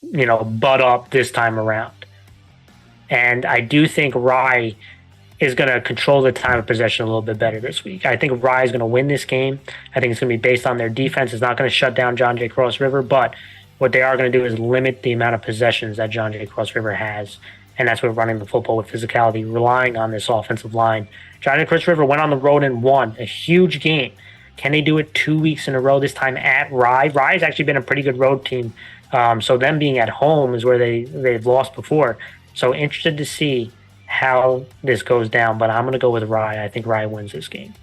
butt up this time around. And I do think Rye is going to control the time of possession a little bit better this week. I think Rye is going to win this game. I think it's going to be based on their defense. It's not going to shut down John Jay Cross River, but what they are going to do is limit the amount of possessions that John Jay Cross River has, and that's what running the football with physicality, relying on this offensive line. John Jay Cross River went on the road and won a huge game. Can they do it 2 weeks in a row, this time at Rye? Rye has actually been a pretty good road team, so them being at home is where they've lost before. So interested to see how this goes down, but I'm going to go with Rye. I think Rye wins this game.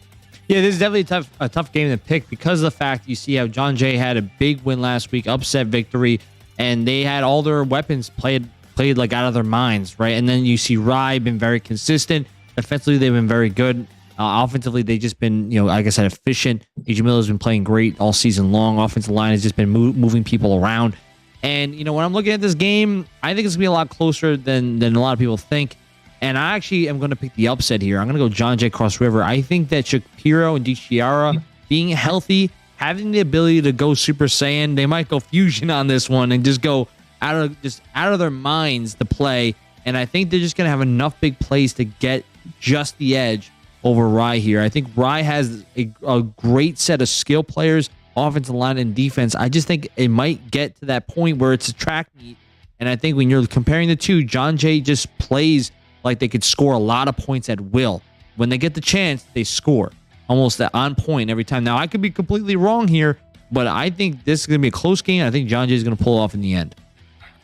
Yeah, this is definitely a tough game to pick because of the fact you see how John Jay had a big win last week, upset victory, and they had all their weapons played like out of their minds, right? And then you see Rye been very consistent. Defensively, they've been very good. Offensively, they've just been, like I said, efficient. AJ Miller's been playing great all season long. Offensive line has just been moving people around. And, when I'm looking at this game, I think it's going to be a lot closer than a lot of people think. And I actually am going to pick the upset here. I'm going to go John Jay Cross River. I think that Shapiro and DiChiara being healthy, having the ability to go Super Saiyan, they might go fusion on this one and just go out of their minds to play. And I think they're just going to have enough big plays to get just the edge over Rye here. I think Rye has a great set of skill players, offensive line and defense. I just think it might get to that point where it's a track meet. And I think when you're comparing the two, John Jay just plays like they could score a lot of points at will. When they get the chance, they score almost on point every time. Now, I could be completely wrong here, but I think this is going to be a close game. I think John Jay is going to pull off in the end.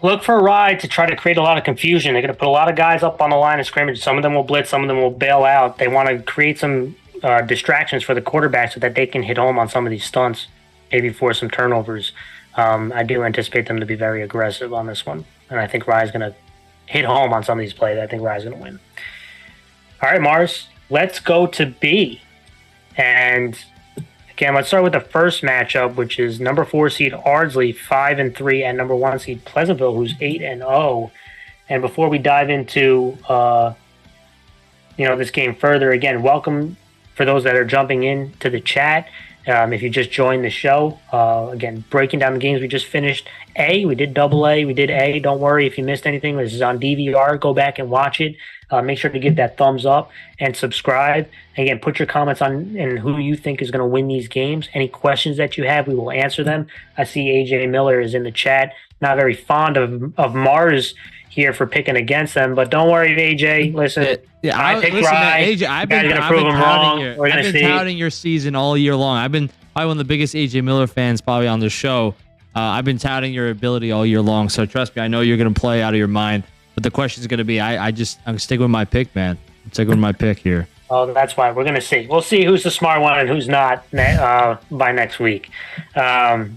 Look for Rye to try to create a lot of confusion. They're going to put a lot of guys up on the line of scrimmage. Some of them will blitz, some of them will bail out. They want to create some distractions for the quarterback so that they can hit home on some of these stunts, maybe force some turnovers. I do anticipate them to be very aggressive on this one, and I think Rye's going to hit home on some of these plays. I think Rye's going to win. All right, Mars, let's go to B. And again, let's start with the first matchup, which is number 4 seed Ardsley, 5-3, and number 1 seed Pleasantville, who's 8-0. And before we dive into this game further, again, welcome for those that are jumping in to the chat. If you just joined the show, again, breaking down the games we just finished. We did AA, we did A. Don't worry if you missed anything. This is on DVR. Go back and watch it. Make sure to give that thumbs up and subscribe. Again, put your comments on and who you think is going to win these games. Any questions that you have, we will answer them. I see AJ Miller is in the chat. Not very fond of Mars here for picking against them, but don't worry, AJ. Listen, I picked Rye. AJ, I've been touting your season all year long. I've been probably one of the biggest AJ Miller fans probably on the show. I've been touting your ability all year long, so trust me, I know you're going to play out of your mind. But the question is going to be, I'm sticking with my pick, man. I'm sticking with my pick here. Oh, that's why we're going to see. We'll see who's the smart one and who's not by next week. But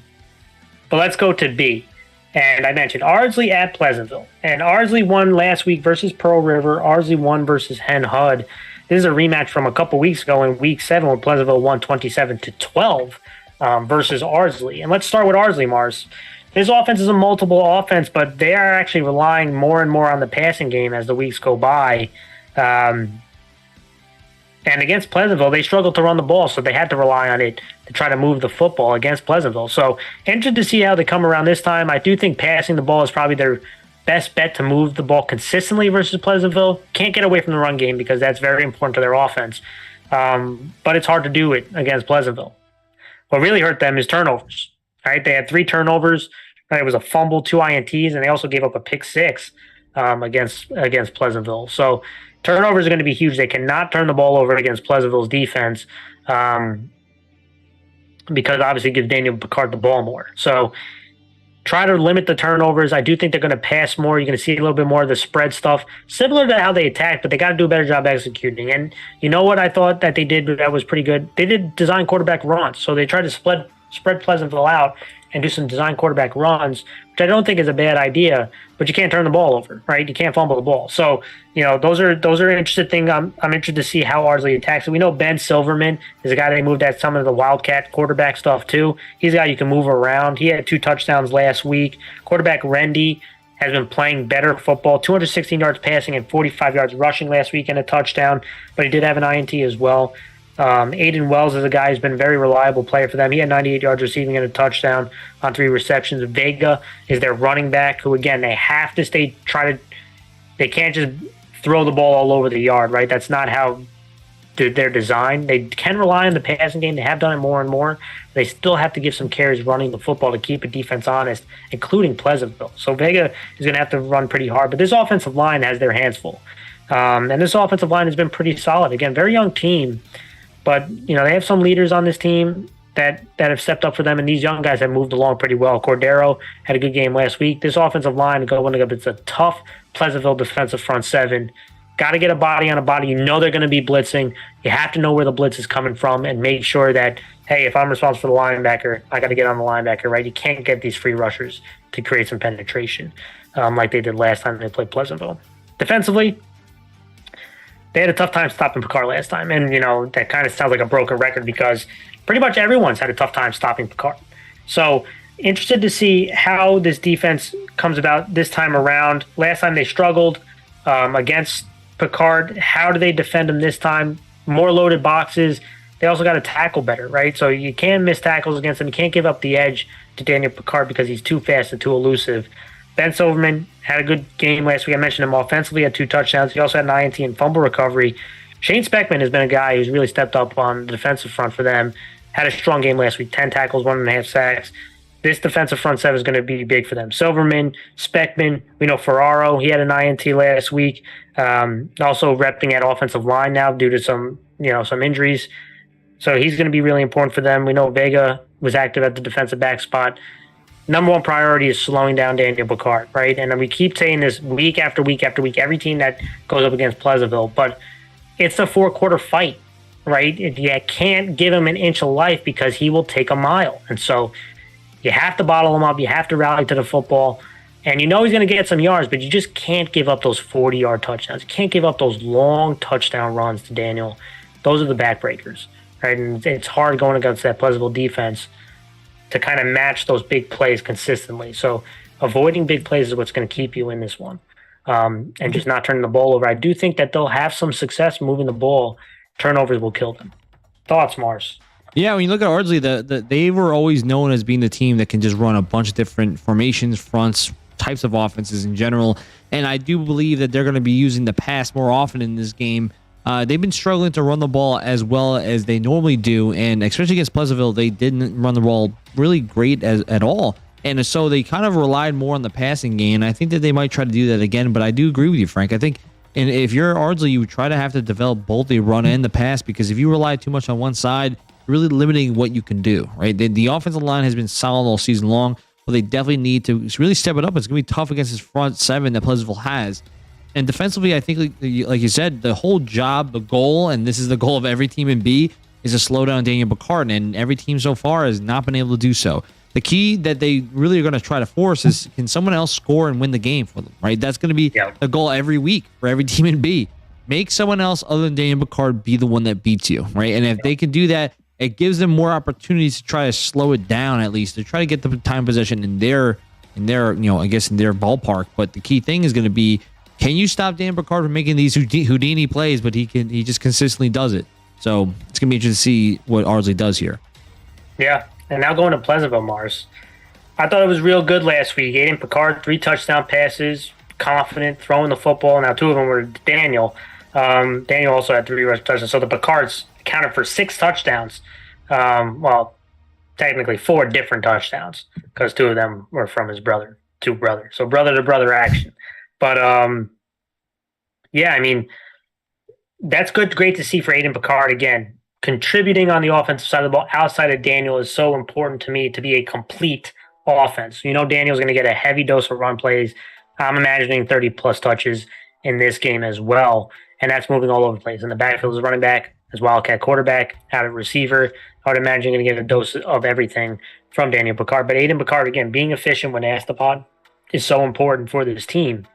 let's go to B. And I mentioned Ardsley at Pleasantville. And Ardsley won last week versus Pearl River. Ardsley won versus Hen Hud. This is a rematch from a couple weeks ago in Week 7 where Pleasantville won 27-12 versus Ardsley. And let's start with Ardsley, Mars. His offense is a multiple offense, but they are actually relying more and more on the passing game as the weeks go by. And against Pleasantville, they struggled to run the ball, so they had to rely on it to try to move the football against Pleasantville. So interested to see how they come around this time. I do think passing the ball is probably their best bet to move the ball consistently versus Pleasantville. Can't get away from the run game because that's very important to their offense. But it's hard to do it against Pleasantville. What really hurt them is turnovers. Right? They had 3 turnovers. Right? It was a fumble, 2 INTs, and they also gave up a pick 6 against Pleasantville. So turnovers are going to be huge. They cannot turn the ball over against Pleasantville's defense because obviously it gives Daniel Picard the ball more. So try to limit the turnovers. I do think they're going to pass more. You're going to see a little bit more of the spread stuff, similar to how they attack, but they got to do a better job executing. And you know what I thought that they did that was pretty good? They did design quarterback runs. So they tried to spread Pleasantville out and do some design quarterback runs, which I don't think is a bad idea, but you can't turn the ball over, right? You can't fumble the ball. So, those are interesting things. I'm interested to see how Ardsley attacks it. We know Ben Silverman is a guy that moved at some of the Wildcat quarterback stuff too. He's a guy you can move around. He had 2 touchdowns last week. Quarterback Rendy has been playing better football, 216 yards passing and 45 yards rushing last week and a touchdown, but he did have an INT as well. Aiden Wells is a guy who's been a very reliable player for them. He had 98 yards receiving and a touchdown on 3 receptions. Vega is their running back, who, again, they have to they can't just throw the ball all over the yard, right? That's not how they're designed. They can rely on the passing game. They have done it more and more. They still have to give some carries running the football to keep a defense honest, including Pleasantville. So Vega is going to have to run pretty hard. But this offensive line has their hands full. And this offensive line has been pretty solid. Again, very young team. But, they have some leaders on this team that have stepped up for them, and these young guys have moved along pretty well. Cordero had a good game last week. This offensive line, going up, it's a tough Pleasantville defensive front 7. Got to get a body on a body. They're going to be blitzing. You have to know where the blitz is coming from and make sure that, hey, if I'm responsible for the linebacker, I got to get on the linebacker, right? You can't get these free rushers to create some penetration like they did last time they played Pleasantville. Defensively, they had a tough time stopping Picard last time. And, that kind of sounds like a broken record because pretty much everyone's had a tough time stopping Picard. So interested to see how this defense comes about this time around. Last time they struggled against Picard. How do they defend them this time? More loaded boxes. They also got to tackle better, right? So you can't miss tackles against them. You can't give up the edge to Daniel Picard because he's too fast and too elusive. Ben Silverman had a good game last week. I mentioned him offensively, had 2 touchdowns. He also had an INT and fumble recovery. Shane Speckman has been a guy who's really stepped up on the defensive front for them. Had a strong game last week, 10 tackles, 1.5 sacks. This defensive front seven is going to be big for them. Silverman, Speckman, we know Ferraro, he had an INT last week. Also repping at offensive line now due to some injuries. So he's going to be really important for them. We know Vega was active at the defensive back spot. Number one priority is slowing down Daniel Picard, right? And we keep saying this week after week after week, every team that goes up against Pleasantville, but it's a 4-quarter fight, right? You can't give him an inch of life because he will take a mile. And so you have to bottle him up. You have to rally to the football. And you know he's going to get some yards, but you just can't give up those 40-yard touchdowns. You can't give up those long touchdown runs to Daniel. Those are the backbreakers, right? And it's hard going against that Pleasantville defense to kind of match those big plays consistently. So avoiding big plays is what's going to keep you in this one. And just not turning the ball over. I do think that they'll have some success moving the ball. Turnovers will kill them. Thoughts, Mars? Yeah, when you look at Ardsley, they were always known as being the team that can just run a bunch of different formations, fronts, types of offenses in general. And I do believe that they're going to be using the pass more often in this game. They've been struggling to run the ball as well as they normally do. And especially against Pleasantville, they didn't run the ball really great at all. And so they kind of relied more on the passing game. I think that they might try to do that again. But I do agree with you, Frank. I think and if you're Ardsley, you try to have to develop both the run and the pass, because if you rely too much on one side, really limiting what you can do, right? The offensive line has been solid all season long, but they definitely need to really step it up. It's going to be tough against this front seven that Pleasantville has. And defensively, I think, like you said, the whole job, the goal, and this is the goal of every team in B, is to slow down Daniel Picard, and every team so far has not been able to do so. The key that they really are going to try to force is, can someone else score and win the game for them, right? That's going to be the goal every week for every team in B. Make someone else other than Daniel Picard be the one that beats you, right? And if they can do that, it gives them more opportunities to try to slow it down, at least to try to get the time possession in their ballpark. But the key thing is going to be, can you stop Dan Picard from making these Houdini plays? But he just consistently does it. So it's going to be interesting to see what Ardsley does here. Yeah, and now going to Pleasantville, Mars. I thought it was real good last week. Aiden Picard, 3 touchdown passes, confident, throwing the football. Now 2 of them were Daniel. Daniel also had 3 rush touchdowns. So the Picards accounted for 6 touchdowns. Well, technically 4 different touchdowns, because 2 of them were from his brother, 2 brothers. So brother-to-brother action. But, yeah, I mean, that's good. Great to see for Aiden Picard again. Contributing on the offensive side of the ball outside of Daniel is so important to me to be a complete offense. You know, Daniel's going to get a heavy dose of run plays. I'm imagining 30-plus touches in this game as well, and that's moving all over the place. In the backfield as running back, as Wildcat quarterback, out of receiver. I would imagine you're going to get a dose of everything from Daniel Picard. But Aiden Picard, again, being efficient when asked upon is so important for this team.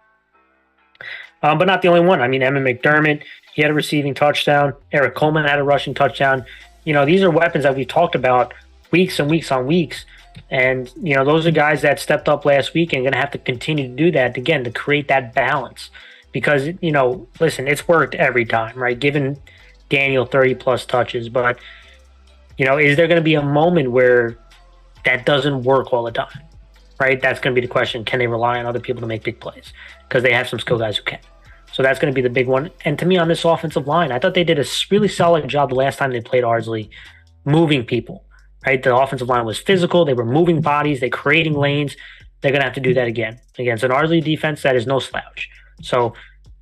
But not the only one. I mean, Emma McDermott, he had a receiving touchdown. Eric Coleman had a rushing touchdown. You know, these are weapons that we've talked about weeks and weeks on weeks. And, you know, those are guys that stepped up last week and going to have to continue to do that, again, to create that balance. Because, you know, listen, it's worked every time, right? Giving Daniel 30-plus touches. But, you know, is there going to be a moment where that doesn't work all the time, right? That's going to be the question. Can they rely on other people to make big plays? Because they have some skill guys who can. So that's going to be the big one. And to me, on this offensive line, I thought they did a really solid job the last time they played Ardsley, moving people, right? The offensive line was physical. They were moving bodies. They're creating lanes. They're going to have to do that again against an Ardsley defense that is no slouch. So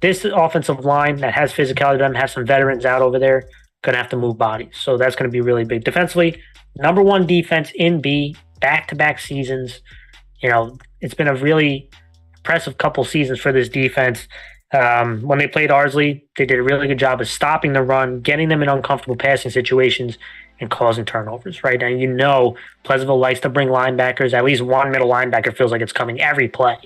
this offensive line that has physicality, them have some veterans out over there, going to have to move bodies. So that's going to be really big. Defensively, number 1 defense in B, back-to-back seasons. You know, it's been a really impressive couple seasons for this defense. When they played Ardsley, they did a really good job of stopping the run, getting them in uncomfortable passing situations, and causing turnovers, right? And you know Pleasantville likes to bring linebackers. At least one middle linebacker feels like it's coming every play,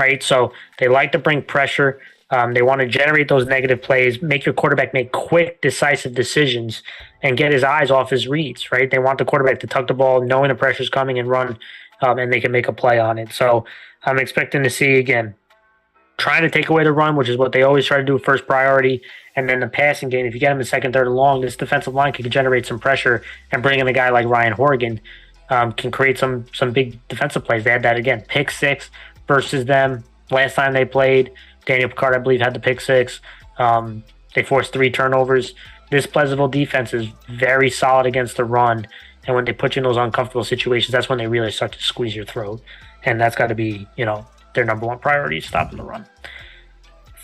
right? So they like to bring pressure. They want to generate those negative plays, make your quarterback make quick, decisive decisions, and get his eyes off his reads, right? They want the quarterback to tuck the ball, knowing the pressure's coming, and run, and they can make a play on it. So I'm expecting to see, again, trying to take away the run, which is what they always try to do first priority, and then the passing game. If you get them in second, third, and long, this defensive line can generate some pressure, and bring in a guy like Ryan Horgan can create some big defensive plays. They had that again, pick 6 versus them last time they played. Daniel Picard, I believe, had the pick 6. They forced 3 turnovers. This Pleasantville defense is very solid against the run. And when they put you in those uncomfortable situations, that's when they really start to squeeze your throat. And that's got to be, their number one priority, stopping the run.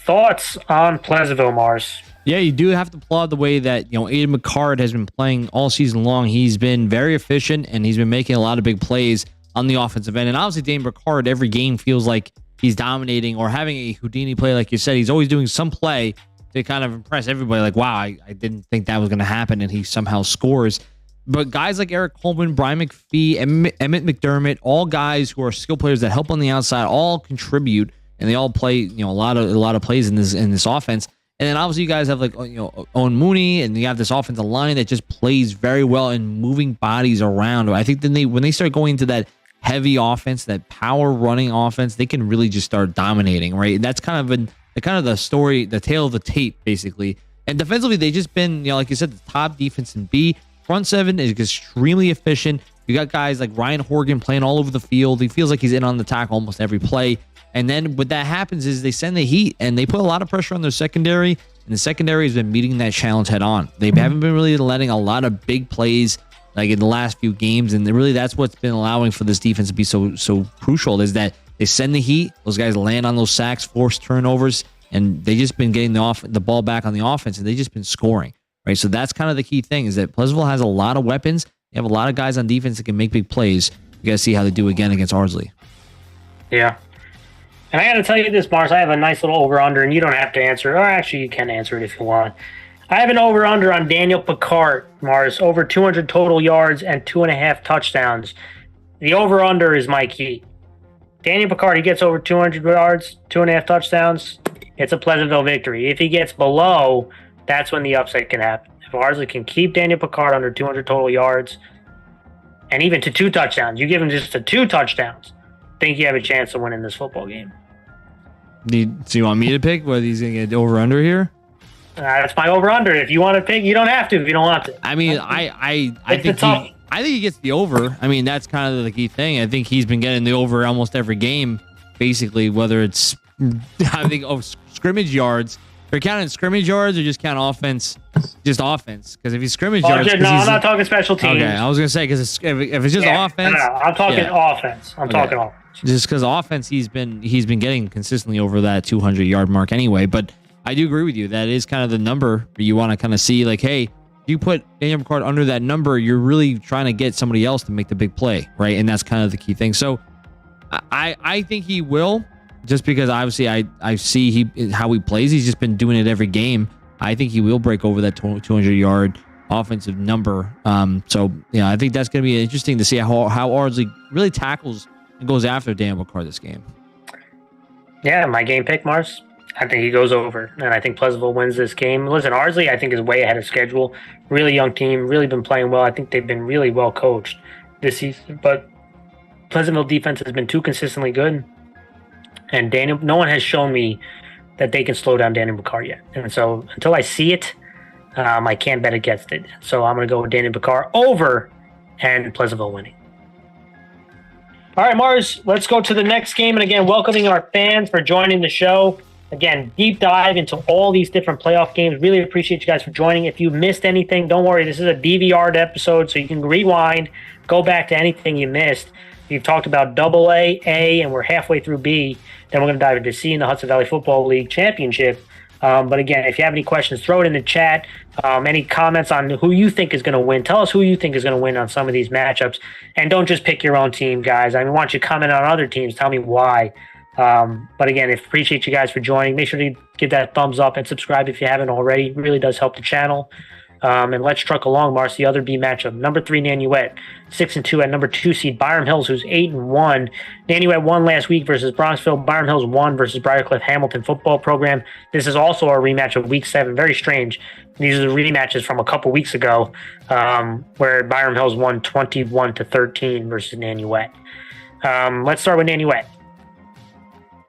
Thoughts on Pleasantville, Mars? Yeah, you do have to applaud the way that, Aiden McCard has been playing all season long. He's been very efficient, and he's been making a lot of big plays on the offensive end. And obviously, Dane McCard, every game feels like he's dominating or having a Houdini play, like you said. He's always doing some play to kind of impress everybody. Like, wow, I didn't think that was going to happen, and he somehow scores. But guys like Eric Coleman, Brian McPhee, Emmett McDermott, all guys who are skill players that help on the outside, all contribute, and they all play, a lot of plays in this offense. And then obviously you guys have Owen Mooney, and you have this offensive line that just plays very well in moving bodies around. I think then when they start going into that heavy offense, that power running offense, they can really just start dominating, right? And that's kind of the story, the tale of the tape, basically. And defensively, they've just been, like you said, the top defense in B. Front seven is extremely efficient. You got guys like Ryan Horgan playing all over the field. He feels like he's in on the tackle almost every play. And then what that happens is they send the heat, and they put a lot of pressure on their secondary, and the secondary has been meeting that challenge head on. They haven't been really letting a lot of big plays like in the last few games, and really that's what's been allowing for this defense to be so crucial, is that they send the heat, those guys land on those sacks, force turnovers, and they just been getting the ball back on the offense, and they just been scoring, right? So that's kind of the key thing, is that Pleasantville has a lot of weapons. They have a lot of guys on defense that can make big plays. You got to see how they do again against Ardsley. Yeah. And I got to tell you this, Mars, I have a nice little over-under, and you don't have to answer it. Or actually, you can answer it if you want. I have an over-under on Daniel Picard, Mars, over 200 total yards and 2.5 touchdowns. The over-under is my key. Daniel Picard, he gets over 200 yards, 2.5 touchdowns. It's a Pleasantville victory. If he gets below, that's when the upset can happen. If Ardsley can keep Daniel Picard under 200 total yards and even to 2 touchdowns, you give him just to 2 touchdowns, I think you have a chance of winning this football game. So you want me to pick whether he's going to get over under here? That's my over under. If you want to pick, you don't have to if you don't want to. I mean, I think he gets the over. I mean, that's kind of the key thing. I think he's been getting the over almost every game, basically, whether it's scrimmage yards. Are you counting scrimmage yards or just count offense? Just offense. Because if he's scrimmage yards, I'm not talking special teams. Okay, I was gonna say, because if it's just offense, no, I'm talking offense. I'm talking offense. Just because offense, he's been getting consistently over that 200-yard mark anyway. But I do agree with you. That is kind of the number you want to kind of see. Like, hey, if you put Daniel McCard under that number, you're really trying to get somebody else to make the big play, right? And that's kind of the key thing. So I think he will, just because obviously I see how he plays. He's just been doing it every game. I think he will break over that 200-yard offensive number. So yeah, I think that's going to be interesting to see how Ardsley really tackles and goes after Daniel McCard this game. Yeah, my game pick, Mars. I think he goes over, and I think Pleasantville wins this game. Listen, Ardsley, I think, is way ahead of schedule. Really young team, really been playing well. I think they've been really well coached this season, but Pleasantville defense has been too consistently good, and no one has shown me that they can slow down Daniel McCard yet. And so until I see it, I can't bet against it. So I'm going to go with Daniel McCard over and Pleasantville winning. All right, Mars, let's go to the next game. And again, welcoming our fans for joining the show. Again, deep dive into all these different playoff games. Really appreciate you guys for joining. If you missed anything, don't worry. This is a DVR'd episode, so you can rewind, go back to anything you missed. We've talked about AA, A, and we're halfway through B. Then we're going to dive into C in the Hudson Valley Football League Championship. But again, if you have any questions, throw it in the chat. Any comments on who you think is going to win. Tell us who you think is going to win on some of these matchups. And don't just pick your own team, guys. I mean, why don't you comment on other teams? Tell me why. But again, appreciate you guys for joining. Make sure to give that thumbs up and subscribe if you haven't already. It really does help the channel. And let's truck along, Mars, the other B matchup. Number 3, Nanuet, 6-2 at number 2 seed Byram Hills, who's 8-1. Nanuet won last week versus Bronxville. Byram Hills won versus Briarcliff Hamilton football program. This is also a rematch of Week 7. Very strange. These are the rematches from a couple weeks ago, where Byram Hills won 21-13 versus Nanuet. Let's start with Nanuet.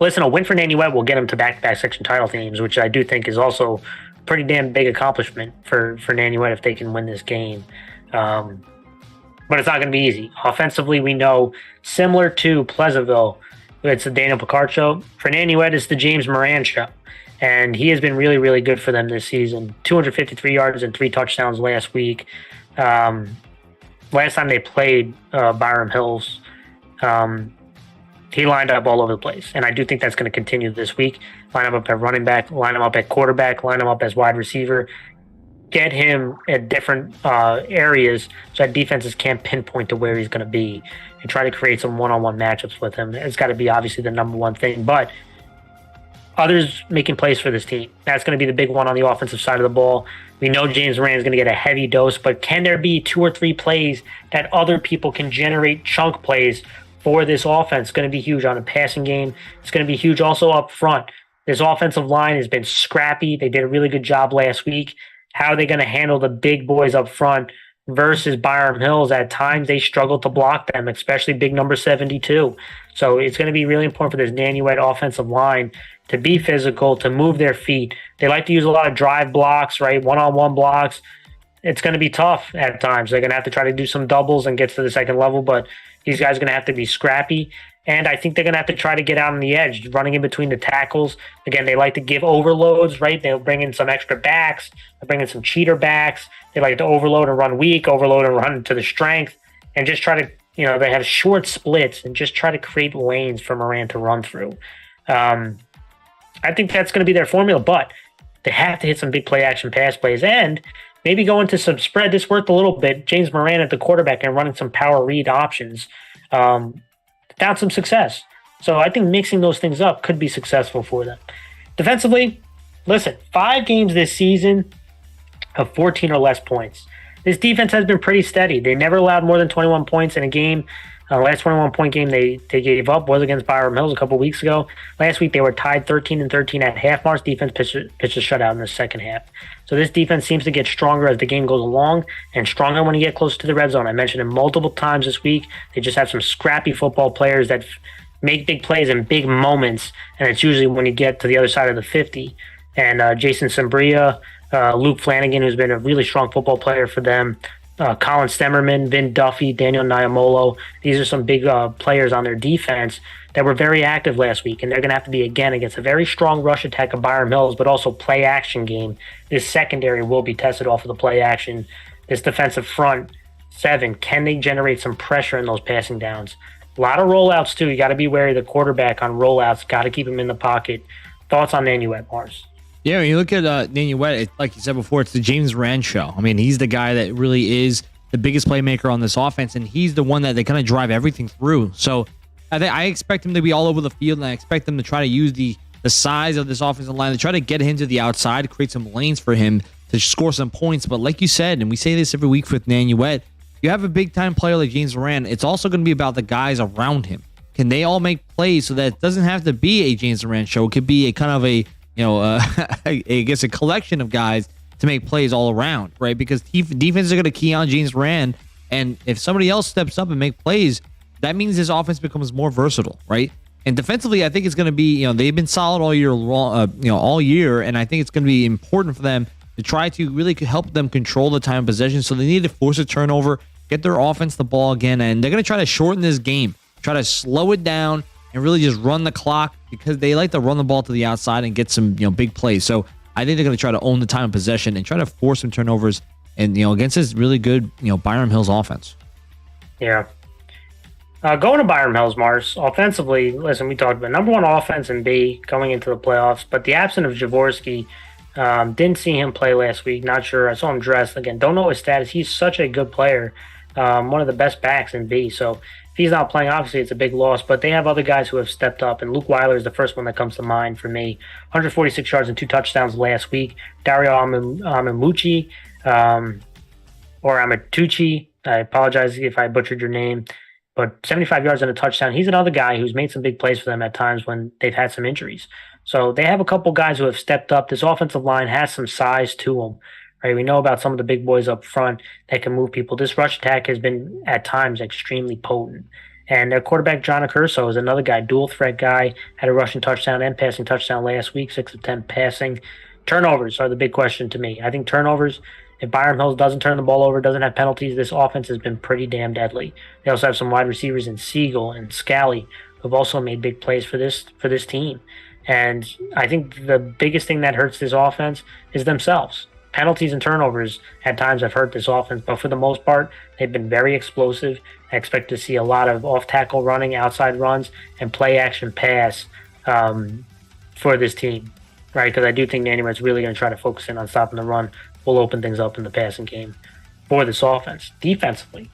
Listen, a win for Nanuet will get them to back-to-back section title teams, which I do think is also pretty damn big accomplishment for Nanuet if they can win this game. But it's not going to be easy. Offensively, we know, similar to Pleasantville, it's the Daniel Picard show. For Nanuet, it's the James Moran show. And he has been really, really good for them this season. 253 yards and 3 touchdowns last week. Last time they played Byram Hills, he lined up all over the place. And I do think that's going to continue this week. Line him up at running back, line him up at quarterback, line him up as wide receiver. Get him at different areas so that defenses can't pinpoint to where he's going to be, and try to create some one-on-one matchups with him. It's got to be obviously the number one thing. But others making plays for this team. That's going to be the big one on the offensive side of the ball. We know James Moran is going to get a heavy dose, but can there be 2 or 3 plays that other people can generate chunk plays for this offense? It's going to be huge on the passing game. It's going to be huge also up front. This offensive line has been scrappy. They did a really good job last week. How are they going to handle the big boys up front versus Byram Hills? At times they struggle to block them, especially big number 72. So it's going to be really important for this Nanuet offensive line to be physical, to move their feet. They like to use a lot of drive blocks, right? One-on-one blocks. It's going to be tough at times. They're going to have to try to do some doubles and get to the second level, but these guys are going to have to be scrappy. And I think they're going to have to try to get out on the edge, running in between the tackles. Again, they like to give overloads, right? They'll bring in some extra backs. They'll bring in some cheater backs. They like to overload and run weak, overload and run to the strength, and just try to, they have short splits and just try to create lanes for Moran to run through. I think that's going to be their formula, but they have to hit some big play action pass plays and maybe go into some spread. This worked a little bit. James Moran at the quarterback and running some power read options. Found some success. So I think mixing those things up could be successful for them. Defensively, listen, 5 games this season of 14 or less points. This defense has been pretty steady. They never allowed more than 21 points in a game. Last 21-point game they gave up was against Byram Hills a couple weeks ago. Last week they were tied 13-13 at half marks. Defense pitched a shutout in the second half. So this defense seems to get stronger as the game goes along and stronger when you get close to the red zone. I mentioned it multiple times this week. They just have some scrappy football players that make big plays in big moments, and it's usually when you get to the other side of the 50. And Jason Sembria, Luke Flanagan, who's been a really strong football player for them, Colin Stemmerman, Vin Duffy, Daniel Nyamolo. These are some big players on their defense that were very active last week, and they're going to have to be, again, against a very strong rush attack of Byram Hills, but also play action game. This secondary will be tested off of the play action. This defensive front 7, can they generate some pressure in those passing downs? A lot of rollouts, too. You got to be wary of the quarterback on rollouts. Got to keep him in the pocket. Thoughts on Nanuet, Mars? Yeah, when you look at Nanuet, like you said before, it's the James Moran show. I mean, he's the guy that really is the biggest playmaker on this offense, and he's the one that they kind of drive everything through. So I expect him to be all over the field, and I expect them to try to use the size of this offensive line to try to get him to the outside, create some lanes for him to score some points. But like you said, and we say this every week with Nanuet, you have a big-time player like James Moran, it's also going to be about the guys around him. Can they all make plays so that it doesn't have to be a James Moran show? It could be a kind of a I guess a collection of guys to make plays all around, right? Because defenses are going to key on James Moran, and if somebody else steps up and make plays, that means his offense becomes more versatile, right? And defensively, I think it's going to be, they've been solid all year long, all year, and I think it's going to be important for them to try to really help them control the time of possession. So they need to force a turnover, get their offense the ball again, and they're going to try to shorten this game, try to slow it down, and really just run the clock because they like to run the ball to the outside and get some big plays. So I think they're going to try to own the time of possession and try to force some turnovers and against this really good Byram Hills offense. Yeah. Going to Byram Hills, Mars, offensively, listen, we talked about number 1 offense in B going into the playoffs, but the absence of Jaworski, didn't see him play last week. Not sure. I saw him dressed. Again, don't know his status. He's such a good player. One of the best backs in B. So if he's not playing, obviously it's a big loss, but they have other guys who have stepped up, and Luke Weiler is the first one that comes to mind for me. 146 yards and 2 touchdowns last week. Dario Amamuchi, or Amatucci, I apologize if I butchered your name, but 75 yards and a touchdown. He's another guy who's made some big plays for them at times when they've had some injuries. So they have a couple guys who have stepped up. This offensive line has some size to them. Right, we know about some of the big boys up front that can move people. This rush attack has been, at times, extremely potent. And their quarterback, John Accurso, is another guy, dual threat guy, had a rushing touchdown and passing touchdown last week, 6 of 10 passing. Turnovers are the big question to me. I think turnovers, if Byram Hills doesn't turn the ball over, doesn't have penalties, this offense has been pretty damn deadly. They also have some wide receivers in Siegel and Scally who have also made big plays for this team. And I think the biggest thing that hurts this offense is themselves. Penalties and turnovers at times have hurt this offense, but for the most part, they've been very explosive. I expect to see a lot of off-tackle running, outside runs, and play-action pass for this team, right? Because I do think Nanuet's really going to try to focus in on stopping the run. Will open things up in the passing game for this offense. Defensively,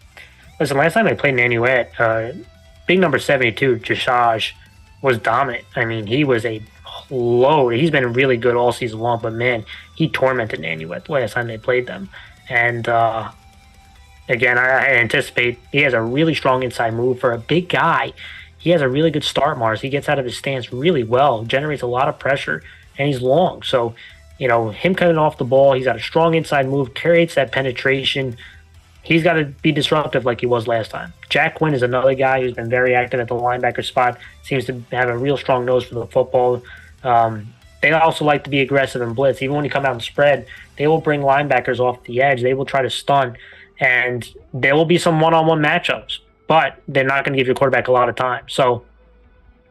listen, last time they played Nanuet, big number 72, Jashaj, was dominant. I mean, he was a load. He's been really good all season long, but man, he tormented Nanuet the last time they played them. And again, I anticipate he has a really strong inside move for a big guy. He has a really good start, Mars. He gets out of his stance really well, generates a lot of pressure, and he's long. So, him cutting off the ball, he's got a strong inside move, creates that penetration. He's got to be disruptive like he was last time. Jack Quinn is another guy who's been very active at the linebacker spot, seems to have a real strong nose for the football. They also like to be aggressive and blitz. Even when you come out and spread, they will bring linebackers off the edge. They will try to stun, and there will be some one-on-one matchups, but they're not going to give your quarterback a lot of time. So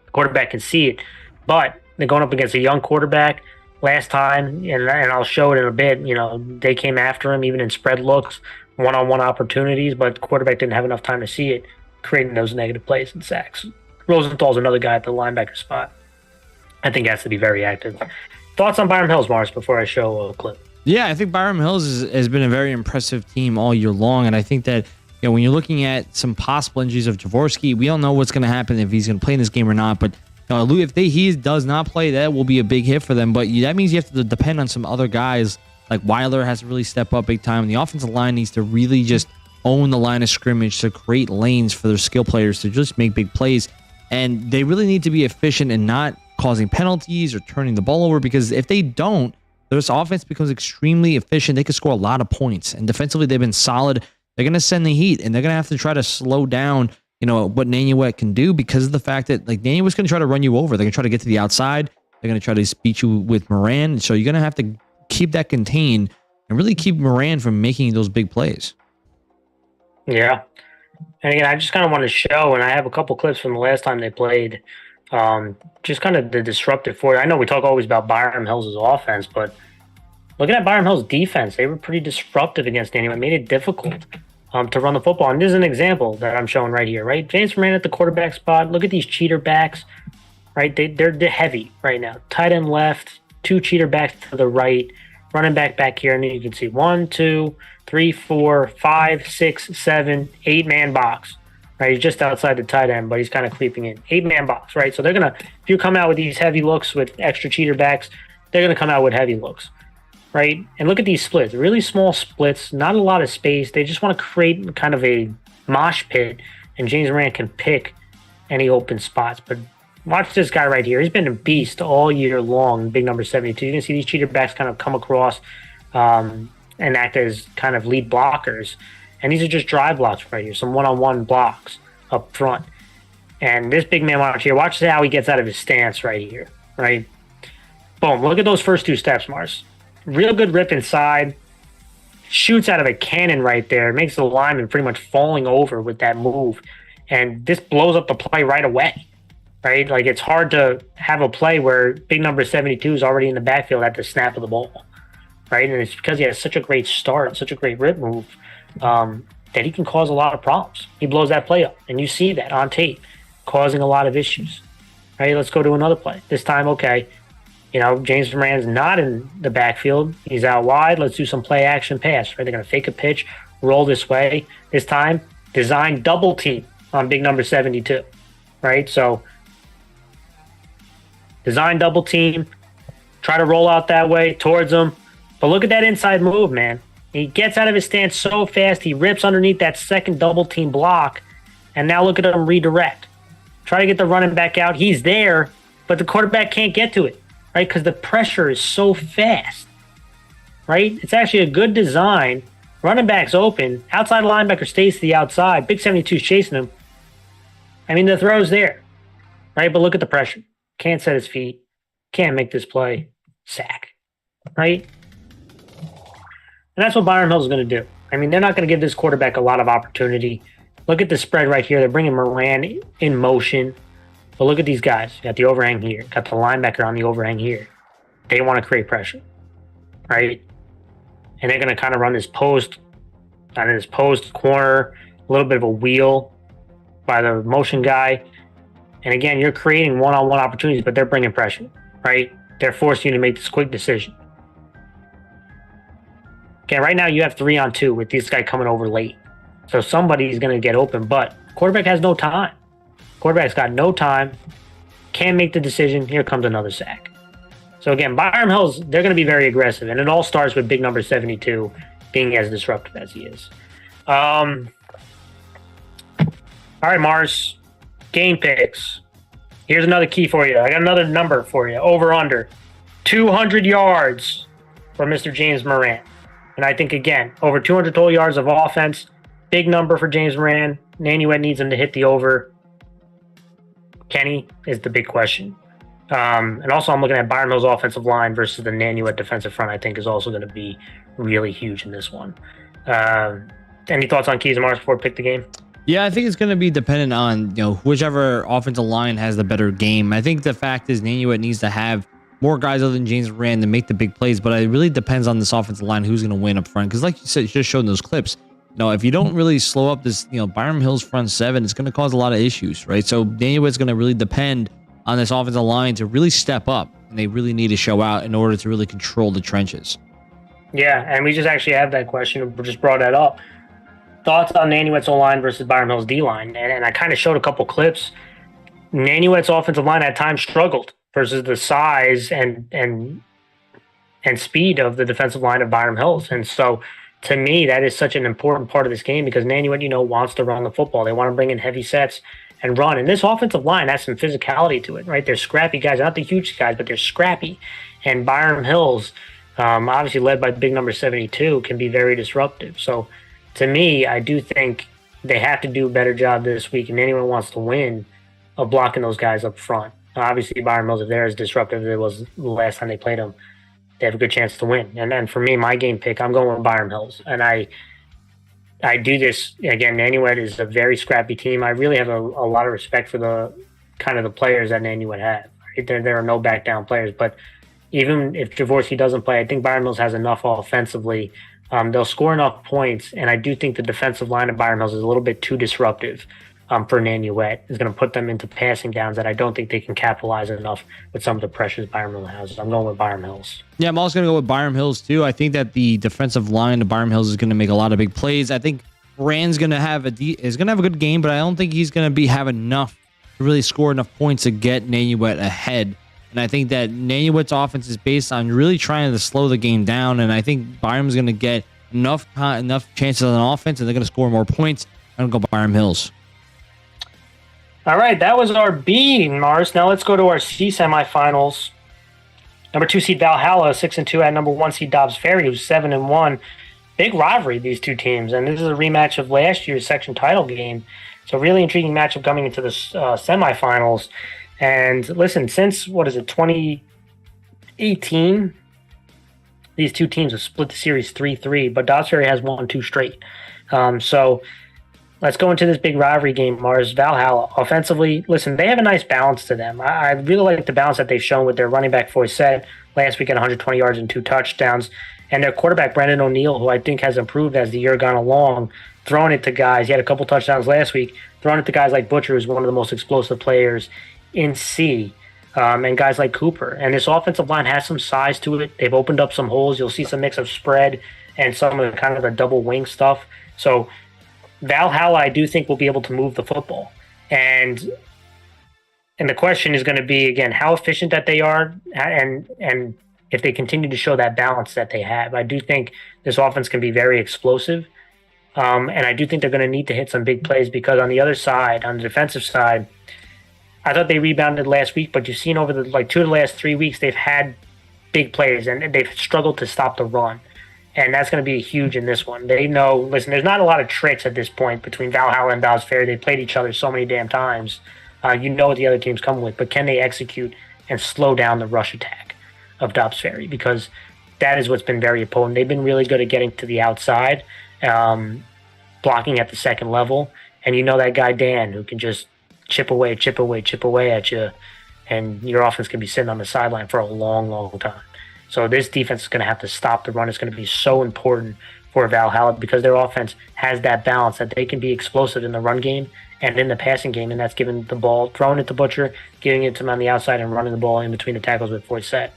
the quarterback can see it, but they're going up against a young quarterback. Last time, and I'll show it in a bit, they came after him even in spread looks, one-on-one opportunities, but the quarterback didn't have enough time to see it, creating those negative plays and sacks. Rosenthal's another guy at the linebacker spot. I think has to be very active. Thoughts on Byram Hills, Mars, before I show a clip? Yeah, I think Byram Hills has been a very impressive team all year long, and I think that when you're looking at some possible injuries of Jaworski, we don't know what's going to happen if he's going to play in this game or not, but if he does not play, that will be a big hit for them, but that means you have to depend on some other guys. Like Weiler has to really step up big time. The offensive line needs to really just own the line of scrimmage to create lanes for their skill players to just make big plays. And they really need to be efficient and not causing penalties or turning the ball over, because if they don't, this offense becomes extremely efficient. They can score a lot of points. And defensively, they've been solid. They're going to send the heat, and they're going to have to try to slow down what Nanuet can do, because of the fact that Nanuet's going to try to run you over. They're going to try to get to the outside. They're going to try to beat you with Moran. So you're going to have to keep that contained and really keep Moran from making those big plays. Yeah. And again, I just kind of want to show, and I have a couple clips from the last time they played, just kind of the disruptive force. I know we talk always about Byram Hills' offense, but looking at Byram Hills' defense, they were pretty disruptive against Nanuet. It made it difficult to run the football. And this is an example that I'm showing right here, right? James Moran at the quarterback spot. Look at these cheater backs, right? They're heavy right now. Tight end left, two cheater backs to the right, running back here, and then you can see 1, 2, 3, 4, 5, 6, 7, 8-man box, right? He's just outside the tight end, but he's kind of creeping in. 8-man box, right? So they're going to, if you come out with these heavy looks with extra cheater backs, they're going to come out with heavy looks, right? And look at these splits, really small splits, not a lot of space. They just want to create kind of a mosh pit, and James Moran can pick any open spots. But watch this guy right here. He's been a beast all year long, big number 72. You can see these cheater backs kind of come across and act as kind of lead blockers. And these are just drive blocks right here, some one-on-one blocks up front. And this big man watch here, watch how he gets out of his stance right here, right? Boom, look at those first two steps, Mars. Real good rip inside. Shoots out of a cannon right there. Makes the lineman pretty much falling over with that move. And this blows up the play right away, right? Like, it's hard to have a play where big number 72 is already in the backfield at the snap of the ball, right? And it's because he has such a great start, such a great rip move, that he can cause a lot of problems. He blows that play up, and you see that on tape, causing a lot of issues, right? Let's go to another play. This time, okay, James Moran's not in the backfield. He's out wide. Let's do some play action pass, right? They're going to fake a pitch, roll this way. This time, design double team on big number 72, right? So design double team, try to roll out that way towards him. But look at that inside move, man. He gets out of his stance so fast, he rips underneath that second double team block, and now look at him redirect. Try to get the running back out. He's there, but the quarterback can't get to it, right? Because the pressure is so fast, right? It's actually a good design. Running back's open. Outside linebacker stays to the outside. Big 72's chasing him. I mean, the throw's there, right? But look at the pressure. Can't set his feet. Can't make this play. Sack, right? And that's what Byram Hills is going to do. I mean, they're not going to give this quarterback a lot of opportunity. Look at the spread right here. They're bringing Moran in motion. But look at these guys. You got the overhang here. Got the linebacker on the overhang here. They want to create pressure, right? And they're going to kind of run this post corner, a little bit of a wheel by the motion guy. And again, you're creating one-on-one opportunities, but they're bringing pressure, right? They're forcing you to make this quick decision. Okay, right now you have 3-on-2 with this guy coming over late. So somebody's going to get open, but quarterback has no time. Quarterback's got no time. Can't make the decision. Here comes another sack. So again, Byram Hills, they're going to be very aggressive, and it all starts with big number 72 being as disruptive as he is. All right, Mars, game picks. Here's another key for you. I got another number for you. Over under 200 yards for Mr. James Moran. And I think, again, over 200 total yards of offense. Big number for James Moran. Nanuet needs him to hit the over. Kenny is the big question. And also, I'm looking at Byram Hill's offensive line versus the Nanuet defensive front. I think is also going to be really huge in this one. Any thoughts on Keys and Mars before we pick the game? Yeah, I think it's going to be dependent on whichever offensive line has the better game. I think the fact is Nanuet needs to have more guys other than James Moran to make the big plays, but it really depends on this offensive line who's going to win up front. Because like you said, you just showed in those clips. If you don't really slow up this, Byram Hill's front seven, it's going to cause a lot of issues, right? So Nanuet's going to really depend on this offensive line to really step up, and they really need to show out in order to really control the trenches. Yeah, and we just actually have that question. We just brought that up. Thoughts on Nanuet's O-line versus Byram Hill's D-line? And I kind of showed a couple clips. Nanuet's offensive line at times struggled versus the size and speed of the defensive line of Byram Hill's. And so, to me, that is such an important part of this game because Nanuet, wants to run the football. They want to bring in heavy sets and run. And this offensive line has some physicality to it, right? They're scrappy guys, not the huge guys, but they're scrappy. And Byram Hill's, obviously led by big number 72, can be very disruptive. So, to me, I do think they have to do a better job this week, and anyone wants to win of blocking those guys up front. Obviously, Byram Hills, if they're as disruptive as it was the last time they played them, they have a good chance to win. And then for me, my game pick, I'm going with Byram Hills. And I do this, again, Nanuet is a very scrappy team. I really have a lot of respect for the kind of the players that Nanuet have. Right? There are no back-down players. But even if Jaworski doesn't play, I think Byram Hills has enough offensively. They'll score enough points, and I do think the defensive line of Byram Hills is a little bit too disruptive for Nanuet. It's going to put them into passing downs that I don't think they can capitalize enough with some of the pressures Byram Hills has. I'm going with Byram Hills. Yeah, I'm also going to go with Byram Hills, too. I think that the defensive line of Byram Hills is going to make a lot of big plays. I think Moran's going to have a good game, but I don't think he's going to have enough to really score enough points to get Nanuet ahead. And I think that Nanuet's offense is based on really trying to slow the game down. And I think Byram's going to get enough chances on offense, and they're going to score more points. I'm going to go Byram Hills. All right, that was our B, Mars. Now let's go to our C semifinals. Number 2 seed Valhalla, 6-2 at number 1 seed Dobbs Ferry, who's 7-1. Big rivalry, these two teams. And this is a rematch of last year's section title game. So really intriguing matchup coming into the semifinals. And listen, since, 2018, these two teams have split the series 3-3, but Dobbs Ferry has won 2 straight. So let's go into this big rivalry game, Mars. Valhalla, offensively, listen, they have a nice balance to them. I really like the balance that they've shown with their running back Foyset last week at 120 yards and 2 touchdowns. And their quarterback, Brendan O'Neill, who I think has improved as the year gone along, throwing it to guys. He had a couple touchdowns last week, throwing it to guys like Butcher, who's one of the most explosive players in C, and guys like Cooper. And this offensive line has some size to it. They've opened up some holes. You'll see some mix of spread and some of the kind of the double wing stuff. So Valhalla, I do think, will be able to move the football. And the question is going to be, again, how efficient that they are and if they continue to show that balance that they have. I do think this offense can be very explosive. And I do think they're going to need to hit some big plays because on the other side, on the defensive side, I thought they rebounded last week, but you've seen over the 2 of the last 3 weeks, they've had big plays and they've struggled to stop the run. And that's going to be huge in this one. They know, listen, there's not a lot of tricks at this point between Valhalla and Dobbs Ferry. They played each other so many damn times. You know what the other team's coming with, but can they execute and slow down the rush attack of Dobbs Ferry? Because that is what's been very potent. They've been really good at getting to the outside, blocking at the second level. And you know that guy Dan who can just chip away, chip away, chip away at you, and your offense can be sitting on the sideline for a long, long time. So this defense is going to have to stop the run. It's going to be so important for Valhalla because their offense has that balance that they can be explosive in the run game and in the passing game, and that's giving the ball, throwing it to Butcher, giving it to him on the outside, and running the ball in between the tackles with Forsett.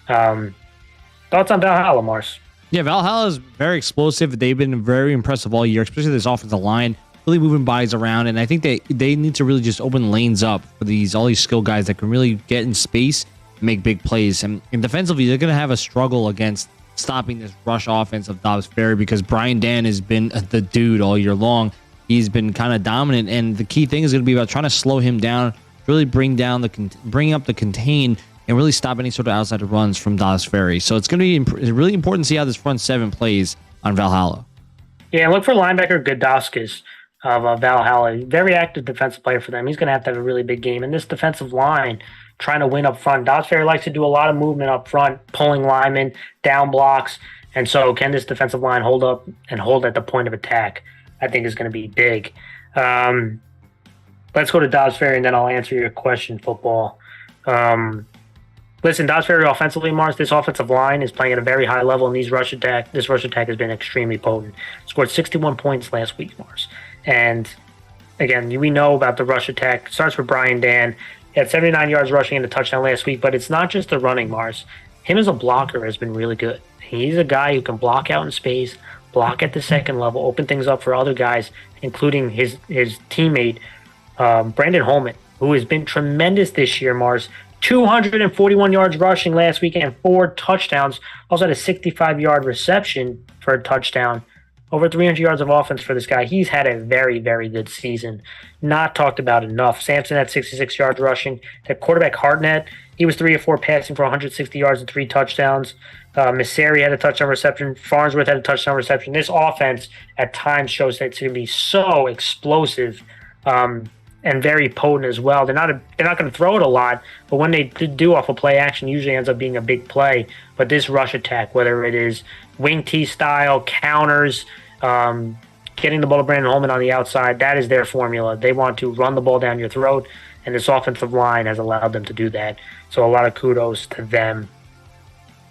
Thoughts on Valhalla, Mars? Yeah, Valhalla is very explosive. They've been very impressive all year, especially this offensive line, really moving bodies around. And I think they need to really just open lanes up for all these skill guys that can really get in space and make big plays. And defensively, they're going to have a struggle against stopping this rush offense of Dobbs Ferry because Brian Dan has been the dude all year long. He's been kind of dominant, and the key thing is going to be about trying to slow him down, really bring up the contain, and really stop any sort of outside runs from Dobbs Ferry. So it's going to be really important to see how this front seven plays on Valhalla. Yeah, look for linebacker Godowskis of Valhalla. Very active defensive player for them. He's going to have a really big game. And this defensive line, trying to win up front. Dobbs Ferry likes to do a lot of movement up front, pulling linemen, down blocks. And so can this defensive line hold up and hold at the point of attack? I think is going to be big. Let's go to Dobbs Ferry, and then I'll answer your question, football. Listen, Dobbs Ferry offensively, Mars, this offensive line is playing at a very high level, and this rush attack has been extremely potent. Scored 61 points last week, Mars. And again, we know about the rush attack. It starts with Brian Dan. He had 79 yards rushing and a touchdown last week, but it's not just the running, Mars. Him as a blocker has been really good. He's a guy who can block out in space, block at the second level, open things up for other guys, including his teammate, Brandon Holman, who has been tremendous this year, Mars. 241 yards rushing last week and 4 touchdowns. Also had a 65-yard reception for a touchdown. Over 300 yards of offense for this guy. He's had a very, very good season. Not talked about enough. Sampson had 66 yards rushing. The quarterback Hartnett, he was 3 of 4 passing for 160 yards and 3 touchdowns. Misseri had a touchdown reception. Farnsworth had a touchdown reception. This offense at times shows that it's going to be so explosive and very potent as well. They're not going to throw it a lot, but when they do off a play action, usually ends up being a big play. But this rush attack, whether it is wing T style, counters, getting the ball to Brandon Holman on the outside, that is their formula. They want to run the ball down your throat, and this offensive line has allowed them to do that. So a lot of kudos to them.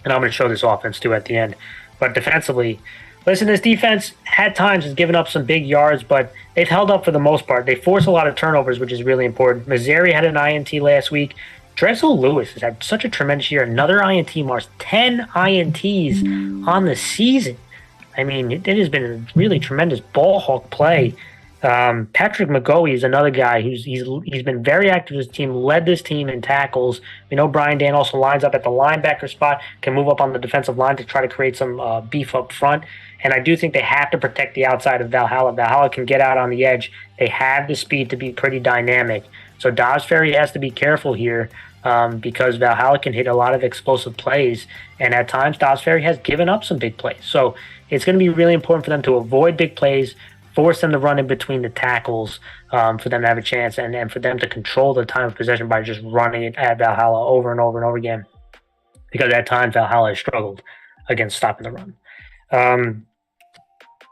And I'm going to show this offense too at the end. But defensively, listen, this defense at times has given up some big yards, but they've held up for the most part. They force a lot of turnovers, which is really important. Missouri had an INT last week. Drexel Lewis has had such a tremendous year. Another INT, Mars. 10 INTs on the season. I mean, it has been a really tremendous ball hawk play. Patrick McGoey is another guy he's been very active with his team, led this team in tackles. We know Brian Dan also lines up at the linebacker spot, can move up on the defensive line to try to create some beef up front. And I do think they have to protect the outside of Valhalla. Valhalla can get out on the edge. They have the speed to be pretty dynamic. So Dobbs Ferry has to be careful here because Valhalla can hit a lot of explosive plays. And at times, Dobbs Ferry has given up some big plays. So it's going to be really important for them to avoid big plays, force them to run in between the tackles for them to have a chance, and for them to control the time of possession by just running it at Valhalla over and over and over again. Because at times, Valhalla has struggled against stopping the run.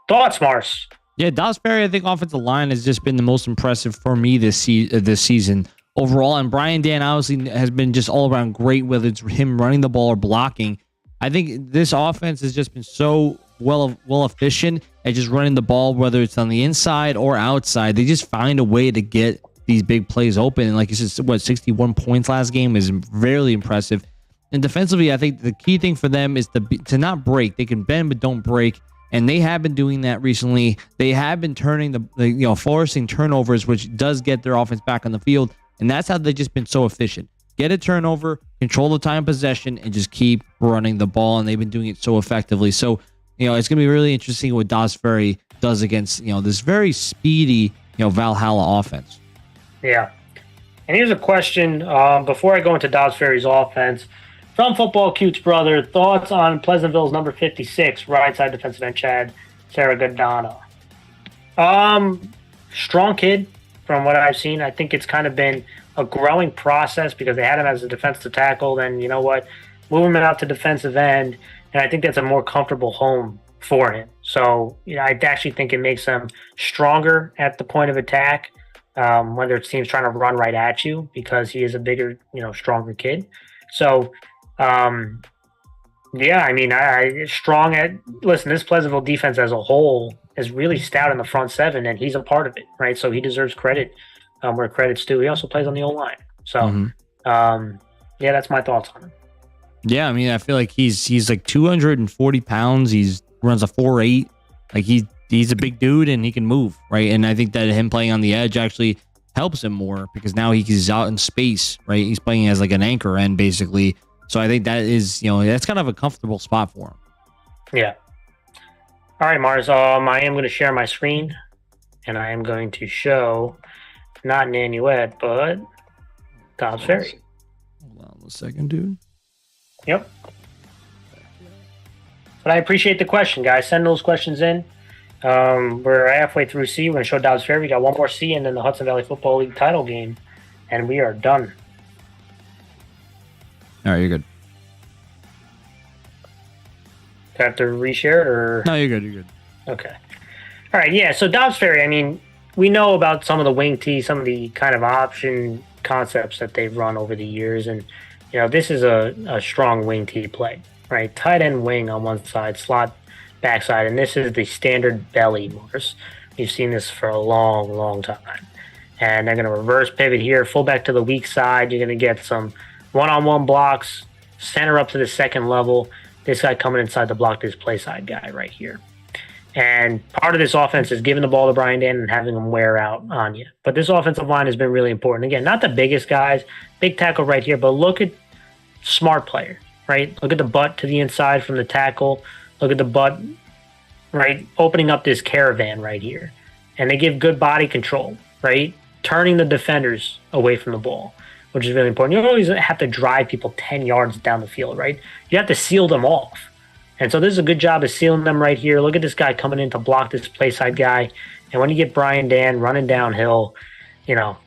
Thoughts, Mars? Yeah, Dobbs Ferry, I think offensive line has just been the most impressive for me this season overall. And Brian Dan obviously has been just all around great, whether it's him running the ball or blocking. I think this offense has just been so well efficient at just running the ball, whether it's on the inside or outside. They just find a way to get these big plays open. And like you said, 61 points last game is very impressive. And defensively, I think the key thing for them is to not break. They can bend but don't break. And they have been doing that recently. They have been turning forcing turnovers, which does get their offense back on the field. And that's how they've just been so efficient. Get a turnover, control the time of possession, and just keep running the ball. And they've been doing it so effectively. So, it's going to be really interesting what Dobbs Ferry does against, this very speedy, Valhalla offense. Yeah. And here's a question before I go into Dobbs Ferry's offense. From Football Cute's brother, thoughts on Pleasantville's number 56, right side defensive end Chad Saragadana. Strong kid from what I've seen. I think it's kind of been a growing process because they had him as a defensive tackle. Then, you know what, move him out to defensive end, and I think that's a more comfortable home for him. So, I actually think it makes him stronger at the point of attack. whether it's teams trying to run right at you because he is a bigger, stronger kid. So, yeah, I mean, strong at listen. This Pleasantville defense as a whole is really stout in the front seven, and he's a part of it, right? So he deserves credit where credit's due. He also plays on the O line, so yeah, that's my thoughts on him. Yeah, I mean, I feel like he's like 240 pounds. He's runs a 4.8. Like he's a big dude and he can move, right? And I think that him playing on the edge actually helps him more because now he's out in space, right? He's playing as like an anchor end basically. So I think that is, that's kind of a comfortable spot for him. Yeah. All right, Mars. I am going to share my screen, and I am going to show not Nanuet, but Dobbs Ferry. Hold on a second, dude. Yep. But I appreciate the question, guys. Send those questions in. We're halfway through C. We're going to show Dobbs Ferry. We got one more C and then the Hudson Valley Football League title game, and we are done. All right, you're good. Do I have to reshare it or? No, you're good. You're good. Okay. All right. Yeah. So Dobbs Ferry, I mean, we know about some of the wing tee, some of the kind of option concepts that they've run over the years. And, this is a strong wing tee play, right? Tight end wing on one side, slot backside. And this is the standard belly, Morris. We've seen this for a long, long time. And they're going to reverse pivot here, fullback to the weak side. You're going to get some one-on-one blocks, center up to the second level. This guy coming inside to block this play side guy right here. And part of this offense is giving the ball to Brian Dan and having him wear out on you. But this offensive line has been really important. Again, not the biggest guys, big tackle right here, but look at smart player, right? Look at the butt to the inside from the tackle. Look at the butt, right? Opening up this caravan right here. And they give good body control, right? Turning the defenders away from the ball, which is really important. You don't always have to drive people 10 yards down the field, right? You have to seal them off. And so this is a good job of sealing them right here. Look at this guy coming in to block this play side guy. And when you get Brian Dan running downhill, that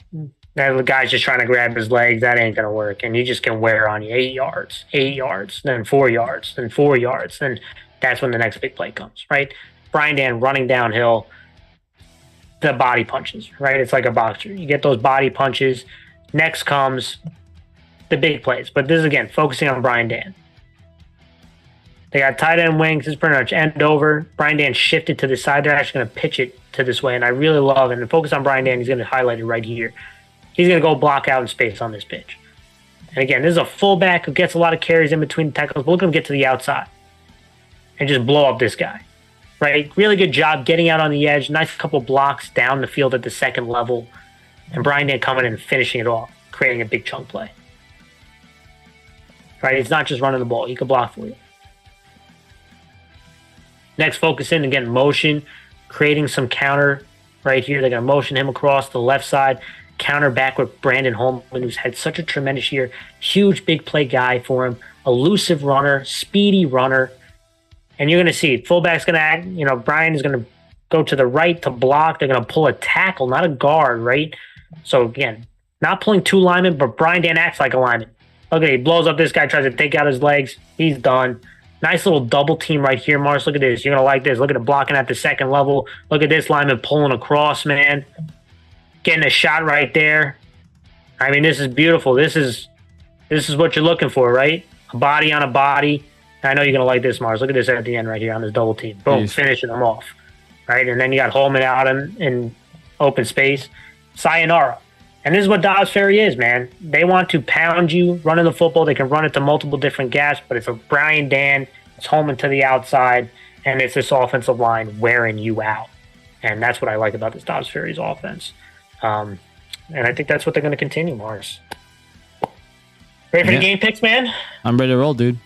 the guy's just trying to grab his legs. That ain't going to work. And you just can wear on you 8 yards, then 4 yards, then 4 yards. Then that's when the next big play comes, right? Brian Dan running downhill, the body punches, right? It's like a boxer. You get those body punches. Next comes the big plays. But this is, again, focusing on Brian Dan. They got tight end wings. This is pretty much end over. Brian Dan shifted to the side. They're actually going to pitch it to this way, and I really love it. And focus on Brian Dan. He's going to highlight it right here. He's going to go block out in space on this pitch. And again, this is a fullback who gets a lot of carries in between the tackles. But look at him get to the outside and just blow up this guy, right? Really good job getting out on the edge. Nice couple blocks down the field at the second level. And Brian Dan coming in and finishing it off, creating a big chunk play. Right? It's not just running the ball. He can block for you. Next, focus in, again, motion, creating some counter right here. They're going to motion him across the left side, counter back with Brandon Holman, who's had such a tremendous year. Huge big play guy for him. Elusive runner, speedy runner. And you're going to see fullback's going to act, Brian is going to go to the right to block. They're going to pull a tackle, not a guard, right? So, again, not pulling two linemen, but Brian Dan acts like a lineman. Look at it. He blows up this guy, tries to take out his legs. He's done. Nice little double team right here, Mars. Look at this. You're going to like this. Look at it blocking at the second level. Look at this lineman pulling across, man. Getting a shot right there. I mean, this is beautiful. This is what you're looking for, right? A body on a body. I know you're going to like this, Mars. Look at this at the end right here on this double team. Boom, Jeez. Finishing them off. Right? And then you got Holman out in open space. Sayonara. And this is what Dobbs Ferry is, man. They want to pound you, running the football. They can run it to multiple different gaps, but it's a Brian Dan. It's Holman to the outside, and it's this offensive line wearing you out. And that's what I like about this Dobbs Ferry's offense. And I think that's what they're going to continue, Mars. Ready for the game picks, man? I'm ready to roll, dude.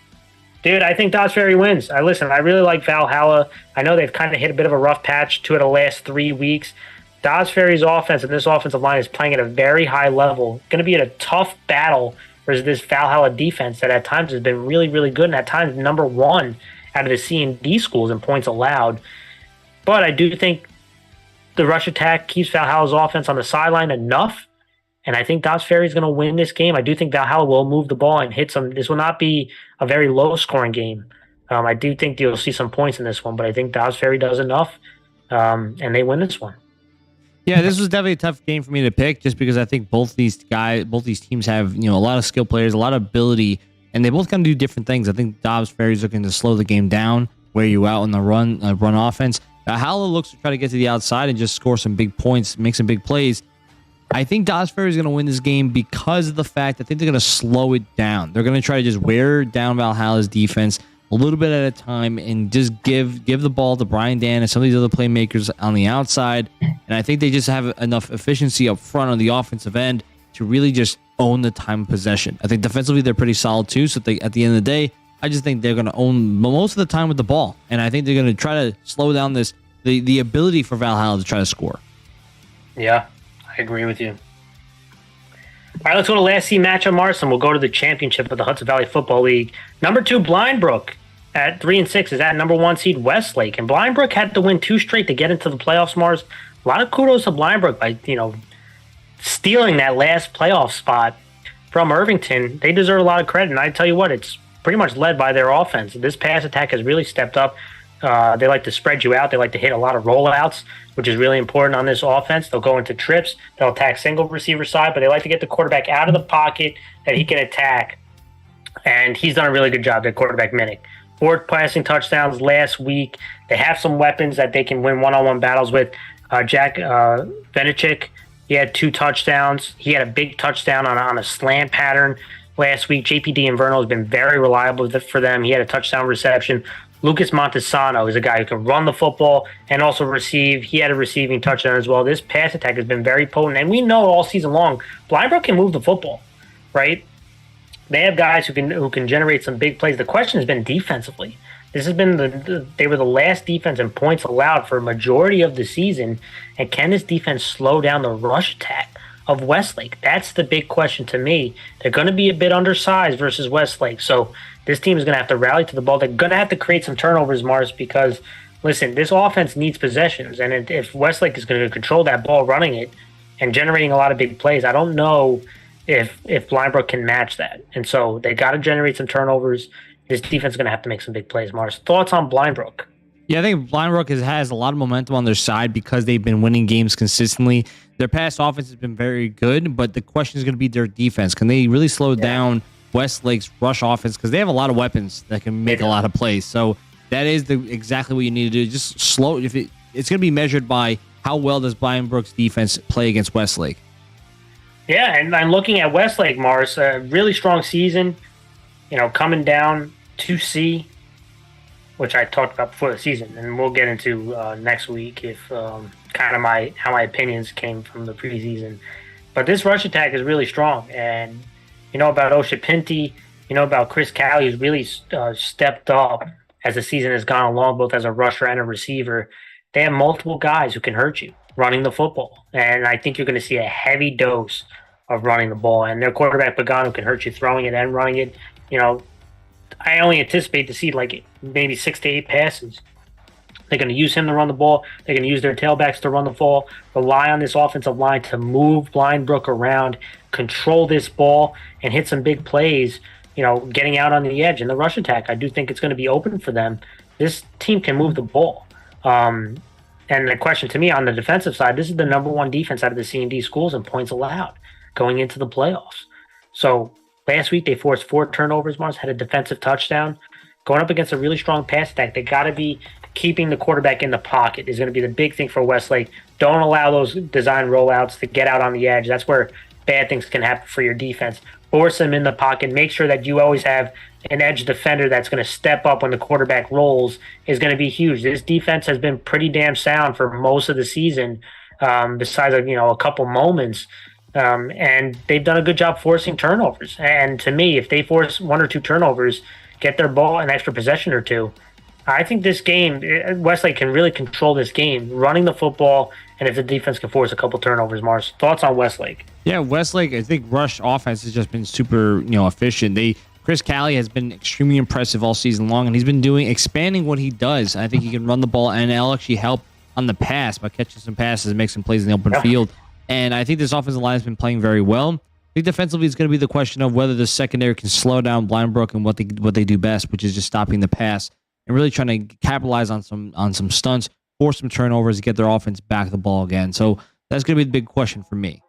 Dude, I think Dobbs Ferry wins. I really like Valhalla. I know they've kind of hit a bit of a rough patch 2 of the last 3 weeks. Dobbs Ferry's offense and this offensive line is playing at a very high level. Going to be in a tough battle versus this Valhalla defense that at times has been really, really good and at times number one out of the C&D schools in points allowed. But I do think the rush attack keeps Valhalla's offense on the sideline enough, and I think Dobbs Ferry is going to win this game. I do think Valhalla will move the ball and hit some. This will not be a very low-scoring game. I do think you'll see some points in this one, but I think Dobbs Ferry does enough, and they win this one. Yeah, this was definitely a tough game for me to pick, just because I think both these teams have a lot of skill players, a lot of ability, and they both kind of do different things. I think Dobbs Ferry's looking to slow the game down, wear you out in the run offense. Valhalla looks to try to get to the outside and just score some big points, make some big plays. I think Dobbs Ferry is going to win this game because of the fact that I think they're going to slow it down. They're going to try to just wear down Valhalla's defense a little bit at a time and just give the ball to Brian Dan and some of these other playmakers on the outside. And I think they just have enough efficiency up front on the offensive end to really just own the time of possession. I think defensively they're pretty solid too. So at the end of the day, I just think they're going to own most of the time with the ball. And I think they're going to try to slow down the ability for Valhalla to try to score. Yeah, I agree with you. All right, let's go to last C matchup, Mars, and we'll go to the championship of the Hudson Valley Football League. Number 2, Blind Brook at 3-6 is at number 1 seed Westlake. And Blind Brook had to win 2 straight to get into the playoffs, Mars. A lot of kudos to Blind Brook by, stealing that last playoff spot from Irvington. They deserve a lot of credit. And I tell you what, it's pretty much led by their offense. This pass attack has really stepped up. They like to spread you out. They like to hit a lot of rollouts, which is really important on this offense. They'll go into trips. They'll attack single receiver side, but they like to get the quarterback out of the pocket that he can attack. And he's done a really good job, their quarterback, Minnick. 4 passing touchdowns last week. They have some weapons that they can win one-on-one battles with. Jack Venichik, he had 2 touchdowns. He had a big touchdown on a slant pattern last week. JPD Inverno has been very reliable for them. He had a touchdown reception. Lucas Montesano is a guy who can run the football and also receive. He had a receiving touchdown as well. This pass attack has been very potent. And we know all season long, Blind Brook can move the football, right? They have guys who can generate some big plays. The question has been defensively. This has been they were the last defense in points allowed for a majority of the season. And can this defense slow down the rush attack of Westlake? That's the big question to me. They're going to be a bit undersized versus Westlake. So this team is going to have to rally to the ball. They're going to have to create some turnovers, Mars, because, listen, this offense needs possessions. And if Westlake is going to control that ball, running it, and generating a lot of big plays, I don't know if Blind Brook can match that. And so they got to generate some turnovers. This defense is going to have to make some big plays, Mars. Thoughts on Blind Brook? Yeah, I think Blind Brook has a lot of momentum on their side because they've been winning games consistently. Their past offense has been very good, but the question is going to be their defense. Can they really slow down Westlake's rush offense? Because they have a lot of weapons that can make a lot of plays. So that is exactly what you need to do. Just slow. It's going to be measured by how well does Blind Brook's defense play against Westlake. Yeah, and I'm looking at Westlake, Mars. A really strong season. Coming down 2C, which I talked about before the season, and we'll get into next week if kind of how my opinions came from the preseason. But this rush attack is really strong, and about Osha Pinty, about Chris Calley, who's really stepped up as the season has gone along, both as a rusher and a receiver. They have multiple guys who can hurt you running the football, and I think you're going to see a heavy dose of running the ball. And their quarterback Pagano can hurt you throwing it and running it. I only anticipate to see like maybe 6 to 8 passes. They're going to use him to run the ball. They're going to use their tailbacks to run the ball, rely on this offensive line to move Blind Brook around, control this ball, and hit some big plays, getting out on the edge. In the rush attack, I do think it's going to be open for them. This team can move the ball. And the question to me on the defensive side, this is the number 1 defense out of the C&D schools in points allowed going into the playoffs. So last week, they forced 4 turnovers, Mars, had a defensive touchdown. Going up against a really strong pass attack, they got to be keeping the quarterback in the pocket is going to be the big thing for Westlake. Don't allow those design rollouts to get out on the edge. That's where bad things can happen for your defense. Force them in the pocket. Make sure that you always have an edge defender that's going to step up when the quarterback rolls is going to be huge. This defense has been pretty damn sound for most of the season, besides a couple moments. And they've done a good job forcing turnovers. And to me, if they force 1 or 2 turnovers, get their ball an extra possession or 2, I think this game, Westlake can really control this game, running the football, and if the defense can force a couple turnovers. Mars, thoughts on Westlake? Yeah, Westlake, I think rush offense has just been super, efficient. Chris Calley has been extremely impressive all season long, and he's been expanding what he does. I think he can run the ball, and it'll actually help on the pass by catching some passes and make some plays in the open field. And I think this offensive line has been playing very well. I think defensively it's going to be the question of whether the secondary can slow down Blind Brook and what they do best, which is just stopping the pass and really trying to capitalize on some stunts, force some turnovers, get their offense back the ball again. So That's going to be the big question for me.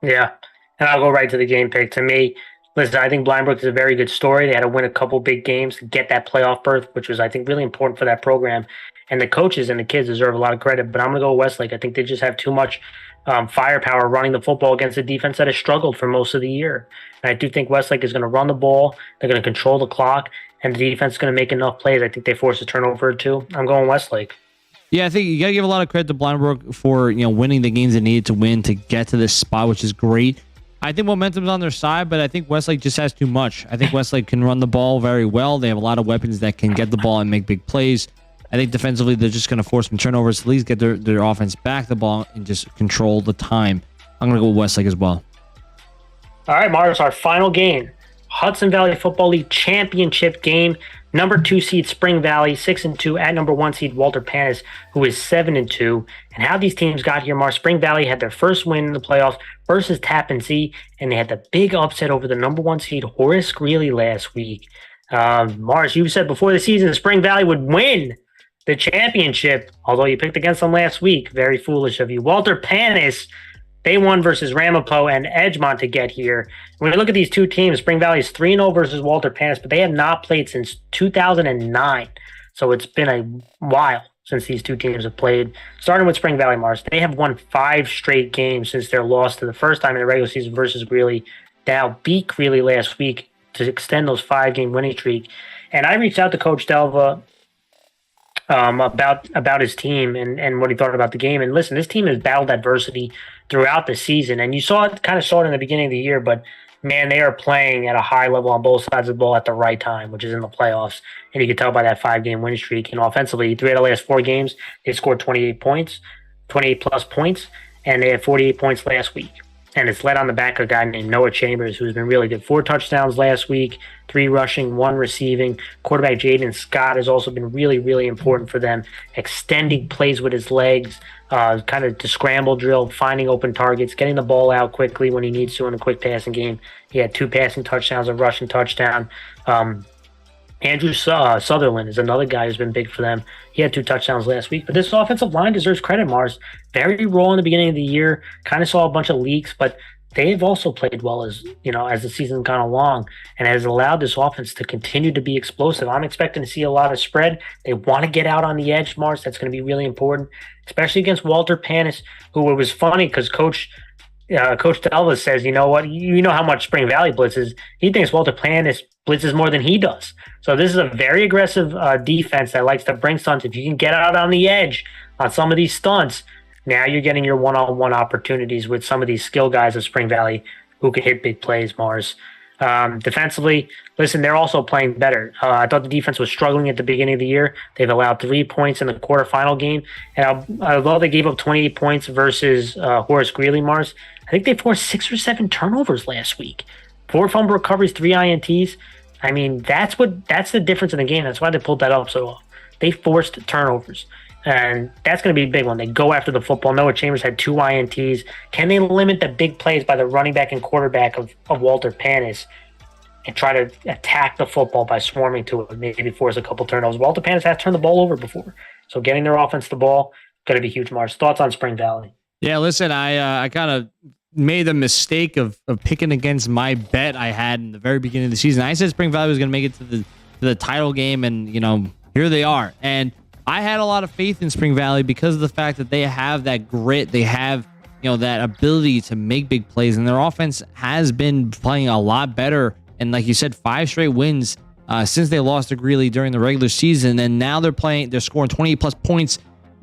Yeah, and I'll go right to the game pick. To me, listen, I think Brook is a very good story. They had to win a couple big games to get that playoff berth, which was, I think, really important for that program. And the coaches and the kids deserve a lot of credit. But I'm going to go Westlake. I think they just have too much firepower running the football against a defense that has struggled for most of the year. And I do think Westlake is going to run the ball. They're going to control the clock, and the defense is going to make enough plays. I think they force a turnover or two. I'm going Westlake. Yeah, I think you got to give a lot of credit to Brook for winning the games they needed to win to get to this spot, which is great. I think momentum's on their side, but I think Westlake just has too much. I think Westlake can run the ball very well. They have a lot of weapons that can get the ball and make big plays. I think defensively, they're just going to force some turnovers, at least get their offense back the ball and just control the time. I'm going to go with Westlake as well. All right, Mars, our final game. Hudson Valley Football League championship game. Number 2 seed Spring Valley, 6-2 at number 1 seed Walter Panas, who is 7-2. And how these teams got here, Mars, Spring Valley had their first win in the playoffs versus Tappan Zee, and they had the big upset over the number 1 seed Horace Greeley last week. Mars, you said before the season Spring Valley would win the championship, although you picked against them last week. Very foolish of you. Walter Panas, they won versus Ramapo and Edgemont to get here. When you look at these two teams, Spring Valley is 3-0 versus Walter Panas, but they have not played since 2009. So it's been a while since these two teams have played. Starting with Spring Valley, Mars, they have won 5 straight games since their loss to the first time in the regular season versus Greeley. Now beat Greeley last week to extend those 5-game winning streak. And I reached out to Coach Delva about his team and what he thought about the game. And listen, this team has battled adversity throughout the season, and you saw it in the beginning of the year, but man, they are playing at a high level on both sides of the ball at the right time, which is in the playoffs. And you can tell by that 5-game winning streak. And offensively, 3 out of the last 4 games, they scored 28 plus points, and they had 48 points last week. And it's led on the back of a guy named Noah Chambers, who's been really good. 4 touchdowns last week, 3 rushing, 1 receiving. Quarterback Jaden Scott has also been really, really important for them, extending plays with his legs, kind of the scramble drill, finding open targets, getting the ball out quickly when he needs to in a quick passing game. He had 2 passing touchdowns, a rushing touchdown. Andrew Sutherland is another guy who's been big for them. He had 2 touchdowns last week. But this offensive line deserves credit, Mars. Very raw in the beginning of the year. Kind of saw a bunch of leaks, but they've also played well as the season's gone along, and has allowed this offense to continue to be explosive. I'm expecting to see a lot of spread. They want to get out on the edge, Mars. That's going to be really important, especially against Walter Panas, who it was funny because Coach Delva says, you know what, you know how much Spring Valley blitzes. He thinks Walter Panas blitzes more than he does. So this is a very aggressive defense that likes to bring stunts. If you can get out on the edge on some of these stunts, now you're getting your one-on-one opportunities with some of these skill guys of Spring Valley who can hit big plays, Mars. Defensively, listen, they're also playing better. I thought the defense was struggling at the beginning of the year. They've allowed 3 points in the quarterfinal game. And although they gave up 28 points versus Horace Greeley, Mars, I think they forced 6 or 7 turnovers last week. 4 fumble recoveries, 3 INTs. I mean, that's the difference in the game. That's why they pulled that up so well. They forced turnovers. And that's going to be a big one. They go after the football. Noah Chambers had 2 INTs. Can they limit the big plays by the running back and quarterback of Walter Panas and try to attack the football by swarming to it, maybe force a couple turnovers? Walter Panas has turned the ball over before. So getting their offense the ball, going to be huge, Mars. Thoughts on Spring Valley? Yeah, listen, I kind of made the mistake of picking against my bet I had in the very beginning of the season. I said Spring Valley was going to make it to the title game, and, here they are. And I had a lot of faith in Spring Valley because of the fact that they have that grit. They have, that ability to make big plays, and their offense has been playing a lot better. And like you said, 5 straight wins since they lost to Greeley during the regular season. And now they're scoring 28 plus points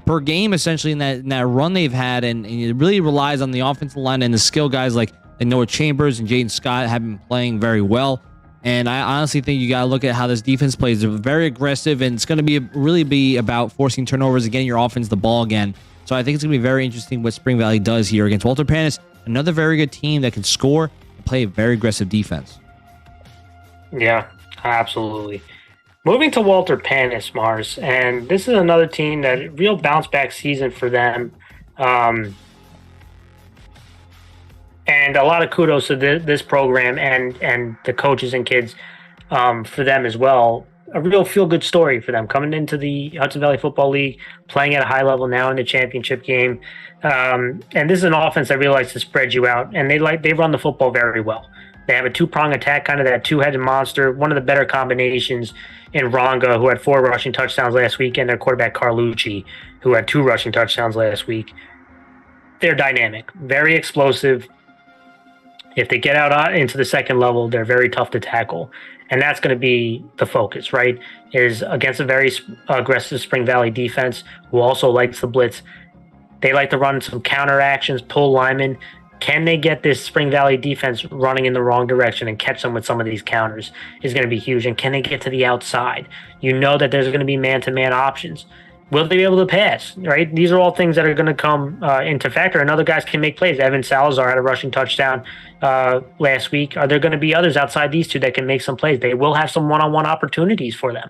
per game, essentially, in that run they've had. And it really relies on the offensive line and the skill guys like Noah Chambers and Jaden Scott have been playing very well. And I honestly think you got to look at how this defense plays. They're very aggressive, and it's going to really be about forcing turnovers and getting your offense the ball again. So I think it's going to be very interesting what Spring Valley does here against Walter Panas, another very good team that can score and play a very aggressive defense. Yeah, absolutely. Moving to Walter Panas, Mars, and this is another team that real bounce back season for them. And a lot of kudos to this program and the coaches and kids for them as well. a real feel-good story for them coming into the Hudson Valley Football League, playing at a high level now in the championship game. And this is an offense that really likes to spread you out, and they run the football very well. They have a two-prong attack, kind of that two-headed monster, one of the better combinations in Ronga, who had 4 rushing touchdowns last week, and their quarterback Carlucci, who had 2 rushing touchdowns last week. They're dynamic, very explosive. If they get out into the second level, they're very tough to tackle. And that's going to be the focus, right? Is against a very aggressive Spring Valley defense who also likes the blitz. They like to run some counter actions, pull linemen. Can they get this Spring Valley defense running in the wrong direction and catch them with some of these counters is going to be huge. And can they get to the outside? You know that there's going to be man-to-man options. Will they be able to pass, right? These are all things that are going to come into factor, and other guys can make plays. Evan Salazar had a rushing touchdown last week. Are there going to be others outside these two that can make some plays? They will have some one-on-one opportunities for them.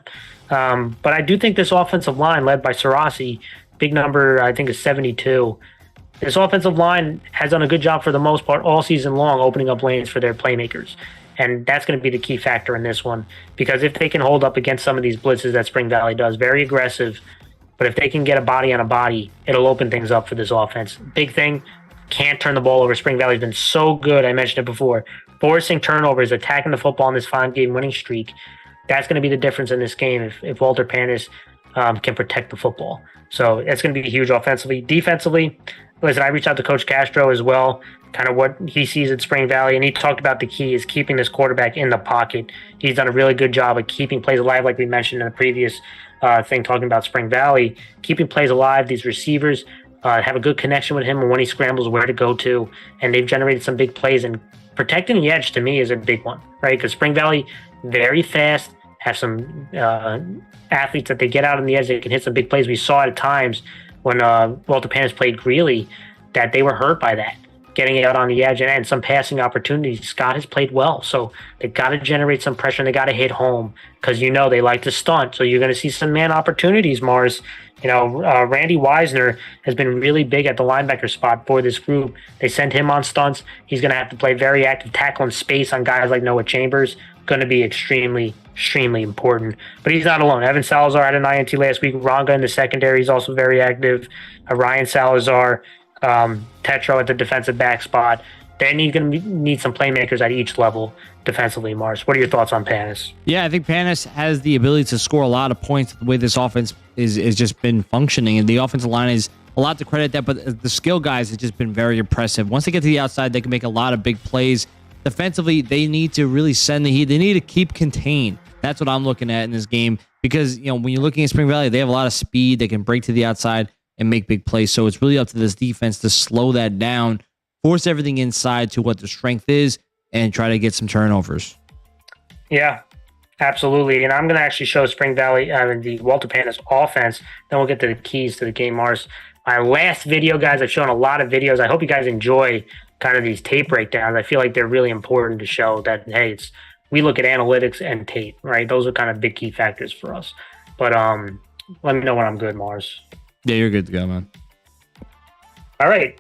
But I do think this offensive line, led by Sarasi, big number, I think is 72. This offensive line has done a good job for the most part all season long, opening up lanes for their playmakers. And that's going to be the key factor in this one, because if they can hold up against some of these blitzes that Spring Valley does, very aggressive, but if they can get a body on a body, it'll open things up for this offense. Big thing, can't turn the ball over. Spring Valley's been so good, I mentioned it before, forcing turnovers, attacking the football in this 5-game winning streak. That's going to be the difference in this game if Walter Panas can protect the football. So it's going to be huge offensively. Defensively, listen, I reached out to Coach Castro as well, kind of what he sees at Spring Valley, and he talked about the key is keeping this quarterback in the pocket. He's done a really good job of keeping plays alive, like we mentioned in the previous thing talking about Spring Valley, keeping plays alive. These receivers have a good connection with him, and when he scrambles, where to go to, and they've generated some big plays. And protecting the edge, to me, is a big one, right? Because Spring Valley, very fast, have some athletes that they get out on the edge, they can hit some big plays. We saw at times when Walter Panas played Greeley that they were hurt by that, getting out on the edge and some passing opportunities. Scott has played well, so they've got to generate some pressure and they got to hit home because they like to stunt. So you're going to see some man opportunities, Mars. Randy Wisner has been really big at the linebacker spot for this group. They send him on stunts. He's going to have to play very active tackle in space on guys like Noah Chambers. Going to be extremely, extremely important. But he's not alone. Evan Salazar had an INT last week. Ronga in the secondary is also very active. Ryan Salazar, Tetro at the defensive back spot. Then you're going to need some playmakers at each level defensively, Mars. What are your thoughts on Panas? Yeah, I think Panas has the ability to score a lot of points the way this offense is just been functioning. And the offensive line is a lot to credit that, but the skill guys have just been very impressive. Once they get to the outside, they can make a lot of big plays. Defensively, they need to really send the heat. They need to keep contained. That's what I'm looking at in this game because, when you're looking at Spring Valley, they have a lot of speed. They can break to the outside and make big plays. So it's really up to this defense to slow that down, force everything inside to what the strength is, and try to get some turnovers. Yeah, absolutely. And I'm going to actually show Spring Valley the Walter Panas offense. Then we'll get to the keys to the game, Mars. My last video, guys, I've shown a lot of videos. I hope you guys enjoy kind of these tape breakdowns. I feel like they're really important to show that, hey, we look at analytics and tape, right? Those are kind of big key factors for us. But let me know when I'm good, Mars. Yeah, you're good to go, man. All right.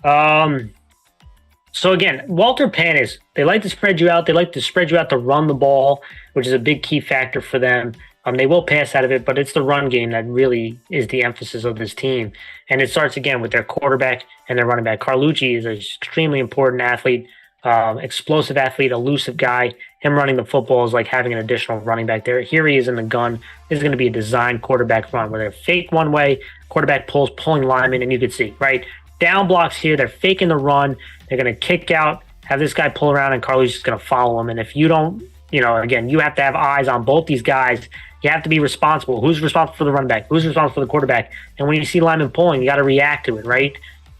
So again, Walter Panas, they like to spread you out. They like to spread you out to run the ball, which is a big key factor for them. They will pass out of it, but it's the run game that really is the emphasis of this team. And it starts again with their quarterback and their running back. Carlucci is an extremely important athlete, explosive athlete, elusive guy. Him running the football is like having an additional running back there. Here he is in the gun. This is going to be a designed quarterback run where they're fake one way, quarterback pulling linemen, and you can see, right? Down blocks here, they're faking the run. They're going to kick out, have this guy pull around, and Carlucci's just going to follow him. And if you don't, again, you have to have eyes on both these guys. You have to be responsible. Who's responsible for the running back? Who's responsible for the quarterback? And when you see linemen pulling, you got to react to it, right?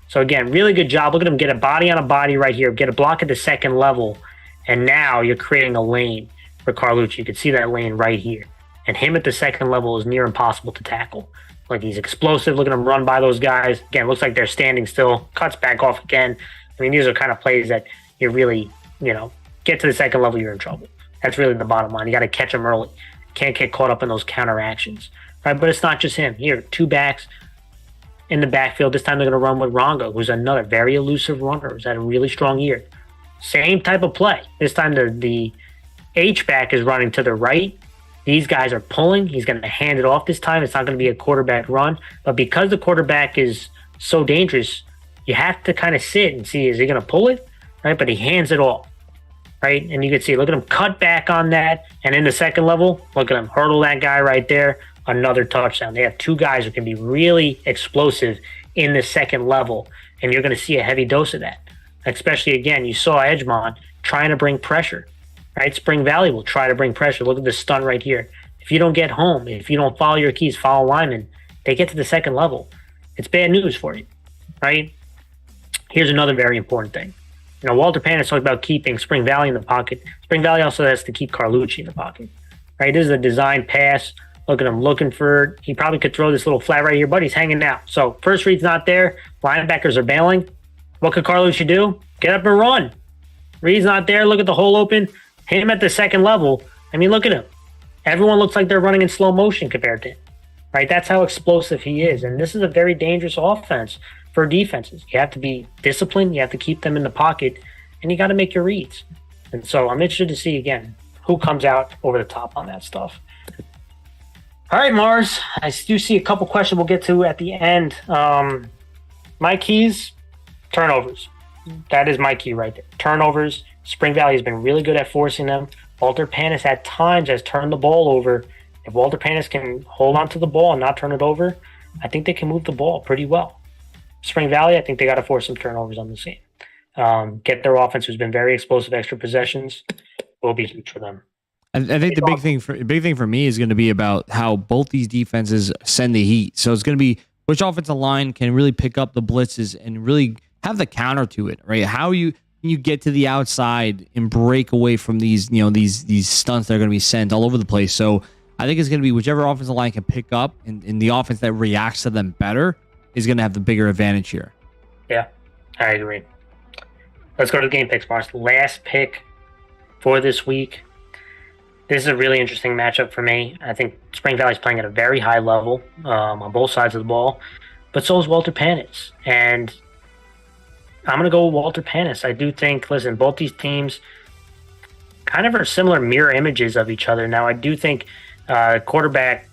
So again, really good job. Look at him get a body on a body right here, get a block at the second level, and now you're creating a lane for Carlucci. You can see that lane right here. And him at the second level is near impossible to tackle. Like, he's explosive. Look at him run by those guys. Again, looks like they're standing still. Cuts back off again. I mean, these are kind of plays that you really, get to the second level, you're in trouble. That's really the bottom line. You got to catch them early. Can't get caught up in those counter actions, right? But it's not just him. Here, 2 backs in the backfield. This time they're going to run with Rongo, who's another very elusive runner. Who's had a really strong year. Same type of play. This time the H-back is running to the right, These guys are pulling. He's going to hand it off this time. It's not going to be a quarterback run. But because the quarterback is so dangerous, you have to kind of sit and see, is he going to pull it? Right? But he hands it off. Right? And you can see, look at him cut back on that. And in the second level, look at him hurdle that guy right there. Another touchdown. They have two guys who can be really explosive in the second level. And you're going to see a heavy dose of that. Especially, again, you saw Edgemont trying to bring pressure. Right? Spring Valley will try to bring pressure. Look at the stun right here. If you don't get home, if you don't follow your keys, follow linemen, they get to the second level. It's bad news for you. Right? Here's another very important thing. You know, Walter Panas talked about keeping Spring Valley in the pocket. Spring Valley also has to keep Carlucci in the pocket. Right? This is a designed pass. Look at him looking for, he probably could throw this little flat right here, but he's hanging out. So first read's not there. Linebackers are bailing. What could Carlucci do? Get up and run. Reed's not there. Look at the hole open. Hit him at the second level. I mean, look at him. Everyone looks like they're running in slow motion compared to him. Right? That's how explosive he is. And this is a very dangerous offense for defenses. You have to be disciplined. You have to keep them in the pocket. And you got to make your reads. And so I'm interested to see, again, who comes out over the top on that stuff. All right, Mars. I do see a couple questions we'll get to at the end. My keys, turnovers. That is my key right there. Turnovers. Spring Valley has been really good at forcing them. Walter Panas at times has turned the ball over. If Walter Panas can hold on to the ball and not turn it over, I think they can move the ball pretty well. Spring Valley, I think they got to force some turnovers on this game. Get their offense, who's been very explosive, extra possessions, will be huge for them. I think the big thing for me is going to be about how both these defenses send the heat. So it's going to be which offensive line can really pick up the blitzes and really have the counter to it, right? How you get to the outside and break away from these, these stunts that are going to be sent all over the place. So I think it's going to be whichever offensive line can pick up and the offense that reacts to them better is going to have the bigger advantage here. Yeah, I agree. Let's go to the game picks, Mars. Last pick for this week. This is a really interesting matchup for me. I think Spring Valley's playing at a very high level on both sides of the ball, but so is Walter Panas. And I'm going to go with Walter Panas. I do think, listen, both these teams kind of are similar mirror images of each other. Now, I do think quarterback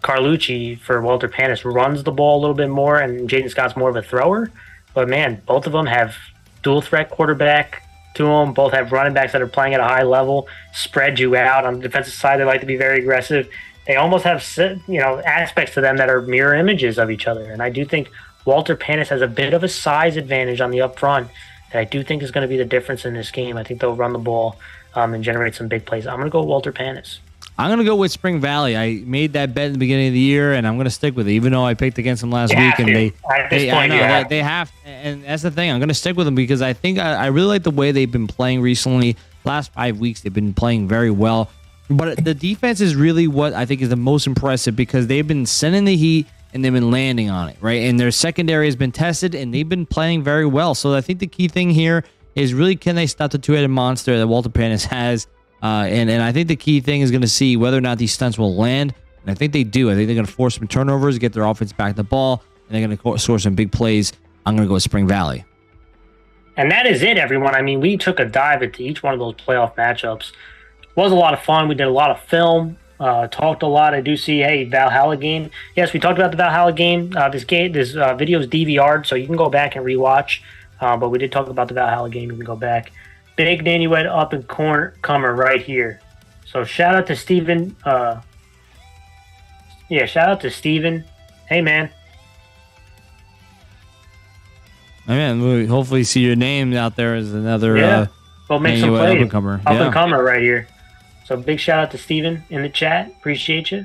Carlucci for Walter Panas runs the ball a little bit more, and Jaden Scott's more of a thrower. But, man, both of them have dual threat quarterback to them. Both have running backs that are playing at a high level, spread you out. On the defensive side, they like to be very aggressive. They almost have, aspects to them that are mirror images of each other. And I do think Walter Panas has a bit of a size advantage on the up front that I do think is going to be the difference in this game. I think they'll run the ball and generate some big plays. I'm going to go Walter Panas. I'm going to go with Spring Valley. I made that bet in the beginning of the year, and I'm going to stick with it, even though I picked against them last week. And they have. And that's the thing. I'm going to stick with them because I think I really like the way they've been playing recently. Last 5 weeks, they've been playing very well. But the defense is really what I think is the most impressive because they've been sending the heat and they've been landing on it, right? And their secondary has been tested, and they've been playing very well. So I think the key thing here is really can they stop the two-headed monster that Walter Panas has. And I think the key thing is going to see whether or not these stunts will land. And I think they do. I think they're going to force some turnovers, get their offense back the ball, and they're going to score some big plays. I'm going to go with Spring Valley. And that is it, everyone. I mean, we took a dive into each one of those playoff matchups. It was a lot of fun. We did a lot of film, talked a lot. I do see, Valhalla game. Yes, we talked about the Valhalla game. This video is DVR'd, so you can go back and rewatch. But we did talk about the Valhalla game. You can go back. Big Nanuet up and comer right here. So shout out to Steven. Shout out to Steven. Hey, man. We'll hopefully see your name out there as another Go make some plays. Up-and-comer. Up-and-comer right here. So big shout out to Steven in the chat. Appreciate you.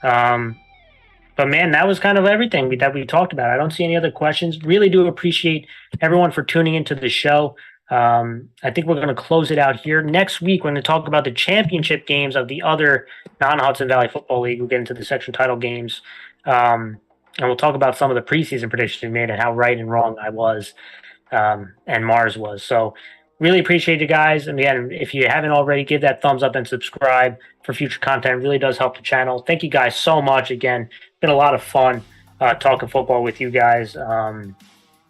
But, man, that was kind of everything that we talked about. I don't see any other questions. Really do appreciate everyone for tuning into the show. I think we're going to close it out here. Next week, we're going to talk about the championship games of the other non-Hudson Valley Football League. We'll get into the section title games. And we'll talk about some of the preseason predictions we made and how right and wrong I was and Mars was. So really appreciate you guys. And again, if you haven't already, give that thumbs up and subscribe for future content. It really does help the channel. Thank you guys so much. Again, been a lot of fun talking football with you guys.